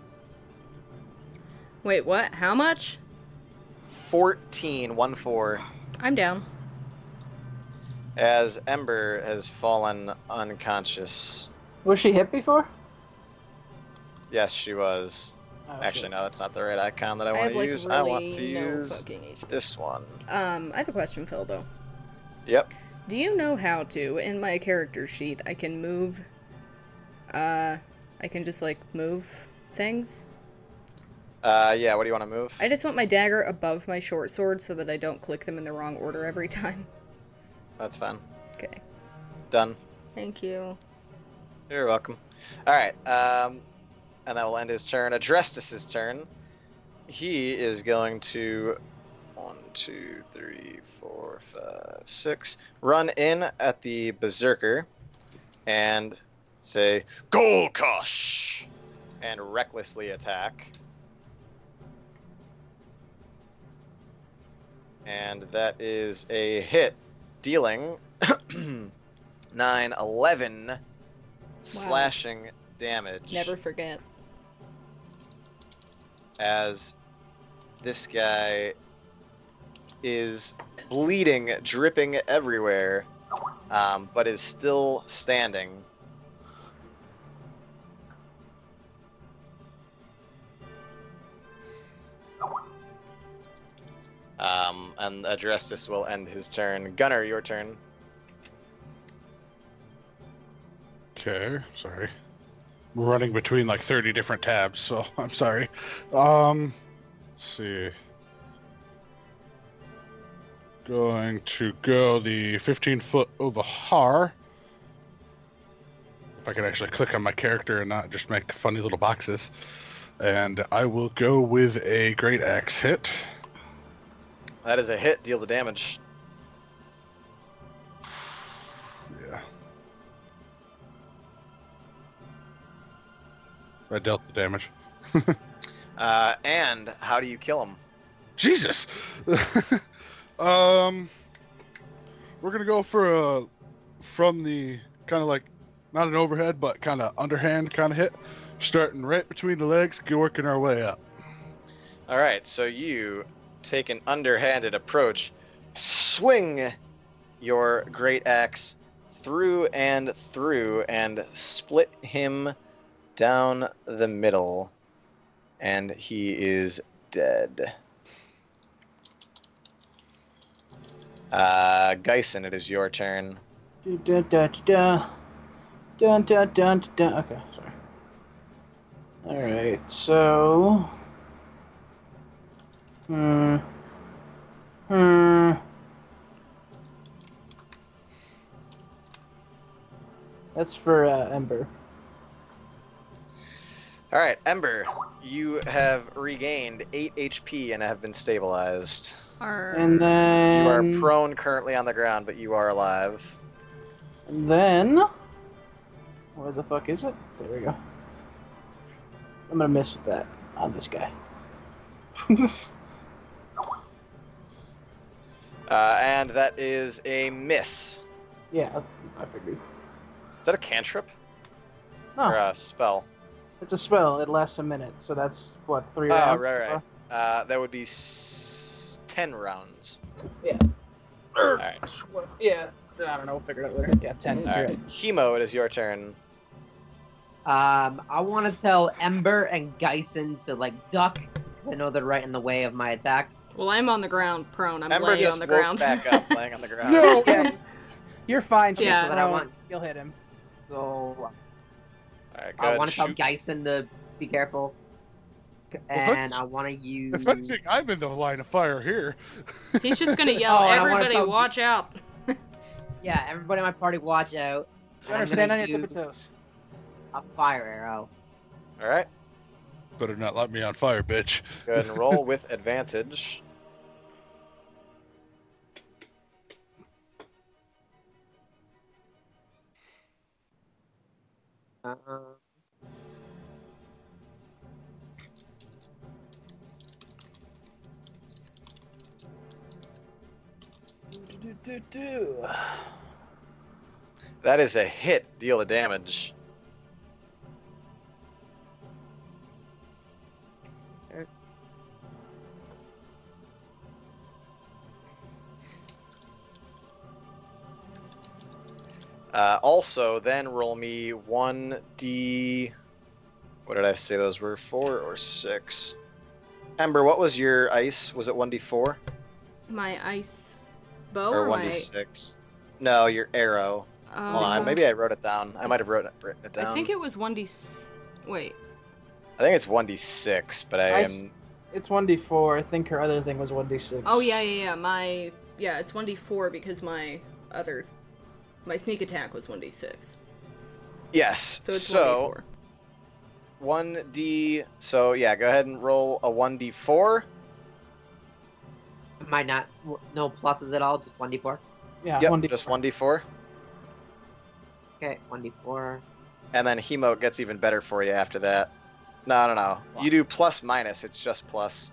Wait, what? How much? 14, 1-4, I'm down. as Ember has fallen unconscious. Was she hit before? Yes, she was. Oh, Actually, shit. no, that's not the right icon that I I want have to like use. really I want to no use fucking HP. this one. I have a question, Phil, though. Yep. Do you know how to, in my character sheet, I can move, I can just, like, move things? Yeah, what do you want to move? I just want my dagger above my short sword so that I don't click them in the wrong order every time. That's fine. Okay. Done. Thank you. You're welcome. Alright, and that will end his turn. Adrestus's turn. he is going to 1, 2, 3, 4, 5, 6 run in at the berserker and say Golkosh and recklessly attack. And that is a hit, dealing 9, 11 slashing damage. Never forget. As this guy is bleeding, dripping everywhere, but is still standing. And Adrestus will end his turn. Gunnar, your turn. Okay, sorry. I'm running between like 30 different tabs, so I'm sorry. Let's see. Going to go the 15-foot over Har. If I can actually click on my character and not just make funny little boxes. And I will go with a Great Axe hit. That is a hit. Deal the damage. Yeah. I dealt the damage. And how do you kill him? Jesus! We're gonna go for a from the kind of like not an overhead but kind of underhand kind of hit, starting right between the legs, working our way up. All right, so you take an underhanded approach, swing your great axe through, and split him down the middle, and he is dead. Geisen, it is your turn. Dun, dun, dun, dun, dun, dun, dun. Okay, sorry. Alright, so... That's for Ember. All right, Ember, you have regained 8 HP and have been stabilized. And then... You are prone currently on the ground, but you are alive. And then... Where the fuck is it? There we go. I'm gonna miss with that on this guy. And that is a miss. Yeah, I figured. Is that a cantrip? No, Or a spell? it's a spell. It lasts a minute, so that's, what, 3 Oh, rounds? right. That would be 10 rounds. Yeah. Alright. Yeah, I don't know, we'll figure it out later. Yeah, 10. Alright. Chemo, it is your turn. I want to tell Ember and Geisen to like duck. 'Cause I know they're right in the way of my attack. Well, I'm on the ground, prone. I'm Ember laying just on the woke ground. back up, laying on the ground. No! Yeah, you're fine. She's Yeah. But I prone. want- You'll hit him. So, Alright, go I ahead want and to tell shoot. Geisen to be careful. And I want to use. If anything, I'm in the line of fire here. He's just gonna yell, Oh, and I wanna everybody tell- watch out. Yeah, everybody in my party, watch out. you And I'm understand on gonna your tip of use toes. a fire arrow. Alright, Better not light me on fire, bitch. go ahead and roll with advantage. That is a hit. Deal the damage. Also, then roll me 1d. What did I say those were? 4 or 6? Ember, what was your ice? Was it 1d4 My ice bow or or my... 1d6? No, your arrow. Hold on, maybe I wrote it down. I might have written it down. I think it was 1d... Wait. I think it's 1d6, but I am. It's 1d4. I think her other thing was 1d6. Oh, yeah. Yeah, it's 1d4 because my sneak attack was 1d6. Yes. So it's so 1d4. 1d. So yeah, go ahead and roll a 1d4. Might not. No pluses at all. Just 1d4. Yeah, Yep, 1d4. just 1d4. Okay, 1d4. And then Hemo gets even better for you after that. No. You do plus minus. It's just plus.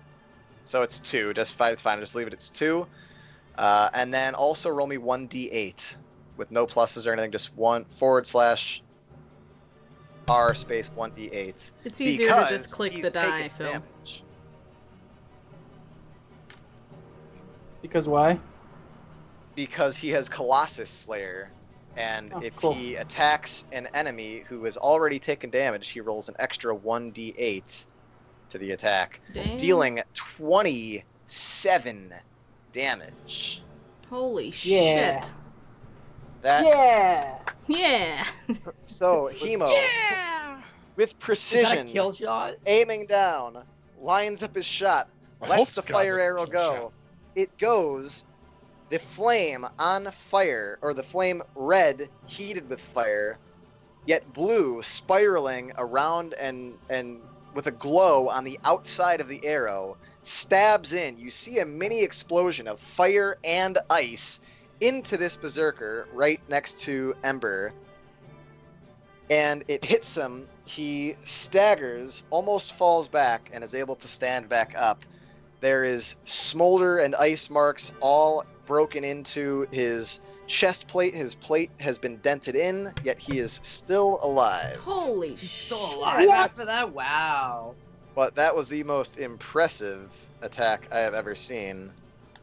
So it's 2. Just fine. It's fine. Just leave it. It's 2. And then also roll me 1d8 with no pluses or anything. Just /R space 1d8. It's easier to just click he's the die, taking Phil. damage. Because why? Because he has Colossus Slayer. And Oh, if cool. he attacks an enemy who has already taken damage, he rolls an extra 1d8 to the attack, Dang. dealing 27 damage. Holy Yeah. shit. That Yeah. Yeah. So Hemo, with Is that precision, a kill shot? aiming down, lines up his shot, I lets hope the to God fire that arrow it's a go. shot. It goes. The flame on fire, or the flame red heated with fire, yet blue spiraling around and with a glow on the outside of the arrow, stabs in. You see a mini explosion of fire and ice into this berserker right next to Ember. And it hits him. He staggers, almost falls back, and is able to stand back up. There is smolder and ice marks all broken into his chest plate. His plate has been dented in, yet he is still alive. Holy He's shit. still alive What? after that? Wow. But that was the most impressive attack I have ever seen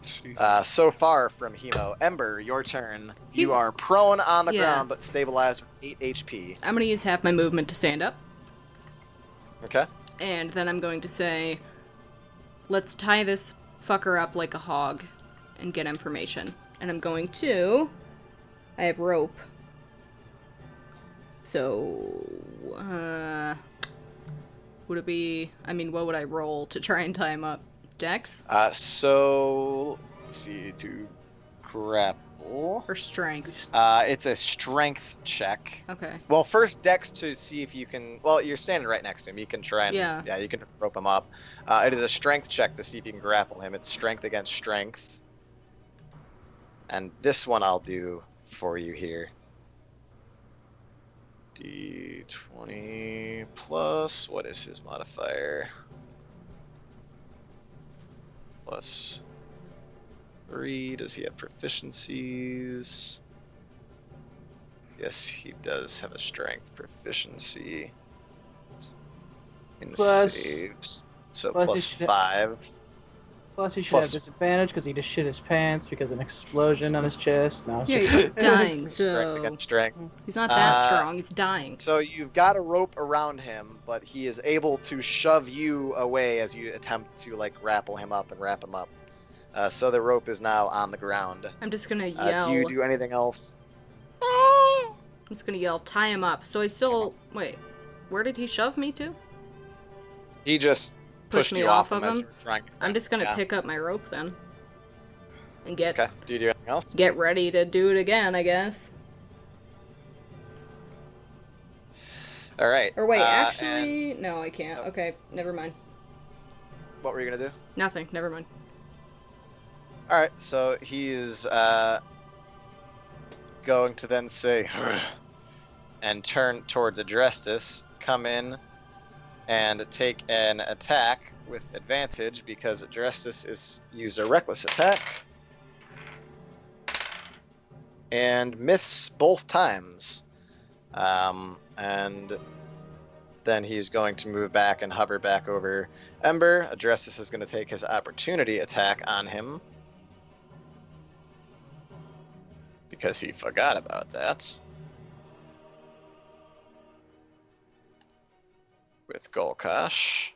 Jesus. so far from Hemo. Ember, your turn. He's- You are prone on the Yeah. ground, but stabilized with 8 HP. I'm gonna use half my movement to stand up, Okay? and then I'm going to say, let's tie this fucker up like a hog and get information. And I'm going to... I have rope. So... would it be... I mean, what would I roll to try and tie him up? Dex? So, let's see, to grapple. Or strength? It's a strength check. Okay. Well, first Dex to see if you can. Well, you're standing right next to him. You can try and Yeah. you can rope him up. It is a strength check to see if you can grapple him. It's strength against strength. And this one I'll do for you here. D20 plus, what is his modifier? Plus 3. Does he have proficiencies? Yes, he does have a strength proficiency. In Plus- saves. So plus plus you should- 5. Plus, he should Plus- have disadvantage because he just shit his pants because of an explosion on his chest. No, it's Yeah, just- he's dying, Strength so... against strength. He's not that Uh, strong, he's dying. So you've got a rope around him, but he is able to shove you away as you attempt to like grapple him up and wrap him up. So the rope is now on the ground. I'm just gonna yell. Do you do anything else? I'm just gonna yell, tie him up. So I still... Wait, where did he shove me to? He just Push pushed me you off off of as him? you were trying to I'm just gonna yeah. pick up my rope then. And get Okay. Do you do anything else? get ready to do it again, I guess. All right. Or wait, and actually... No, I can't. Nope. Okay, never mind. what were you gonna do? Nothing, never mind. All right. So he is going to then say, and turn towards Adrestus, come in, and take an attack with advantage because Adrestus is used a reckless attack. And myths both times. And then he's going to move back and hover back over Ember. Adrestus is going to take his opportunity attack on him. Because he forgot about that. With Golkosh.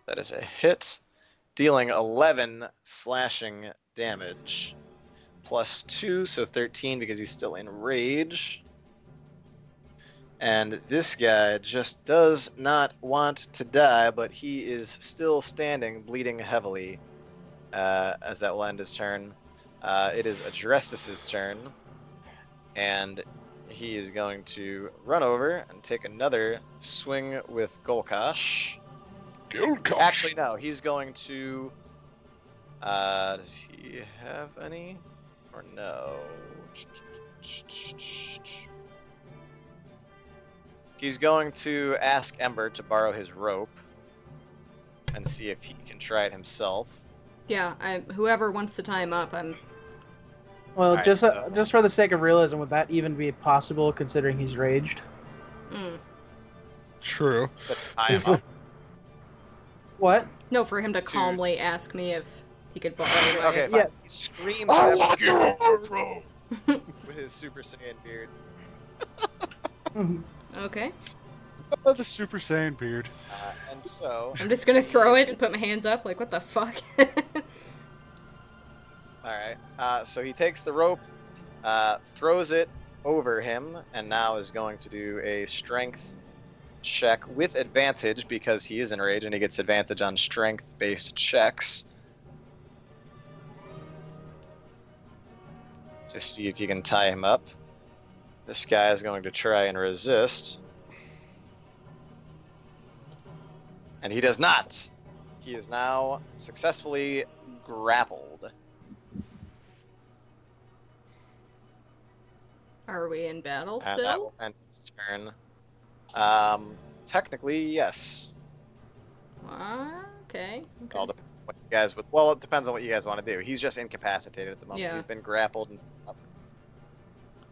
That is a hit. Dealing 11 slashing damage. Plus 2, so 13 because he's still in rage. And this guy just does not want to die, but he is still standing, bleeding heavily, as that will end his turn. It is Adrestus' turn, and he is going to run over and take another swing with Golkosh. Golkosh. Actually, no. He's going to. Does he have any? Or no? He's going to ask Ember to borrow his rope and see if he can try it himself. Yeah, whoever wants to tie him up, I'm. Well, Alright, just so- just for the sake of realism, would that even be possible considering he's raged? Mm. True. But I am up. What? No, for him to Dude. calmly ask me if he could borrow my... Okay, fine. Yeah. He screams I at want Ember your rope. with his Super Saiyan beard. Okay. Oh, the Super Saiyan beard. And so, I'm just gonna throw it and put my hands up, like, what the fuck? alright. So he takes the rope, throws it over him, and now is going to do a strength check with advantage because he is enraged and he gets advantage on strength-based checks. To see if he can tie him up. This guy is going to try and resist. And he does not. He is now successfully grappled. Are we in battle And that still? will end his turn. Technically, yes. Okay. All depends what you guys would. Well, it depends on what you guys want to do. He's just incapacitated at the moment. Yeah. He's been grappled. And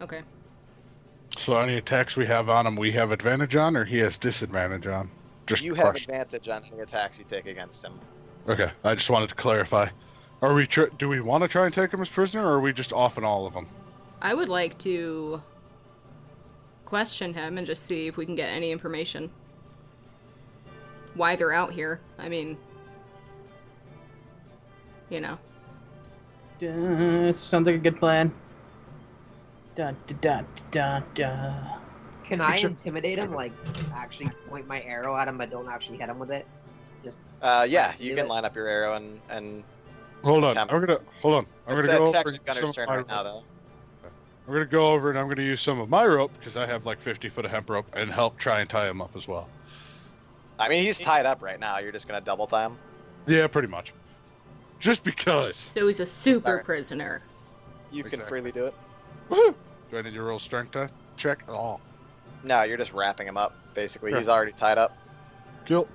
Okay. So any attacks we have on him, we have advantage on, or he has disadvantage on? Just you have question. advantage on any attacks you take against him. Okay, I just wanted to clarify. Are we? Do we want to try and take him as prisoner, or are we just off on all of them? I would like to question him and just see if we can get any information. Why they're out here. I mean, you know. Sounds like a good plan. Dun dun dun dun dun. Can I Picture- intimidate him? Like, actually point my arrow at him, but don't actually hit him with it? Just Yeah, you Do can it. line up your arrow and. Hold on, Temp- I'm gonna I'm It's, gonna go it's over actually and use Gunner's some of turn my right now, rope. though. I'm gonna go over and I'm gonna use some of my rope because I have like 50 foot of hemp rope and help try and tie him up as well. I mean, he's tied up right now. You're just gonna double tie him. Yeah, pretty much. Just because. So he's a super Alright. prisoner. You can Exactly. freely do it. Woohoo! Do I need to roll strength check? Oh, No, you're just wrapping him up. Basically, Sure. he's already tied up. guilt.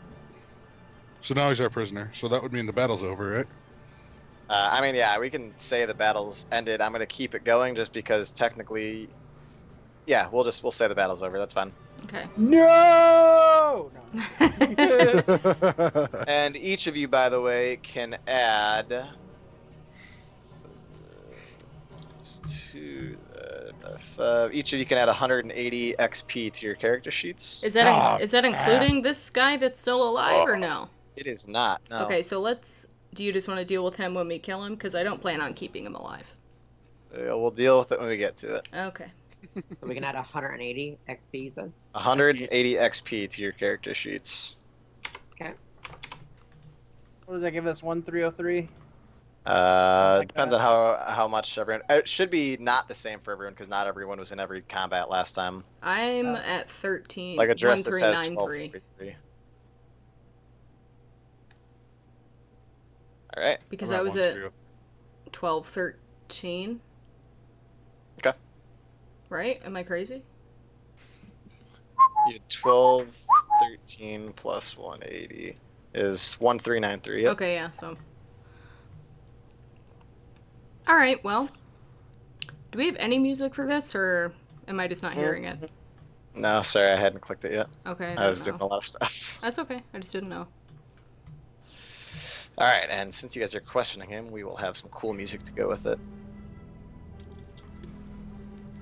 So now he's our prisoner. So that would mean the battle's over, right? I mean, yeah, we can say the battle's ended. I'm gonna keep it going just because technically, yeah, we'll say the battle's over. That's fine. Okay. No! And each of you, by the way, can add each of you can add 180 XP to your character sheets. Is that Ah, is that including this guy that's still alive or no? It is not. No. Okay, so let's. Do you just want to deal with him when we kill him? Because I don't plan on keeping him alive. We'll deal with it when we get to it. Okay. so we can add 180 XP, you said? 180 XP to your character sheets. What does that give us? 1303? like Depends that. on how much everyone. It should be not the same for everyone because not everyone was in every combat last time. I'm at 13. Like a dress that says 1393. 1243. All right. Because I'm I was at 130. 1213. Okay. Right? Am I crazy? You 12, 13 plus 180 is 1393. Yep. Okay, yeah, so. Alright, well. Do we have any music for this, or am I just not hearing it? No, sorry, I hadn't clicked it yet. Okay, I was don't doing know. a lot of stuff. That's okay, I just didn't know. All right, and since you guys are questioning him, we will have some cool music to go with it.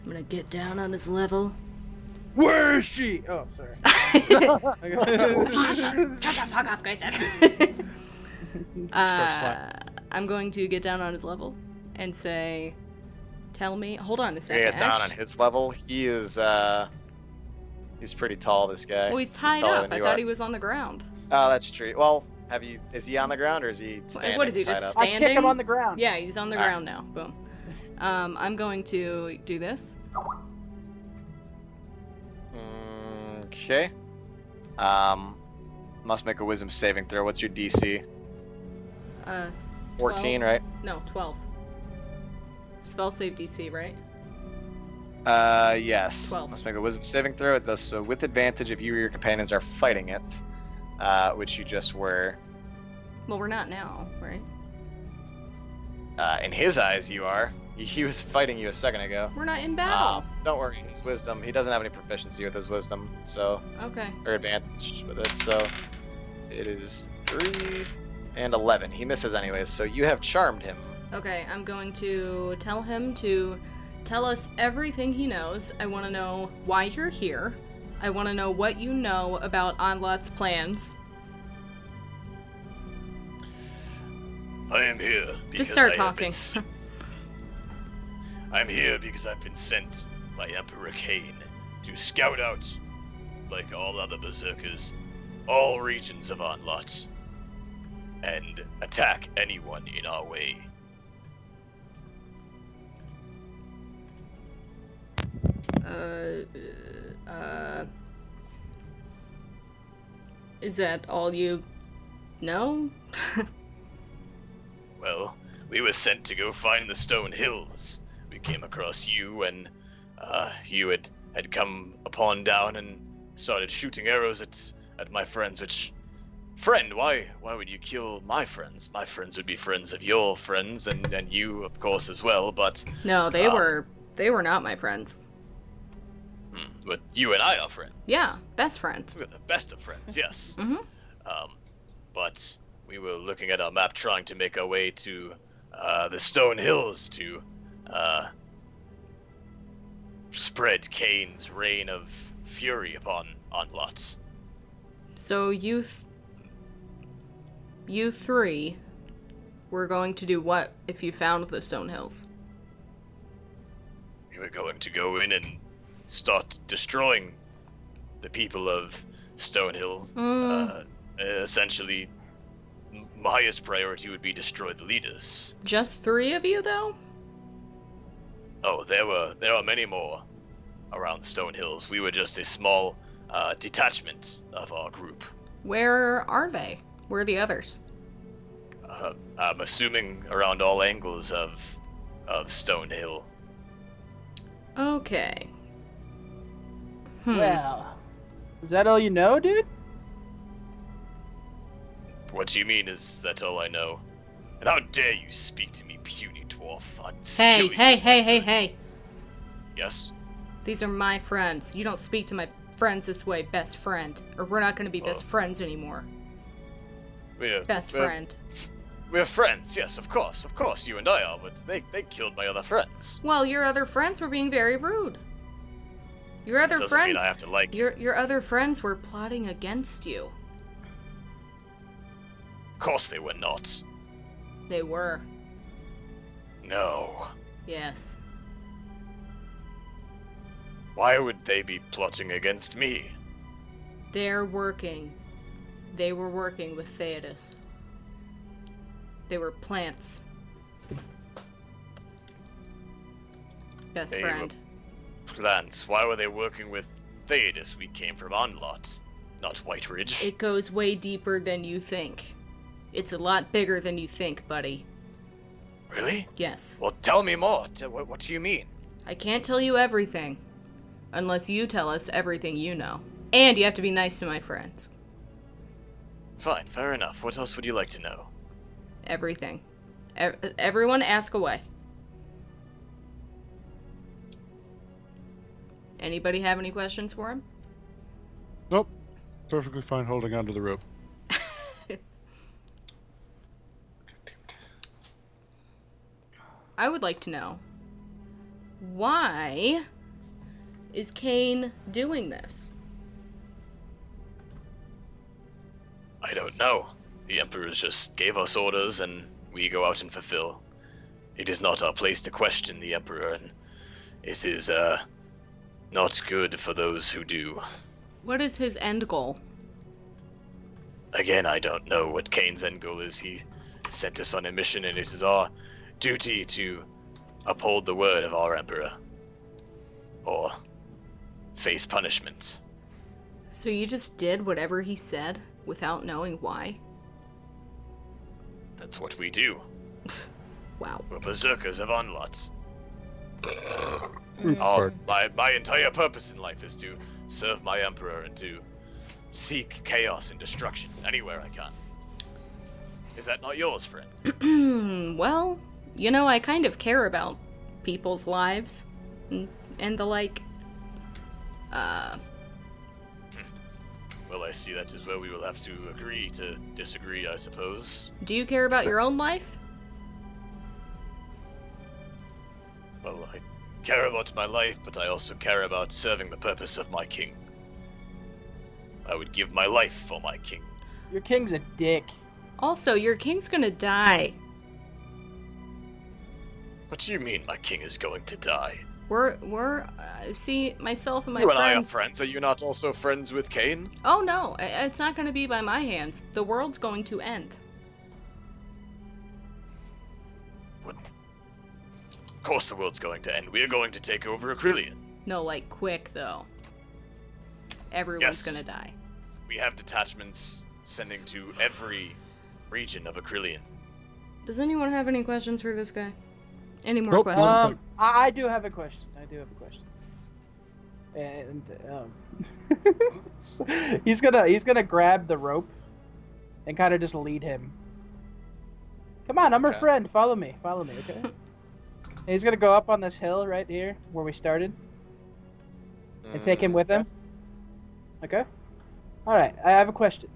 I'm gonna get down on his level. Where is she? Oh, sorry. Shut the fuck up, guys. I'm going to get down on his level and say, tell me. Hold on a You're second. gonna get down on his level. He is, he's pretty tall. This guy. Well, he's tied taller up. than I you thought are. he was on the ground. Oh, that's true. Well, is he on the ground or is he standing? What is he, tied just up? I kick standing? him on the ground. Yeah, he's on the Alright. ground now. Boom. I'm going to do this. Okay. Must make a wisdom saving throw. What's your DC? 14, 12. right? No, 12. Spell save DC, right? Yes. 12. Must make a wisdom saving throw. It does so with advantage if you or your companions are fighting it, which you just were. Well, we're not now, right? In his eyes, you are. He was fighting you a second ago. We're not in battle. Don't worry, his wisdom. He doesn't have any proficiency with his wisdom, so Okay. or advantage with it. So it is 3 and 11. He misses anyways. So you have charmed him. Okay, I'm going to tell him to tell us everything he knows. I want to know why you're here. I want to know what you know about Onlot's plans. I am here because Just start I have been talking. I'm here because I've been sent by Emperor Cain to scout out, like all other berserkers, all regions of Onlot and attack anyone in our way. Is that all you know? Well, we were sent to go find the Stone Hills. We came across you, and you had come upon down and started shooting arrows at my friends. Which, friend, why would you kill my friends? My friends would be friends of your friends, and you, of course, as well. But No, they were not my friends. but you and I are friends. Yeah, best friends. We're the best of friends. Yes. Mhm. But we were looking at our map, trying to make our way to the Stone Hills to spread Cain's reign of fury upon Onlot. So you three were going to do what if you found the Stone Hills? We were going to go in and start destroying the people of Stonehill. Essentially, my highest priority would be destroy the leaders. Just 3 of you, though? Oh, there are many more around Stonehills. We were just a small detachment of our group. Where are they? Where are the others? I'm assuming around all angles of Stonehill. Okay. Well, is that all you know, dude? What you mean is that all I know? And how dare you speak to me, puny dwarf? Hey. Yes? These are my friends. You don't speak to my friends this way, best friend. Or we're not going to be best friends anymore. We're Best friend. We're friends, yes, of course, you and I are, but they killed my other friends. Well, your other friends were being very rude. Your other Doesn't friends mean I have to like you. Your other friends were plotting against you. Of course they were not. They were. No. Yes. Why would they be plotting against me? They were working with Theodos. They were plants. Best They friend. were plants. Why were they working with Theodos? We came from Onlot, not White Ridge. It goes way deeper than you think. It's a lot bigger than you think, buddy. Really? Yes. Well, tell me more. What do you mean? I can't tell you everything. Unless you tell us everything you know. And you have to be nice to my friends. Fine, fair enough. What else would you like to know? Everything. Everyone ask away. Anybody have any questions for him? Nope. Perfectly fine holding onto the rope. I would like to know, why is Cain doing this? I don't know. The Emperors just gave us orders and we go out and fulfill. It is not our place to question the Emperor, and it is, not good for those who do. What is his end goal? Again, I don't know what Cain's end goal is. He sent us on a mission, and it is our duty to uphold the word of our Emperor, or face punishment. So you just did whatever he said without knowing why? That's what we do. Wow. We're berserkers of Onlot. Pardon. My entire purpose in life is to serve my emperor and to seek chaos and destruction anywhere I can. Is that not yours, friend? Well, you know, I kind of care about people's lives and the like. Well, I see that is where we will have to agree to disagree, I suppose. Do you care about your own life? Well, I care about my life, but I also care about serving the purpose of my king. I would give my life for my king. Your king's a dick. Also, your king's gonna die. What do you mean my king is going to die? See, myself and my You and I are friends. friends. Are you not also friends with Cain? Oh no, it's not gonna be by my hands. The world's going to end. Of course the world's going to end. We are going to take over Acrylion. No, like quick though. Everyone's Yes. gonna die. We have detachments sending to every region of Acrylion. Does anyone have any questions for this guy? Any more Nope. questions? I do have a question. And he's gonna grab the rope and kind of just lead him. Come on, I'm her Okay. friend. Follow me, okay? And he's gonna go up on this hill right here where we started and take him with him. Okay. All right. I have a question.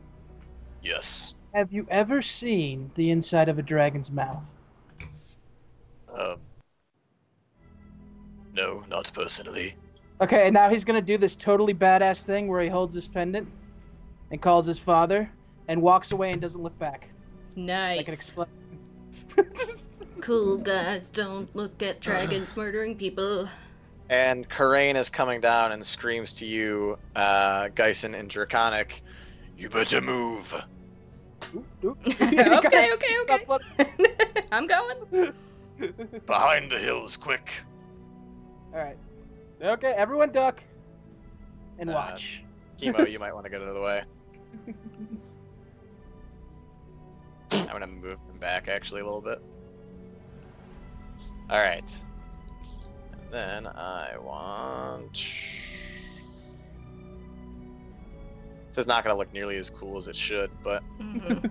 Yes. Have you ever seen the inside of a dragon's mouth? No, not personally. Okay, and now he's gonna do this totally badass thing where he holds his pendant and calls his father and walks away and doesn't look back. Like an Nice. explosion. Cool guys don't look at dragons murdering people. And Karain is coming down and screams to you, Geisen in Draconic, "You better move." Okay. I'm going. Behind the hills, quick. All right. Okay, everyone duck and watch. Chemo, you might want to get out of the way. I'm gonna move him back actually a little bit. All right. And then I want. This is not gonna look nearly as cool as it should, but Mhm.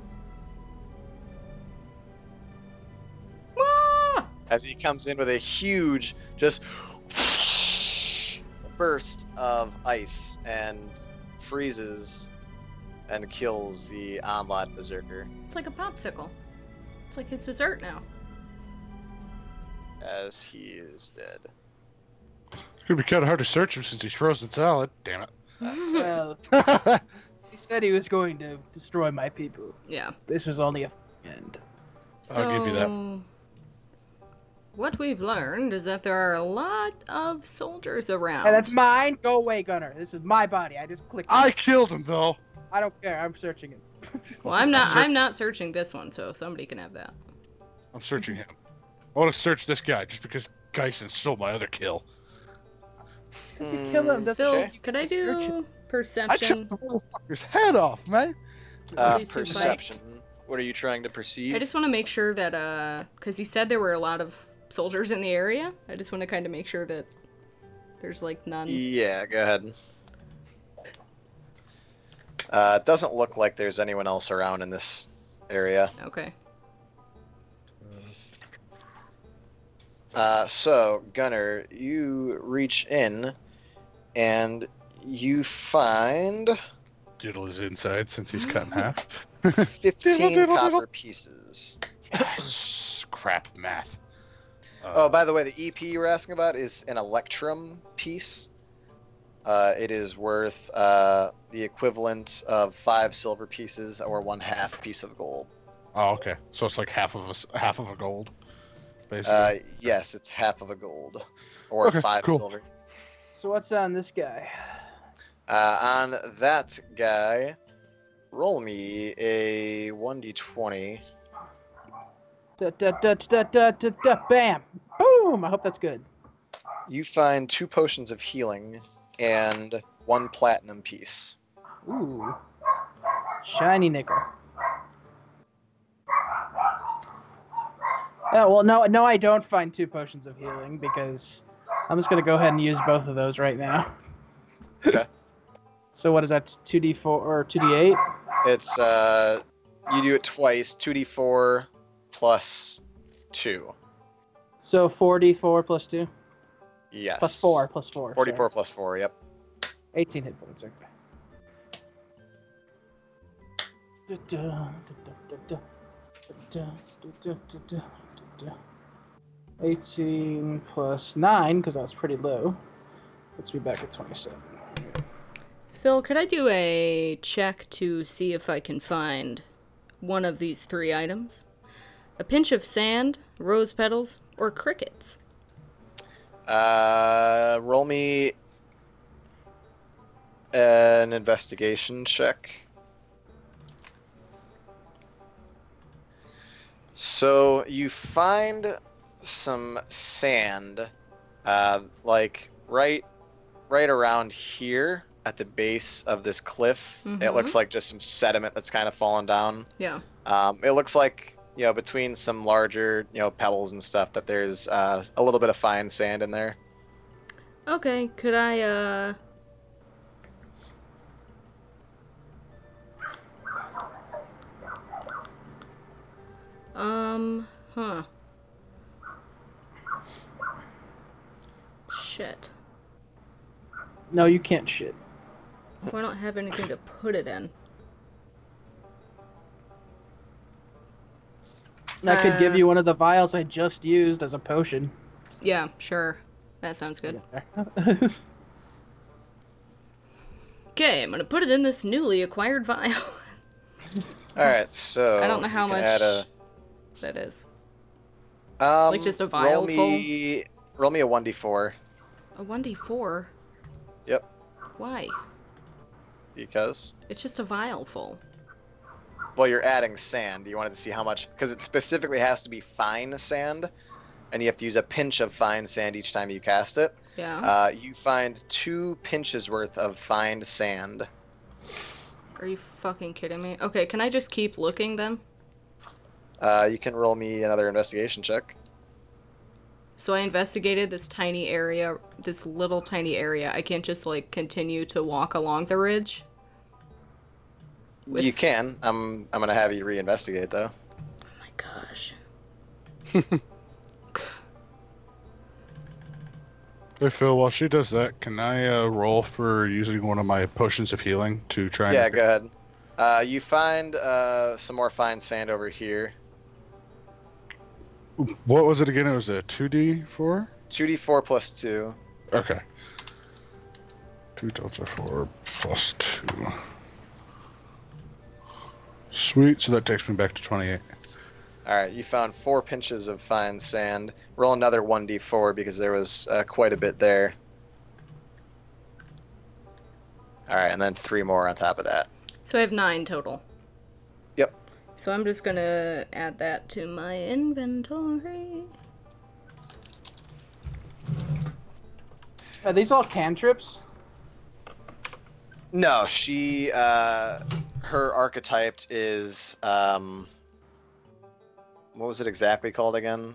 Wah! as he comes in with a huge, just burst of ice and freezes and kills the Onlot Berserker It's like a popsicle. It's like his dessert now. as he is dead. It's gonna be kind of hard to search him since he's frozen solid. Damn it. Well, he said he was going to destroy my people. Yeah. This was only a end. So, I'll give you that. what we've learned is that there are a lot of soldiers around. Hey, that's mine. Go away, Gunner. This is my body. I just clicked. I killed him though. I don't care. I'm searching it. Well, I'm not searching this one, so somebody can have that. I'm searching him. I want to search this guy just because Geisen stole my other kill. Because you kill him, doesn't Phil, Okay. could I Search do I perception? chopped the motherfucker's head off, man. These two fight. Perception. What are you trying to perceive? I just want to make sure that, because you said there were a lot of soldiers in the area. I just want to kind of make sure that there's, like, none. Yeah, go ahead. It doesn't look like there's anyone else around in this area. Okay. So, Gunner, you reach in and you find Diddle is inside since he's cut in half. 15 copper pieces. Yes. Crap math. Oh, by the way, the EP you were asking about is an Electrum piece. It is worth the equivalent of 5 silver pieces or 1/2 piece of gold. Oh, okay. So it's like half of a gold, basically. Yes, it's half of a gold or Okay, 5 cool. silver. So what's on this guy? On that guy, roll me a 1d20. Bam! Boom! I hope that's good. You find 2 potions of healing and 1 platinum piece. Ooh. Shiny nickel. Oh, well, no, I don't find 2 potions of healing because I'm just gonna go ahead and use both of those right now. Okay. So what is that? 2d4 or 2d8? It's you do it twice. 2d4 plus 2. So 4d4 plus 2. Yes. Plus 4. Plus 4. 44 sorry. plus 4. Yep. 18 hit points. Okay. 18 plus 9, because that was pretty low. Puts me back at 27. Phil, could I do a check to see if I can find one of these 3 items? A pinch of sand, rose petals, or crickets? Roll me an investigation check. So you find some sand, like right around here at the base of this cliff. It looks like just some sediment that's kind of fallen down. Yeah. It looks like, you know, between some larger, you know, pebbles and stuff, that there's a little bit of fine sand in there. Okay, could I, huh. Shit. No, you can't shit. Well, I don't have anything to put it in. I could give you one of the vials I just used as a potion. Yeah, sure. That sounds good. Okay, I'm gonna put it in this newly acquired vial. Alright, so I don't know how you can much add that is. a, Like just a vial roll me a 1d4. A 1d4? Yep. Why? Because, It's just a vial full. well, you're adding sand. You wanted to see how much, because it specifically has to be fine sand, and you have to use a pinch of fine sand each time you cast it. Yeah? You find 2 pinches worth of fine sand. Are you fucking kidding me? Okay, can I just keep looking then? You can roll me another investigation check. So I investigated this tiny area, this little tiny area. I can't just, like, continue to walk along the ridge? With- You can. I'm gonna have you reinvestigate though. Oh my gosh. Hey Phil, while she does that, can I roll for using one of my potions of healing to try and... Yeah, go ahead. You find some more fine sand over here. What was it again? It was a 2d4? 2d4 plus 2. Okay. 2 delta 4 plus 2. Sweet, so that takes me back to 28. Alright, you found 4 pinches of fine sand. Roll another 1d4 because there was quite a bit there. Alright, and then 3 more on top of that. So I have 9 total. Yep. So I'm just gonna add that to my inventory. Are these all cantrips? No, she, her archetype is, what was it exactly called again?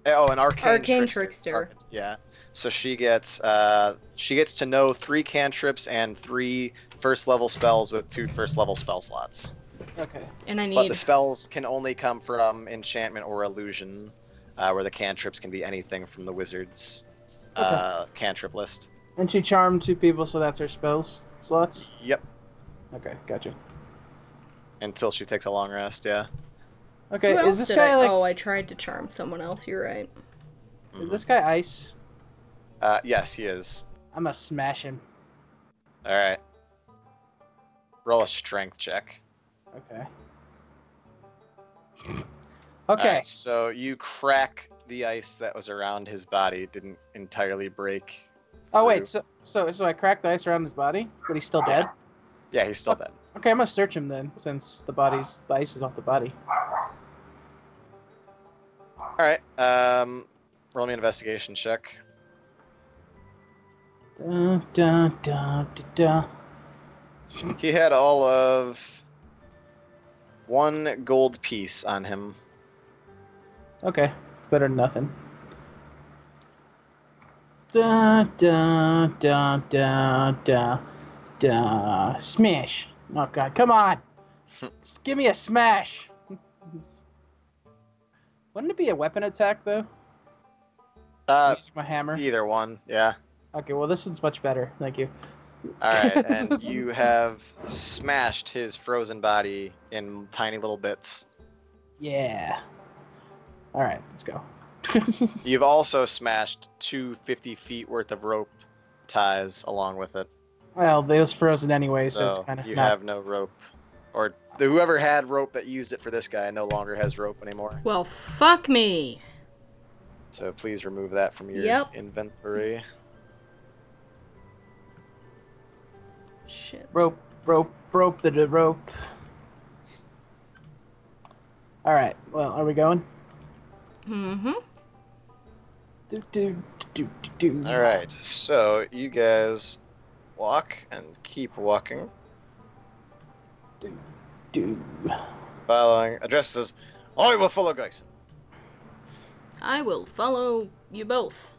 Oh, an arcane trickster. Yeah. So she gets to know 3 cantrips and 3 first level spells with 2 first level spell slots. Okay. And I But need... the spells can only come from enchantment or illusion, where the cantrips can be anything from the wizard's cantrip list. And she charmed 2 people, so that's her spells slots? Yep. Okay, gotcha. Until she takes a long rest, yeah. Okay, Who is else this did guy like... Oh, I tried to charm someone else, you're right. Is this guy ice? Yes, he is. I'm gonna smash him. Alright. Roll a strength check. Okay. Okay. Alright, so you crack the ice that was around his body. It didn't entirely break. Oh wait, through. so I cracked the ice around his body, but he's still dead? Yeah, he's still dead. Okay, I'm gonna search him then, since the ice is off the body. Alright, roll me an investigation check. Da, da, da, da, da. He had all of 1 gold piece on him. Okay, it's better than nothing. Da da da da da da. Smash! Oh god, come on! Give me a smash! Wouldn't it be a weapon attack though? Using my hammer. Either one, yeah. Okay, well this is much better. Thank you. All right, and you have smashed his frozen body in tiny little bits. Yeah. All right, let's go. You've also smashed 2 50 feet worth of rope ties along with it. Well, they was frozen anyway, so it's So kind of you not. have no rope. Or whoever had rope that used it for this guy no longer has rope anymore. Well, fuck me. So please remove that from your Yep. inventory. Shit. Rope, the rope. All right. Well, are we going? Mm-hmm. Do. All right, so you guys walk and keep walking. Do. Following addresses, I will follow Geisen. I will follow you both.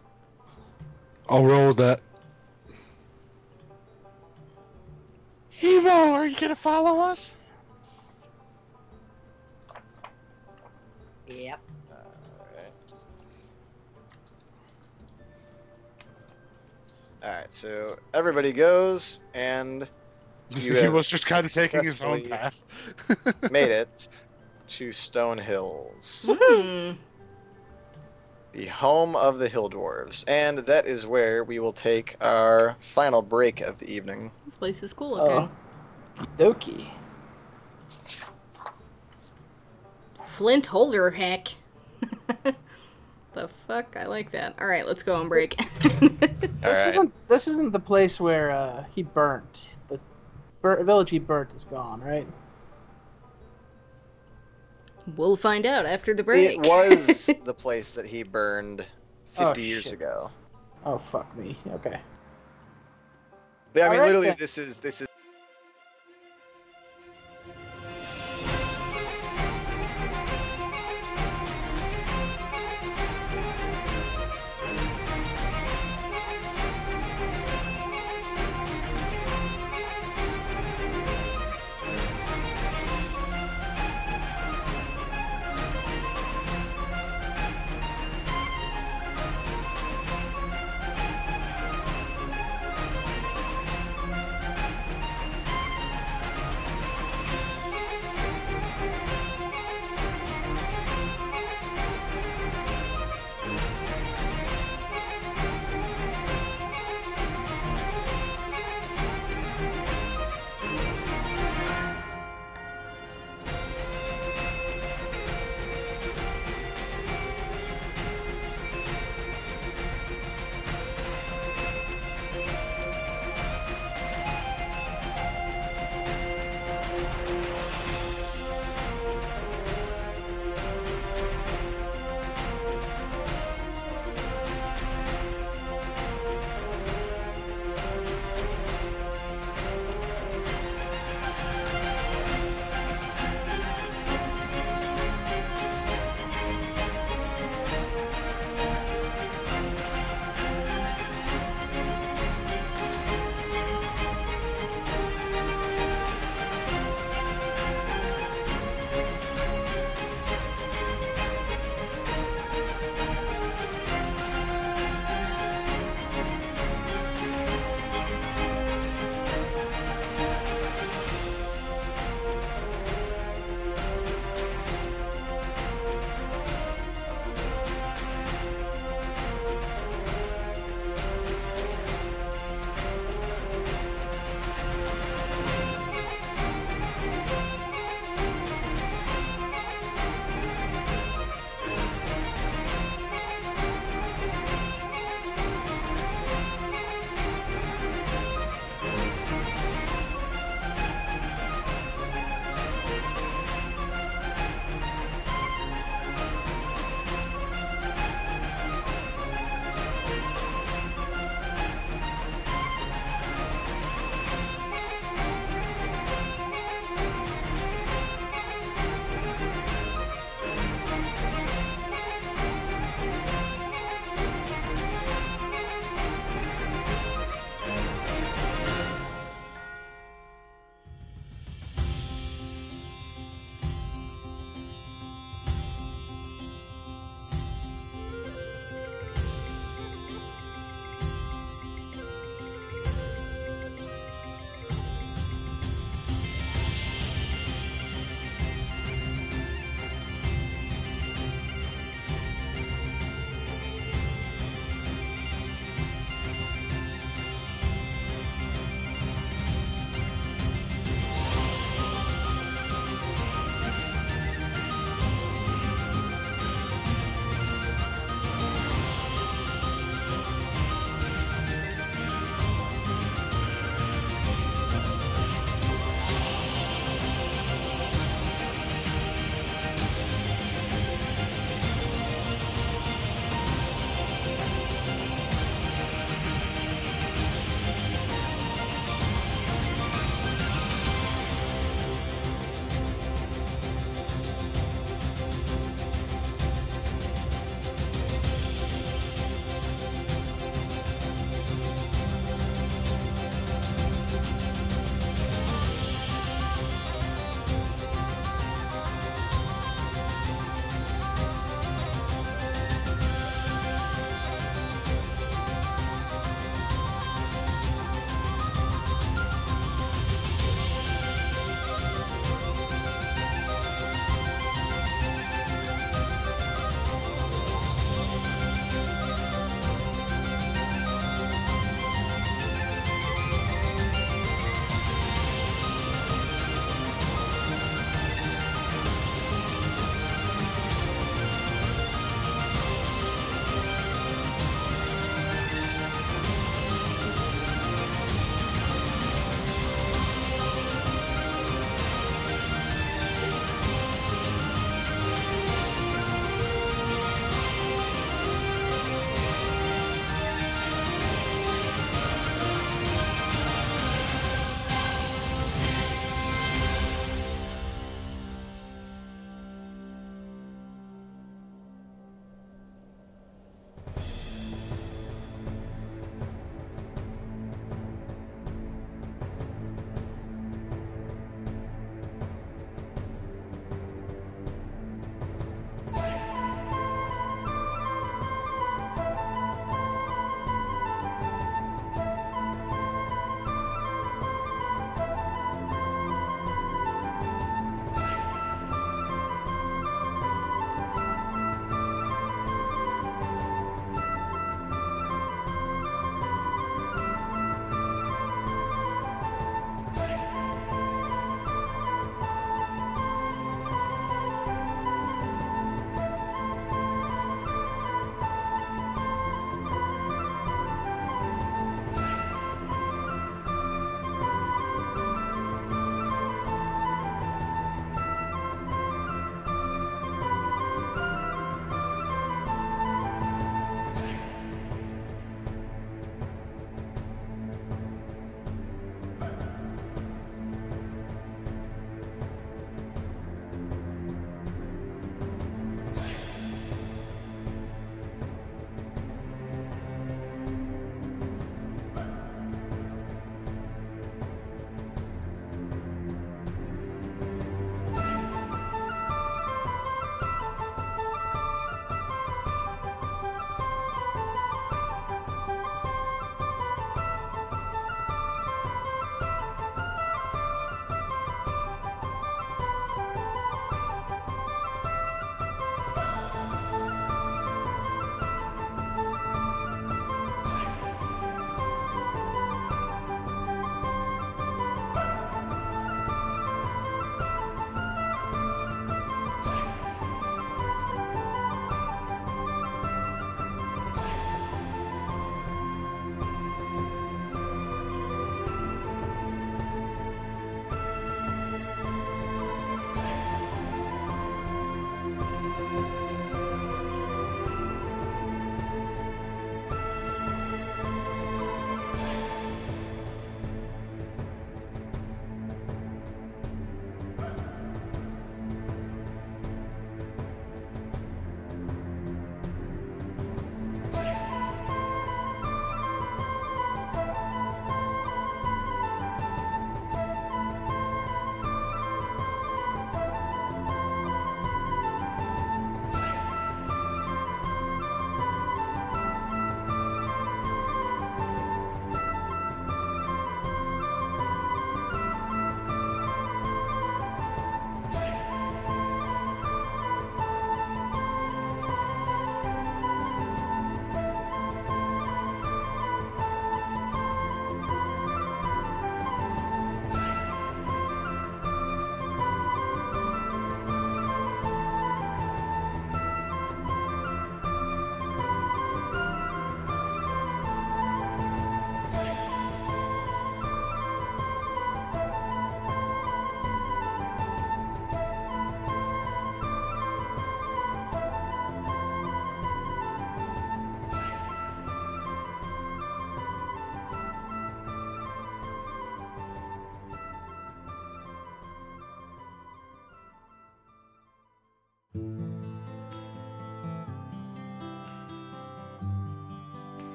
I'll roll with that. Evo, are you gonna follow us? Yep. Alright, so everybody goes, and you He have was just kind of taking his own successfully path. made it to Stone Hills, Hmm. the home of the Hill Dwarves, and that is where we will take our final break of the evening. This place is cool looking. Dokie. Flint holder, heck. The fuck? I like that. All right, let's go on break. This isn't the place where he burnt. The village he burnt is gone, right? We'll find out after the break. It was the place that he burned 50 Oh, years shit. ago. Oh fuck me. Okay. I mean, Alright literally, then. this is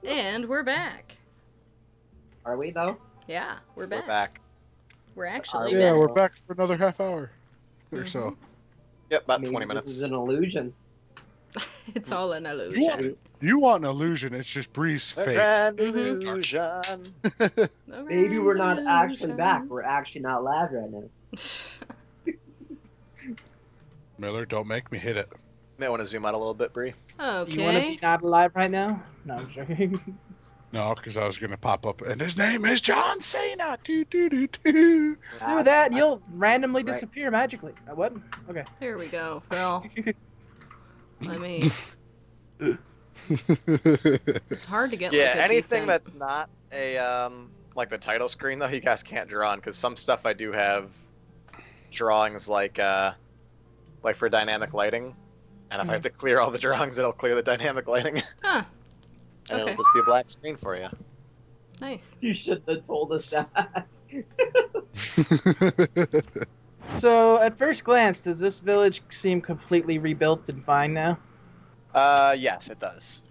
And we're back. Are we though? Yeah, we're back. We're back. We're actually Yeah, back. we're back for another half hour or so. Yep, about Maybe 20 This minutes. is an illusion. It's all an You illusion. want, you want an illusion? It's just Bree's The face. grand Mhm. illusion. Maybe we're not actually back. We're actually not live right now. Miller, don't make me hit it. May want to zoom out a little bit, Bree. Do you want to Okay. be not alive right now? No, I'm joking. No, because I was gonna pop up, and his name is John Cena. Do do do do. Do that, and you'll randomly Right. disappear magically. What? Okay. Here we go, Phil. Let me. It's hard to get. Yeah, like, a anything decent- that's not a like the title screen though, you guys can't draw on because some stuff I do have drawings like for dynamic lighting, and if I have to clear all the drawings, it'll clear the dynamic lighting, Huh. and Okay. it'll just be a black screen for you. Nice. You should have told us that. So, at first glance, does this village seem completely rebuilt and fine now? Yes, it does.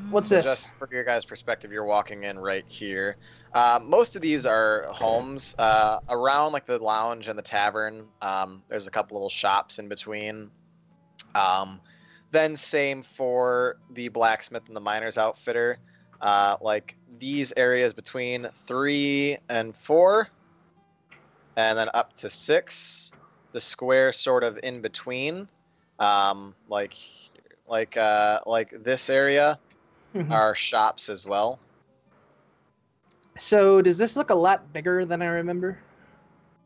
What's So this? just for your guys' perspective, you're walking in right here. Most of these are homes around like the lounge and the tavern. There's a couple little shops in between. Then same for the blacksmith and the miner's outfitter. Like these areas between 3 and 4, and then up to 6. The square sort of in between, like this area Mhm. are shops as well. So, does this look a lot bigger than I remember?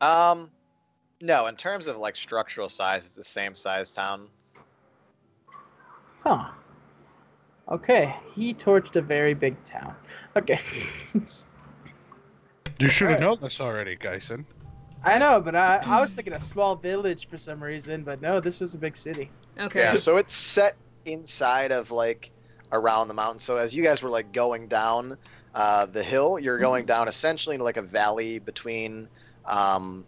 No, in terms of like structural size, it's the same size town. Huh. Okay, he torched a very big town. Okay. You should have known this already, Geisen. I know, but I was thinking a small village for some reason, but no, this was a big city. Okay. Yeah, so it's set inside of like around the mountain. So as you guys were like going down the hill, you're going down essentially into like a valley between some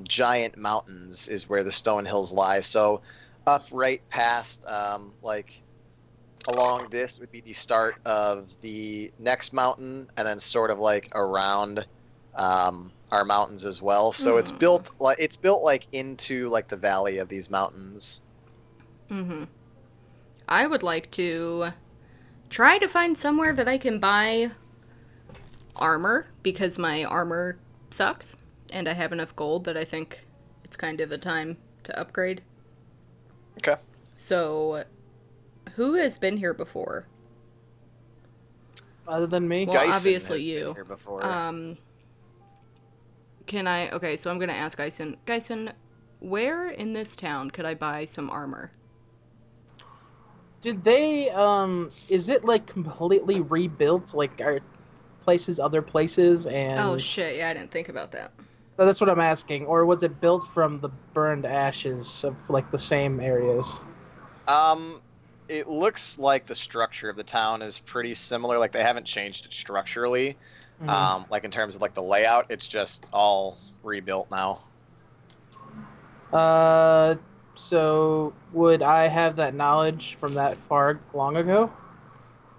giant mountains is where the stone hills lie. So up right past like along this would be the start of the next mountain, and then sort of like around our mountains as well. So it's built like into like the valley of these mountains. Mm-hmm. I would like to try to find somewhere that I can buy armor, because my armor sucks, and I have enough gold that I think it's kind of the time to upgrade. Okay. So, who has been here before? Other than me? Well, Geisen obviously has been you. here before. Can I... Okay, so I'm gonna ask Geisen. Geisen, where in this town could I buy some armor? Did they, is it like completely rebuilt? Like, are places other places? And Oh, shit, yeah, I didn't think about that. That's what I'm asking. Or was it built from the burned ashes of like the same areas? It looks like the structure of the town is pretty similar. Like they haven't changed it structurally. Mhm. Like in terms of like the layout, it's just all rebuilt now. So would I have that knowledge from that far long ago?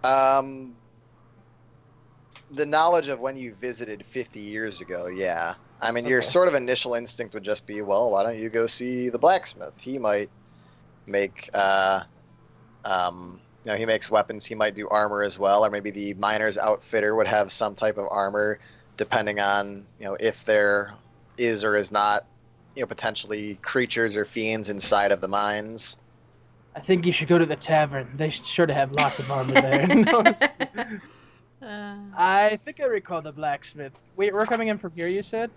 The knowledge of when you visited 50 years ago, yeah. I mean, your Okay. sort of initial instinct would just be, well, why don't you go see the blacksmith? He might make, he makes weapons. He might do armor as well, or maybe the miner's outfitter would have some type of armor, depending on, if there is or is not, potentially creatures or fiends inside of the mines. I think you should go to the tavern. They sure to have lots of armor there. No, I think I recall the blacksmith. Wait, we're coming in from here, you said?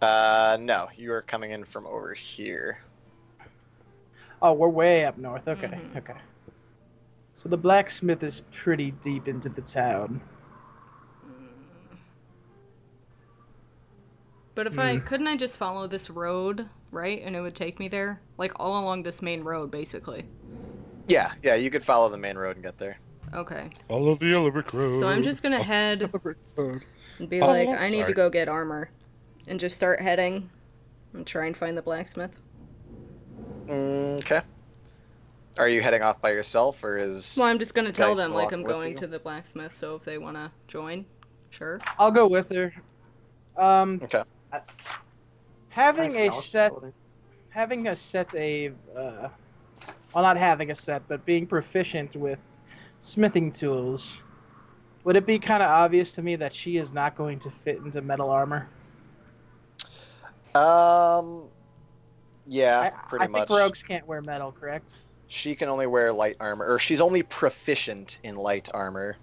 No, you are coming in from over here. Oh, we're way up north. Okay, Mhm. okay. So the blacksmith is pretty deep into the town. But if couldn't I just follow this road, right? And it would take me there? Like, all along this main road, basically. Yeah, you could follow the main road and get there. Okay. Follow the yellow brick road. So I'm just gonna head Yellow brick road. and be Oh, like, I need sorry. to go get armor. And just start heading and try and find the blacksmith. Okay. Are you heading off by yourself, or is... Well, I'm just gonna tell Guys them like walk I'm with going you? to the blacksmith, so if they wanna join, sure. I'll go with her. Okay. Having Nice a house set, building. having a set a, well, not having a set, but being proficient with smithing tools, would it be kind of obvious to me that she is not going to fit into metal armor? Yeah, I pretty much. think rogues can't wear metal, correct? She can only wear light armor, or she's only proficient in light armor.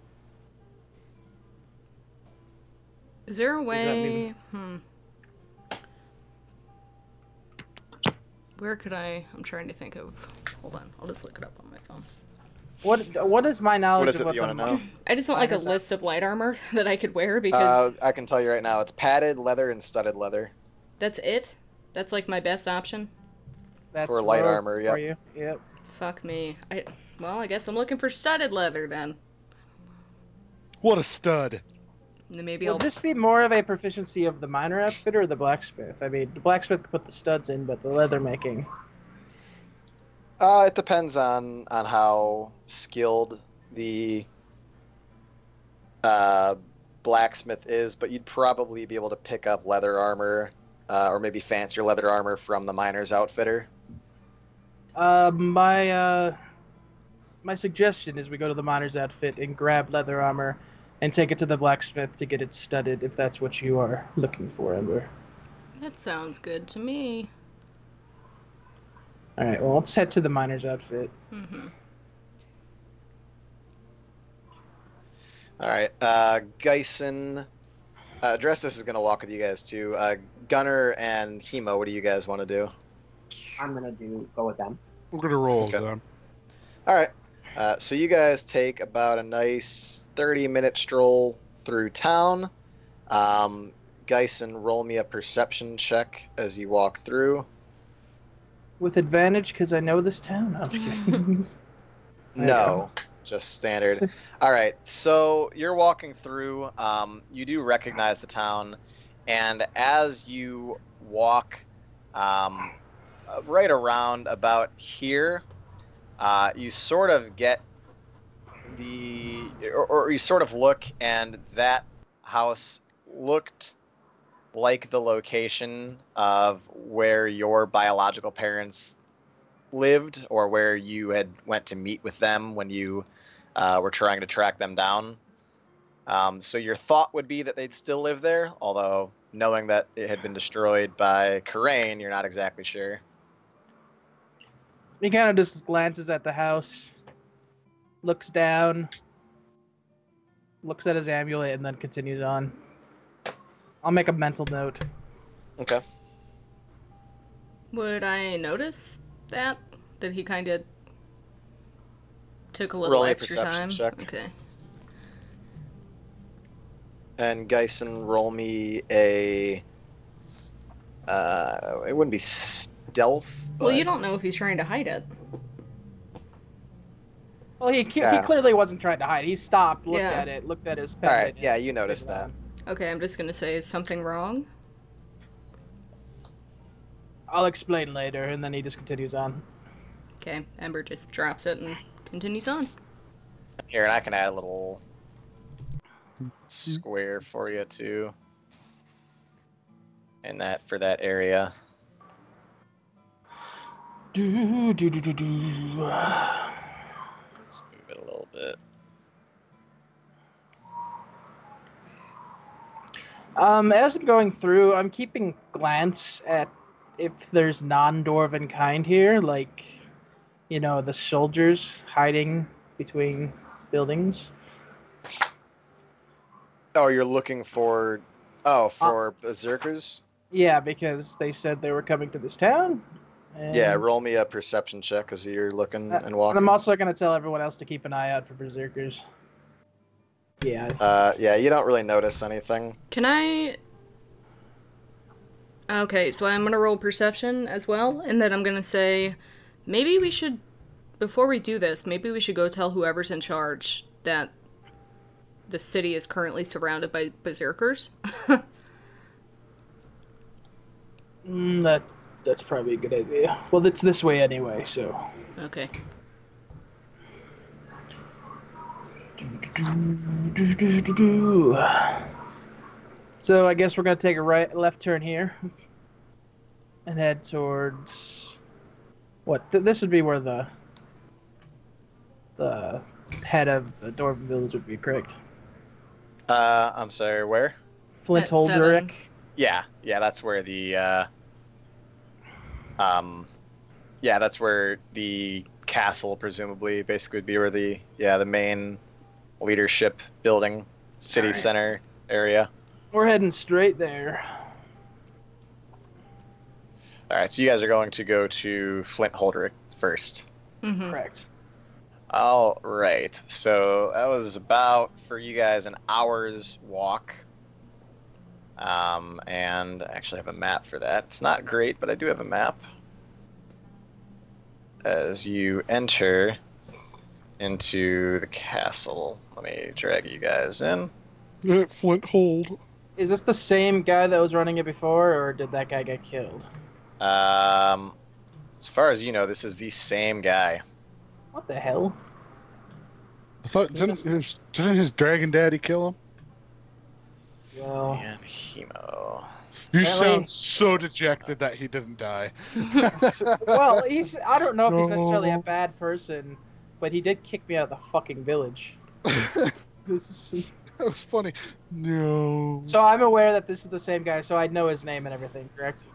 Is there a that way? mean? Where could I? I'm trying to think of. Hold on, I'll just look it up on my phone. What is my knowledge What is of it what that you the want to know? I just want like a Miners out. list of light armor that I could wear because I can tell you right now, it's padded leather and studded leather. that's it. That's like my best option. That's for light rogue armor, for yep. you. Yep. Fuck me. Well, I guess I'm looking for studded leather then. What a stud. And then maybe Will I'll. this be more of a proficiency of the miner outfit or the blacksmith? I mean, the blacksmith could put the studs in, but the leather making. It depends on how skilled the blacksmith is, but you'd probably be able to pick up leather armor, or maybe fancier leather armor from the miner's outfitter. My suggestion is we go to the miner's outfit and grab leather armor and take it to the blacksmith to get it studded if that's what you are looking for, Ember. That sounds good to me. Alright, well, let's head to the miner's outfit. Mm-hmm. All right, Geisen, Dressus is gonna walk with you guys too. Gunner and Hemo, what do you guys want to do? I'm gonna go with them. We're gonna roll Okay. them. All right, so you guys take about a nice 30-minute stroll through town. Geisen, roll me a perception check as you walk through. With advantage, because I know this town. No, I'm just kidding. There you No, just standard. All right, so you're walking through. You do recognize the town, and as you walk right around about here, you sort of get or you sort of look, and that house looked like the location of where your biological parents lived, or where you had went to meet with them when you were trying to track them down. So your thought would be that they'd still live there, although knowing that it had been destroyed by Karain, you're not exactly sure. He kind of just glances at the house, looks down, looks at his amulet, and then continues on. I'll make a mental note. Okay. Would I notice that? That he kind of took a little Roll a extra perception time? check. Okay. And Geisen, roll me a... it wouldn't be stealth, but... Well, you don't know if he's trying to hide it. Well, he Yeah. clearly wasn't trying to hide. He stopped, looked Yeah. at it, looked at his All pendant. right, yeah, and you noticed continued that. on. Okay, I'm just gonna say, is something wrong? I'll explain later, and then he just continues on. Okay, Ember just drops it and continues on. Here, and I can add a little square for you, too. And that, for that area. Do. Let's move it a little bit. As I'm going through, I'm keeping glance at if there's non-dwarven kind here, like, you know, the soldiers hiding between buildings. Oh, you're looking for... Oh, for berserkers? Yeah, because they said they were coming to this town. And, Yeah, roll me a perception check as you're looking and and walking. I'm also going to tell everyone else to keep an eye out for berserkers. Yeah. Yeah, you don't really notice anything. Can I... Okay, so I'm gonna roll perception as well, and then I'm gonna say, maybe we should, before we do this, maybe we should go tell whoever's in charge that the city is currently surrounded by berserkers. That's probably a good idea. Well, it's this way anyway, so. Okay. So I guess we're gonna take a left turn here, and head towards what? This would be where the head of the Dwarven village would be, correct? I'm sorry, where? Flint At 7. Holderick. Yeah, that's where the that's where the castle presumably basically would be, where the main leadership building, city Alright. center area. We're heading straight there. All right, so you guys are going to go to Flint Holderick first. Mhm. Correct. All right, so that was about, for you guys, an hour's walk. And I actually have a map for that. It's not great, but I do have a map. As you enter into the castle, let me drag you guys in. Flint hold. Is this the same guy that was running it before, or did that guy get killed? As far as you know, this is the same guy. What the hell? I thought didn't his dragon daddy kill him? Well, And Hemo. You Apparently- sound so dejected that he didn't die. well, I don't know if he's necessarily a No. bad person, but he did kick me out of the fucking village. This is, That was funny. No. so I'm aware that this is the same guy, so I know his name and everything, correct?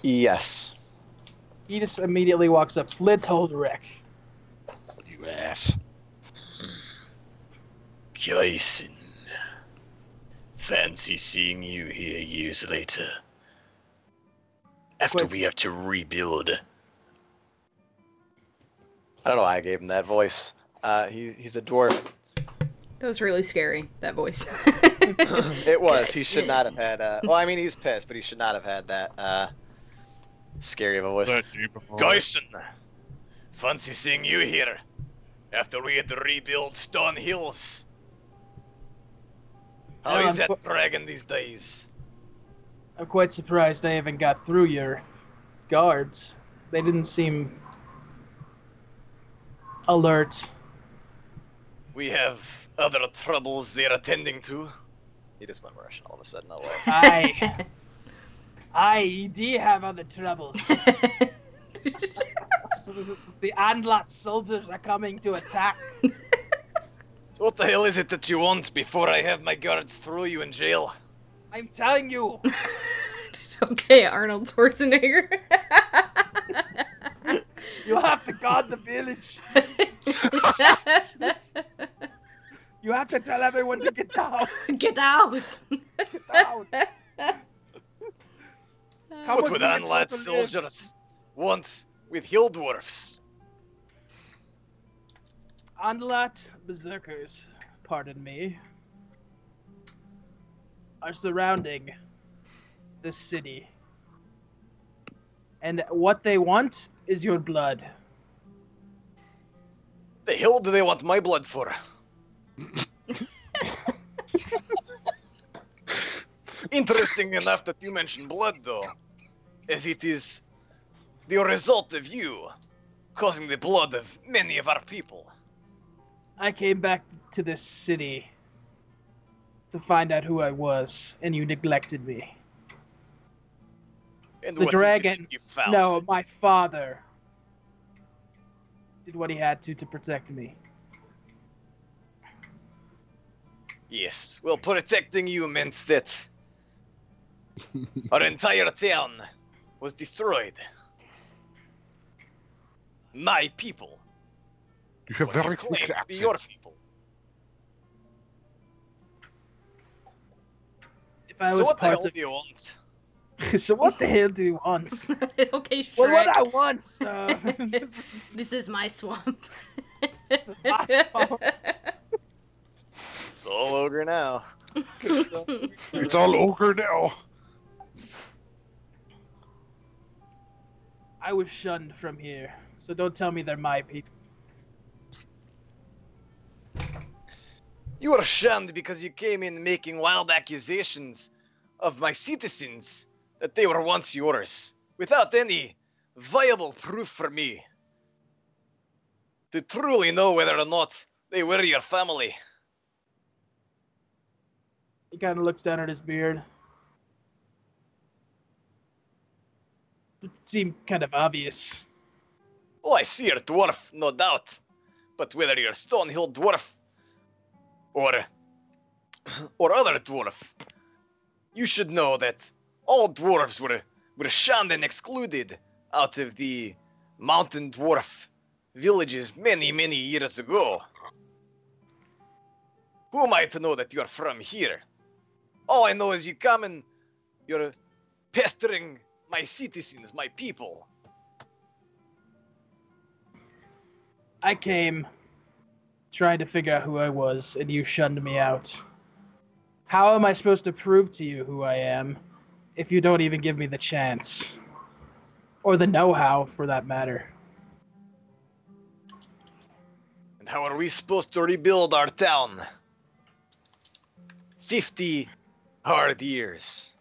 Yes. He just immediately walks up. Flint Holderick. You ass. Kyson. Fancy seeing you here years later. After Quite- we have to rebuild. I don't know why I gave him that voice. He's a dwarf. That was really scary, that voice. It was. He Yes. should not have had. Well, I mean, he's pissed, but he should not have had that scary of a voice. Kyson. Fancy seeing you here. After we had to rebuild Stone Hills. How Yeah, is that I'm dragon these days? I'm quite surprised I even got through your guards. They didn't seem alert. We have other troubles they're attending to. He just went Russian all of a sudden. No way. I do have other troubles. The Andlat soldiers are coming to attack. So what the hell is it that you want before I have my guards throw you in jail? I'm telling you. Okay, Arnold Schwarzenegger. You have to guard the village. You have to tell everyone to get down. Get out! Get down. Come What with would me and Anlad Purple soldiers want with hill dwarfs? Andlat berserkers, pardon me, are surrounding this city. And what they want is your blood. The hell do they want my blood for? Interesting enough that you mentioned blood, though, as it is the result of you causing the blood of many of our people. I came back to this city to find out who I was, and you neglected me. And The what is it dragon, you found? no, my father, did what he had to protect me. Yes, well, protecting you meant that our entire town was destroyed. My people. You have what you very claim thick to be your accent. people. If I So was what the part hell do you want? of... So what the hell do you want? Okay, Shrek. Well, what I want, This is my swamp. my swamp. It's all ogre now. It's all ogre now. I was shunned from here, so don't tell me they're my people. You were shunned because you came in making wild accusations of my citizens that they were once yours, without any viable proof for me to truly know whether or not they were your family. He kind of looks down at his beard. It seemed kind of obvious. Oh, I see you're a dwarf, no doubt. But whether you're a Stonehill dwarf or other dwarf, you should know that all dwarves were shunned and excluded out of the mountain dwarf villages many, many years ago. Who am I to know that you're from here? All I know is you come and you're pestering my citizens, my people. I came trying to figure out who I was, and you shunned me out. How am I supposed to prove to you who I am if you don't even give me the chance? Or the know-how, for that matter. And how are we supposed to rebuild our town? 50 hard years.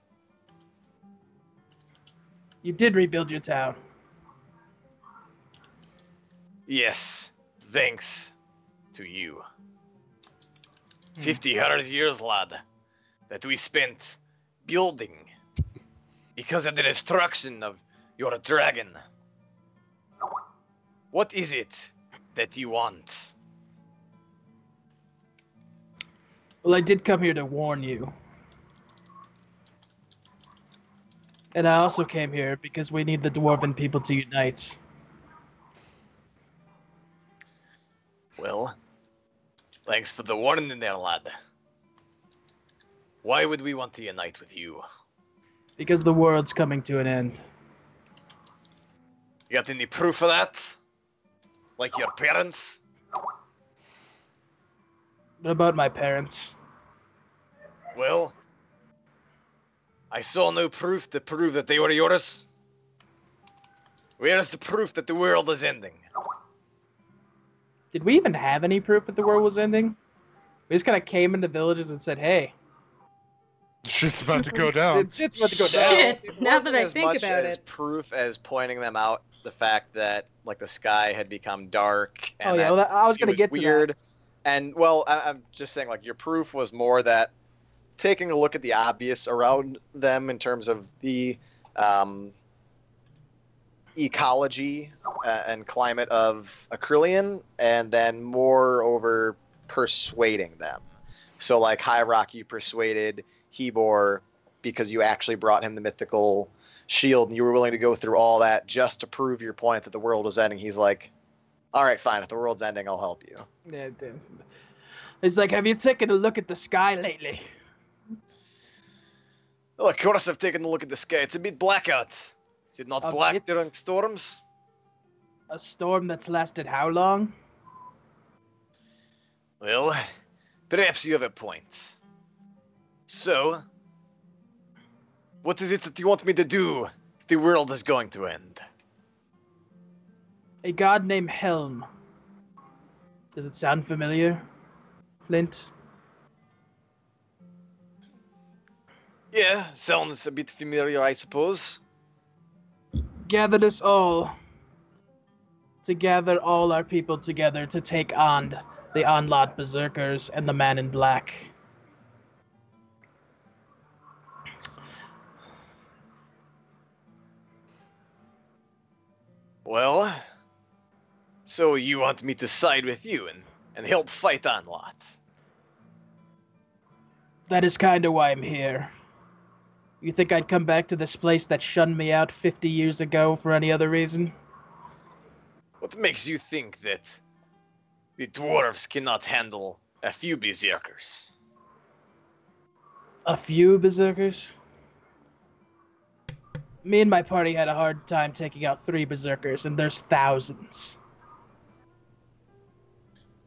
You did rebuild your town. Yes, thanks to you. 50 hard years, lad, that we spent building because of the destruction of your dragon. What is it that you want? Well, I did come here to warn you. And I also came here because we need the dwarven people to unite. Well, thanks for the warning there, lad. Why would we want to unite with you? Because the world's coming to an end. You got any proof of that? Like your parents? What about my parents? Well, I saw no proof to prove that they were yours. Where is the proof that the world is ending? Did we even have any proof that the world was ending? We just kind of came into villages and said, hey. Shit's about to go down. Shit's about to go down. Shit. It Now wasn't that I as think much about as it. proof as pointing them out the fact that like the sky had become dark and Oh, yeah, that well, I was it going to get to weird. that. And well, I'm just saying like your proof was more that taking a look at the obvious around them in terms of the ecology and climate of Acrylion, and then moreover persuading them. So like High Rock, you persuaded Hebor because you actually brought him the mythical shield, and you were willing to go through all that just to prove your point that the world was ending. He's like, all right, fine. If the world's ending, I'll help you. Yeah, dude. It's like, have you taken a look at the sky lately? Well, of course I've taken a look at the sky. It's a bit black out. Is it not A black bit? during storms? A storm that's lasted how long? Well, perhaps you have a point. So, what is it that you want me to do if the world is going to end? A god named Helm. Does it sound familiar, Flint? Yeah, sounds a bit familiar, I suppose. Gathered us all. To gather all our people together to take on the Onlot Berserkers and the Man in Black. Well, so you want me to side with you and help fight Onlot? That is kinda why I'm here. You think I'd come back to this place that shunned me out 50 years ago for any other reason? What makes you think that the dwarves cannot handle a few berserkers? A few berserkers? Me and my party had a hard time taking out 3 berserkers, and there's thousands.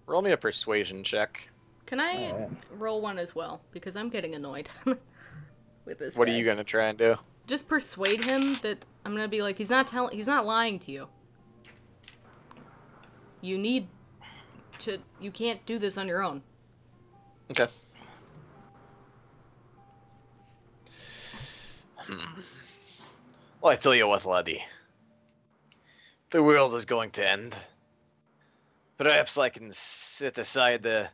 Roll me a persuasion check. Can I roll one as well? Because I'm getting annoyed with this What guy. are you gonna try and do? Just persuade him that I'm gonna be like, he's not lying to you. You can't do this on your own. Okay. Well, I tell you what, laddie. The world is going to end. Perhaps I can set aside the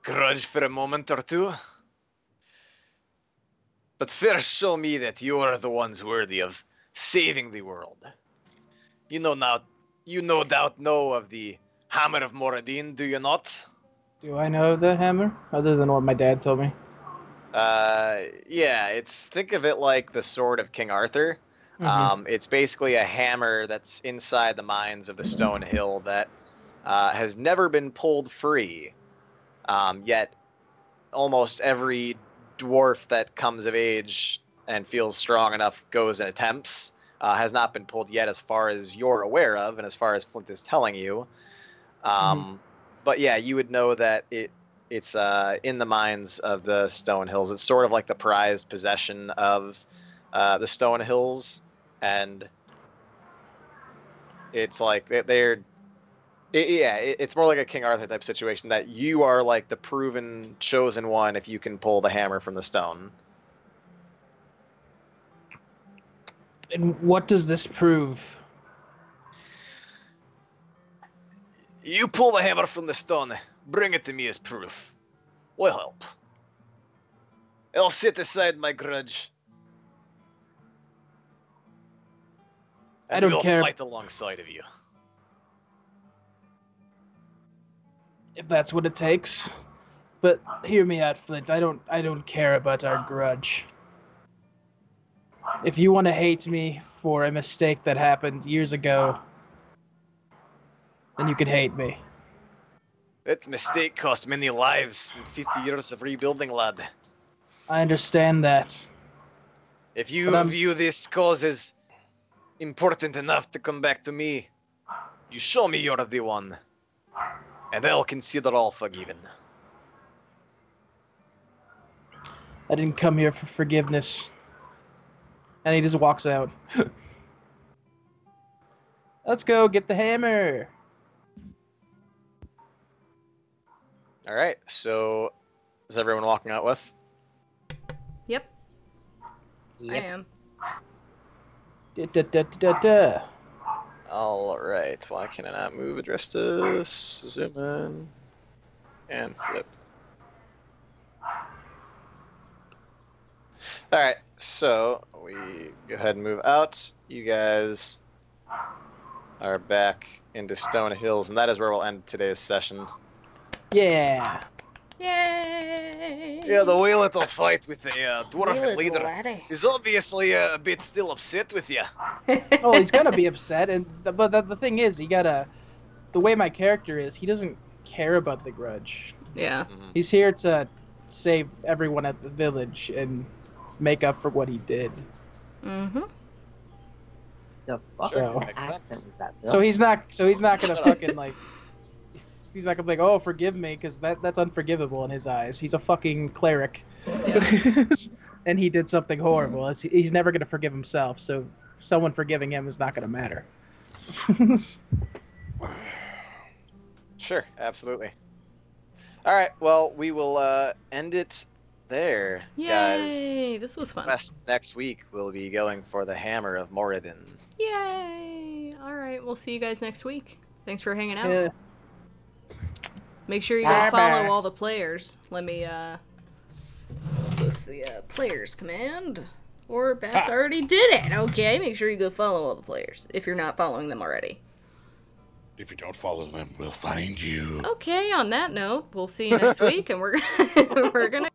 grudge for a moment or two. But first show me that you are the ones worthy of saving the world. You no doubt know of the Hammer of Moradin, do you not? Do I know the hammer? Other than what my dad told me. Yeah, think of it like the sword of King Arthur. It's basically a hammer that's inside the mines of the Stone Hill that has never been pulled free. Yet almost every dwarf that comes of age and feels strong enough goes and attempts. Has not been pulled yet as far as you're aware of and as far as Flint is telling you. But yeah, you would know that it's in the mines of the Stone Hills. It's sort of like the prized possession of the Stone Hills, and it's like it's more like a King Arthur type situation that you are like the proven chosen one if you can pull the hammer from the stone. And what does this prove? You pull the hammer from the stone, bring it to me as proof. Will help. I'll set aside my grudge. I don't we'll care. Fight alongside of you. If that's what it takes. But hear me out, Flint. I don't care about our grudge. If you want to hate me for a mistake that happened years ago, then you can hate me. That mistake cost many lives and 50 years of rebuilding, lad. I understand that. If you view this cause as important enough to come back to me, you show me you're the one, and I'll consider all forgiven. I didn't come here for forgiveness. And he just walks out. Let's go get the hammer. All right, so is everyone walking out with? Yep. I am. Da. All right, why can I not move address to zoom in and flip? All right, so we go ahead and move out. You guys are back into Stone Hills, and that is where we'll end today's session. Yeah. Yay! Yeah, the wee little fight with the Wee dwarf little leader laddie. is obviously a bit still upset with you. Oh, he's gonna be upset, but the thing is, the way my character is, he doesn't care about the grudge. Yeah. He's here to save everyone at the village and make up for what he did. Mm-hmm. The fuck Sure, kind of makes accent sense. is that? So he's not gonna fucking like. He's not gonna be like, oh, forgive me, because that's unforgivable in his eyes. He's a fucking cleric, Yeah. and he did something horrible. He's never gonna forgive himself. So someone forgiving him is not gonna matter. Sure, absolutely. All right, well, we will end it there, guys. Yay! This was fun. Next week, we'll be going for the Hammer of Moradin. Yay! All right, we'll see you guys next week. Thanks for hanging out. Yeah. Make sure you go follow all the players. Let me post the players command. Or Bass already did it. Okay, make sure you go follow all the players if you're not following them already. If you don't follow them, we'll find you. Okay, on that note, we'll see you next week, and we're gonna